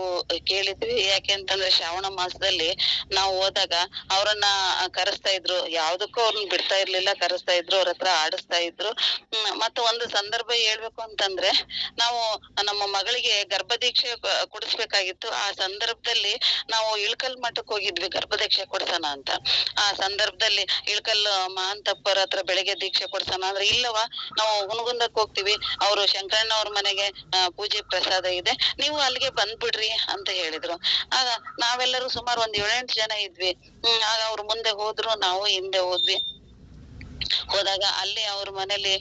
ಕೇಳಿದ್ವಿ. ಯಾಕೆಂತಂದ್ರೆ ಶ್ರಾವಣ ಮಾಸದಲ್ಲಿ ನಾವು ಹೋದಾಗ ಅವ್ರನ್ನ ಕರೆಸ್ತಾ ಇದ್ರು, ಯಾವ್ದಕ್ಕೂ ಅವ್ರನ್ನ ಬಿಡ್ತಾ ಇರ್ಲಿಲ್ಲ, ಕರೆಸ್ತಾ ಇದ್ರು, ಅವ್ರ ಹತ್ರ ಆಡಿಸ್ತಾ ಇದ್ರು. ಮತ್ತೆ ಒಂದು ಸಂದರ್ಭ ಹೇಳ್ಬೇಕು ಅಂತಂದ್ರೆ, ನಾವು ನಮ್ಮ ಮಗಳಿಗೆ ಗರ್ಭದೀಕ್ಷೆ ಕೊಡಿಸ್ಬೇಕಾಗಿತ್ತು. ಆ ಸಂದರ್ಭದಲ್ಲಿ ನಾವು ಇಳಕಲ್ ಮಠಕ್ಕೆ ಹೋಗಿದ್ವಿ ಗರ್ಭದೀಕ್ಷೆ ಕೊಡ್ಸೋಣ ಅಂತ. ಆ ಸಂದರ್ಭದಲ್ಲಿ ಇಳಕಲ್ ಮಹಾಂತಪ್ಪರ ಹತ್ರ ಬೆಳಿಗ್ಗೆ ದೀಕ್ಷೆ ಕೊಡ್ಸೋಣ ಅಂದ್ರೆ, ಇಲ್ಲವಾ ನಾವು ಹುನಗುಂದಕ್ಕೆ ಹೋಗ್ತೀವಿ, ಅವರು ಶಂಕರಣ್ಣ ಅವ್ರ ಮನೆಗೆ ಪೂಜೆ ಪ್ರಸಾದ ಇದೆ, ನೀವು ಅಲ್ಲಿಗೆ ಬಂದ್ಬಿಡ್ರಿ ಅಂತ ಹೇಳಿದ್ರು. ಆಗ ನಾವೆಲ್ಲರೂ ಸುಮಾರು ಒಂದ್ 7-8 ಜನ ಇದ್ವಿ. ಆಗ ಅವ್ರು ಮುಂದೆ ಹೋದ್ರು, ನಾವು ಹಿಂದೆ ಹೋದಾಗ ಅಲ್ಲಿ ಅವ್ರ ಮನೇಲಿ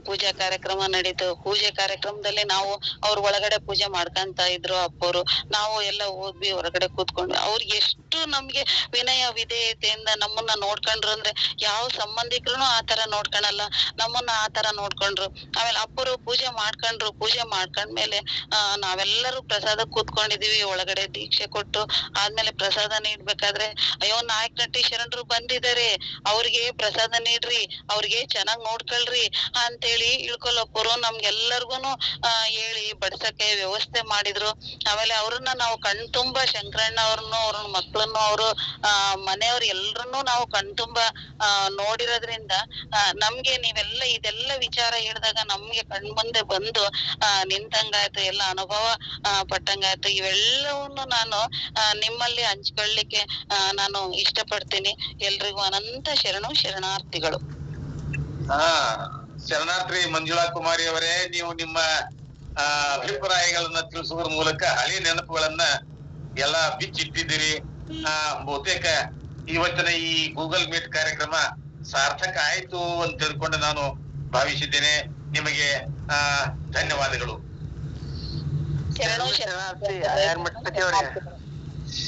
ಪೂಜಾ ಕಾರ್ಯಕ್ರಮ ನಡೀತು. ಪೂಜೆ ಕಾರ್ಯಕ್ರಮದಲ್ಲಿ ನಾವು ಅವ್ರ ಒಳಗಡೆ ಪೂಜೆ ಮಾಡ್ಕೊಂತ ಇದ್ರು ಅಪ್ಪರು. ನಾವು ಎಲ್ಲ ಹೋದ್ವಿ, ಹೊರಗಡೆ ಕೂತ್ಕೊಂಡು. ಅವ್ರಿಗೆ ಎಷ್ಟು ನಮ್ಗೆ ವಿನಯ ವಿಧೇಯತೆಯಿಂದ ನಮ್ಮನ್ನ ನೋಡ್ಕೊಂಡ್ರು ಅಂದ್ರೆ, ಯಾವ ಸಂಬಂಧಿಕರು ಆತರ ನೋಡ್ಕೊಳಲ್ಲ, ನಮ್ಮನ್ನ ಆತರ ನೋಡ್ಕೊಂಡ್ರು. ಆಮೇಲೆ ಅಪ್ಪರು ಪೂಜೆ ಮಾಡ್ಕೊಂಡ್ರು. ಪೂಜೆ ಮಾಡ್ಕೊಂಡ್ಮೇಲೆ ನಾವೆಲ್ಲರೂ ಪ್ರಸಾದ ಕೂತ್ಕೊಂಡಿದೀವಿ. ಒಳಗಡೆ ದೀಕ್ಷೆ ಕೊಟ್ಟು ಆದ್ಮೇಲೆ ಪ್ರಸಾದ ನೀಡ್ಬೇಕಾದ್ರೆ, ಅಯ್ಯೋ ನಾಯಕನಟ್ಟಿ ಶರಣರು ಬಂದಿದ್ದಾರೆ, ಅವ್ರಿಗೆ ಪ್ರಸಾದ ನೀಡ್ರಿ, ಅವ್ರಿಗೆ ಚೆನ್ನಾಗ್ ನೋಡ್ಕೊಳ್ರಿ ಅಂತೇಳಿ ಇಳ್ಕೊಳಪ್ಪರು ನಮ್ಗೆಲ್ಲರಿಗೂನು ಹೇಳಿ ಬಡ್ಸಕ್ಕೆ ವ್ಯವಸ್ಥೆ ಮಾಡಿದ್ರು. ಆಮೇಲೆ ಅವ್ರನ್ನ ನಾವು ಕಣ್ತುಂಬ ಶಂಕರಣ್ಣ ಅವ್ರನ್ನು, ಅವ್ರ ಮಕ್ಳನ್ನು, ಅವರು ಮನೆಯವ್ರು ಎಲ್ರನ್ನೂ ನಾವು ಕಣ್ತುಂಬ ನೋಡಿರೋದ್ರಿಂದ ನಮ್ಗೆ ನೀವೆಲ್ಲ ಇದೆಲ್ಲ ವಿಚಾರ ಹೇಳಿದಾಗ ನಮ್ಗೆ ಕಣ್ಮುಂದೆ ಬಂದು ನಿಂತಂಗಾಯ್ತು, ಎಲ್ಲ ಅನುಭವ ಪಟ್ಟಂಗಾಯ್ತು. ಇವೆಲ್ಲವನ್ನು ನಾನು ನಿಮ್ಮಲ್ಲಿ ಹಂಚ್ಕೊಳ್ಳಿಕ್ಕೆ ನಾನು ಇಷ್ಟಪಡ್ತೀನಿ. ಎಲ್ರಿಗೂ ಅನಂತ ಶರಣಾರ್ಥಿಗಳು. ಶರಣಾರ್ಥಿ ಮಂಜುಳಾ ಕುಮಾರಿ ಅವರೇ, ನೀವು ನಿಮ್ಮ ಅಭಿಪ್ರಾಯಗಳನ್ನ ತಿಳಿಸುವುದರ ಮೂಲಕ ಹಳೆ ನೆನಪುಗಳನ್ನ ಎಲ್ಲ ಬಿಚ್ಚಿಟ್ಟಿದ್ದೀರಿ. ಬಹುತೇಕ ಇವತ್ತಿನ ಈ ಗೂಗಲ್ ಮೀಟ್ ಕಾರ್ಯಕ್ರಮ ಸಾರ್ಥಕ ಆಯ್ತು ಅಂತ ತಿಳ್ಕೊಂಡು ನಾನು ಭಾವಿಸಿದ್ದೇನೆ. ನಿಮಗೆ ಧನ್ಯವಾದಗಳು.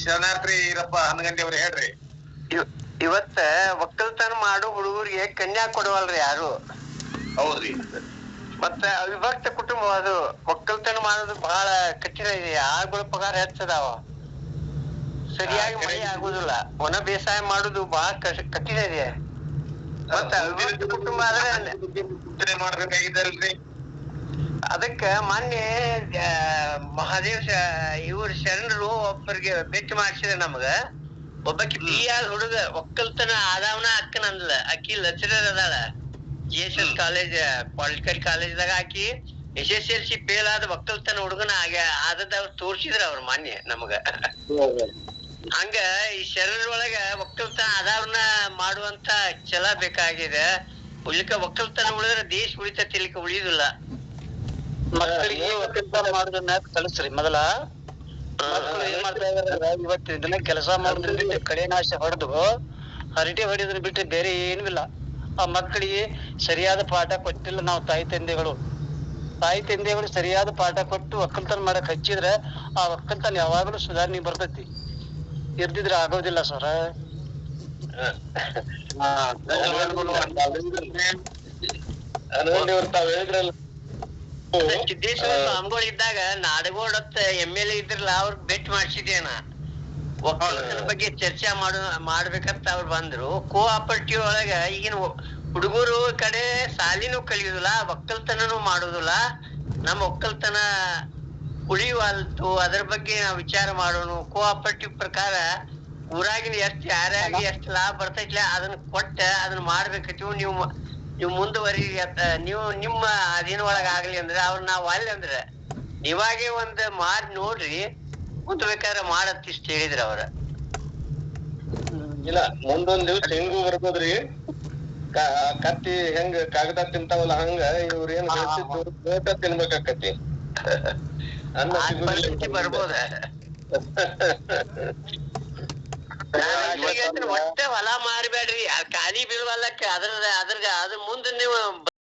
ಶರಣಾರ್ಥಿ ಈರಪ್ಪ ಹನಗಂಡಿ ಅವ್ರೆ, ಹೇಳ್ರಿ. ಇವತ್ತ ಒಕ್ಕಲ್ತನ ಮಾಡೋ ಹುಡುಗರಿಗೆ ಕನ್ಯಾ ಕೊಡುವಲ್ರಿ ಯಾರು. ಹೌದ್ರಿ. ಮತ್ತ ಅವಿಭಕ್ತ ಕುಟುಂಬ ಅದು. ಒಕ್ಕಲ್ತನ ಮಾಡೋದು ಬಹಳ ಕಠಿಣ ಇದೆ. ಆಳುಗಳ ಪಗಾರ ಹೆಚ್ಚದಾವ, ಸರಿಯಾಗಿ ಮಳೆ ಆಗುದಿಲ್ಲ. ಒಣ ಬೇಸಾಯ ಮಾಡುದು ಬಹಳ ಕಠಿಣ ಇದೆ. ಮತ್ತ ಅವಿಭಕ್ತ ಕುಟುಂಬ ಆದ್ರೆ ಮಾಡ್ಬೇಕಾಗಿದ್ದಲ್ರಿ. ಅದಕ್ಕ ಮೊನ್ನೆ ಮಹಾದೇವ್ ಇವ್ರ ಶರಣರು ಒಬ್ಬರಿಗೆ ಭೇಟಿ ಮಾಡ್ಸಿದ್ರ ನಮಗ. ಒಬ್ಬಾಕಿ ಬಿಯಾದ ಹುಡುಗ ಒಕ್ಕಲ್ತನ ಆದಾವನ ಅಕ್ಕನ ಅಂದ್ಲ. ಆಕಿ ಲೆಕ್ಚರರ್ ಅದಾಳ JSS ಕಾಲೇಜ್ ಪೊಲಿಟಿಕಲ್ ಕಾಲೇಜ್ದಾಗ. ಆಕಿ SSLC ಫೇಲ್ ಆದ ಒಕ್ಕಲ್ತನ ಹುಡುಗನ ಆದದ್ ಅವ್ರು ತೋರ್ಸಿದ್ರ ಅವ್ರ ಮಾನ್ಯ ನಮಗ. ಹಂಗ ಈ ಶರಣರೊಳಗ ಒಕ್ಕಲ್ತನ ಆದಾವನ ಮಾಡುವಂತ ಛಲ ಬೇಕಾಗಿದೆ. ಉಳಿಕ ಒಕ್ಕಲ್ತನ ಉಳಿದ್ರೆ ದೇಶ ಉಳಿತೈತಿ, ಇಲ್ಲಿಕ ಉಳಿಯುದಿಲ್ಲ. ಮಕ್ಕಳಿಗೆ ಒಕ್ಕಲ್ತನ ಮಾಡೋದನ್ನ ಕಲಿಸ್ರಿ ಮೊದಲ. ಮಕ್ಕಳು ಏನ್ ಮಾಡ್ತಾ ಇದಾರೆ ಇವತ್ತು ಇದನ್ನ ಕೆಲಸ ಮಾಡೋದ್ರ ಬಿಟ್ಟು ಕಳೆನಾಶ ಹೊಡೆದು ಹರಟೆ ಹೊಡೆಯೋದ್ರ ಬಿಟ್ಟು ಬೇರೆ ಏನೂ ಇಲ್ಲ. ಆ ಮಕ್ಕಳಿಗೆ ಸರಿಯಾದ ಪಾಠ ಕೊಟ್ಟಿಲ್ಲ ನಾವು ತಾಯಿ ತಂದೆಗಳು ಸರಿಯಾದ ಪಾಠ ಕೊಟ್ಟು ಒಕ್ಕಲ್ತನ ಮಾಡಕ್ ಹಚ್ಚಿದ್ರೆ ಆ ಒಕ್ಕಲ್ತನ ಯಾವಾಗಲೂ ಸುಧಾರಣೆ ಬರ್ತೈತಿ. ಇರ್ದಿದ್ರೆ ಆಗೋದಿಲ್ಲ ಸರ್. ತಾವ್ ಹೇಳಿದ್ರಲ್ಲ ಸಿದ್ದೇಶ್ವರ ಸ್ವಾಮಿಗಳು ಇದ್ದಾಗ ನಾಡಗೋಡತ್ತ MLA ಇದ್ರಲ್ಲ, ಅವ್ರಿಗೆ ಭೇಟಿ ಮಾಡ್ಸಿದ್ದೇನ. ಒಕ್ಕಲ್ತನ ಬಗ್ಗೆ ಚರ್ಚೆ ಮಾಡ್ಬೇಕಂತ ಅವ್ರು ಬಂದ್ರು. ಕೋಆಪರೇಟಿವ್ ಒಳಗ ಈಗಿನ ಹುಡುಗರು ಕಡೆ ಸಾಲಿನೂ ಕಲಿಯುದಿಲ್ಲ, ಒಕ್ಕಲ್ತನೂ ಮಾಡುದಿಲ್ಲ. ನಮ್ಮ ಒಕ್ಕಲ್ತನ ಉಳಿಯುವಲ್ತು, ಅದ್ರ ಬಗ್ಗೆ ನಾವು ವಿಚಾರ ಮಾಡೋಣ. ಕೋಆಪರೇಟಿವ್ ಪ್ರಕಾರ ಊರಾಗಿನ ಯಾರ್ಯಾರಿಗೆ ಎಷ್ಟು ಲಾಭ ಬರ್ತೈತ್ಲ ಅದನ್ನ ಕೊಟ್ಟ ಅದನ್ನ ಮಾಡ್ಬೇಕೈತಿ. ನೀವು ಮುಂದುವರಿ, ನೀವು ನಿಮ್ಮ ಅಧೀನ ಒಳಗ ಆಗ್ಲಿ ಅಂದ್ರೆ ಅವ್ರ ನಾವ್ ಅಲ್ಲಿ ಅಂದ್ರೆ ನೀವಾಗೆ ಒಂದ್ ಮಾಡಿ ನೋಡ್ರಿ, ಮುಂದ್ಬೇಕಾದ್ರೆ ಮಾಡತ್ ಇಷ್ಟ ಹೇಳಿದ್ರ ಅವ್ರ. ಇಲ್ಲ ಮುಂದೊಂದ್ ದಿವ್ಸ ಹೆಂಗೂ ಬರ್ಬೋದ್ರಿ. ಕತ್ತಿ ಹೆಂಗ್ ಕಾಗದ ತಿಂತಾವಲ್ಲ ಹಂಗ ಇವ್ರ ಏನ್ ಬೆಳ್ಸಿದ್ದು ತಿನ್ಬೇಕಾಕತಿ. ಬರ್ಬೋದ ಒಟ್ಟ ಹೊಲ ಮಾರ್ಬೇಡ್ರಿ, ಖಾಲಿ ಬೀಳುವಲ್ಲಕ್ಕೆ ಅದ್ರ ಮುಂದೆ ನೀವು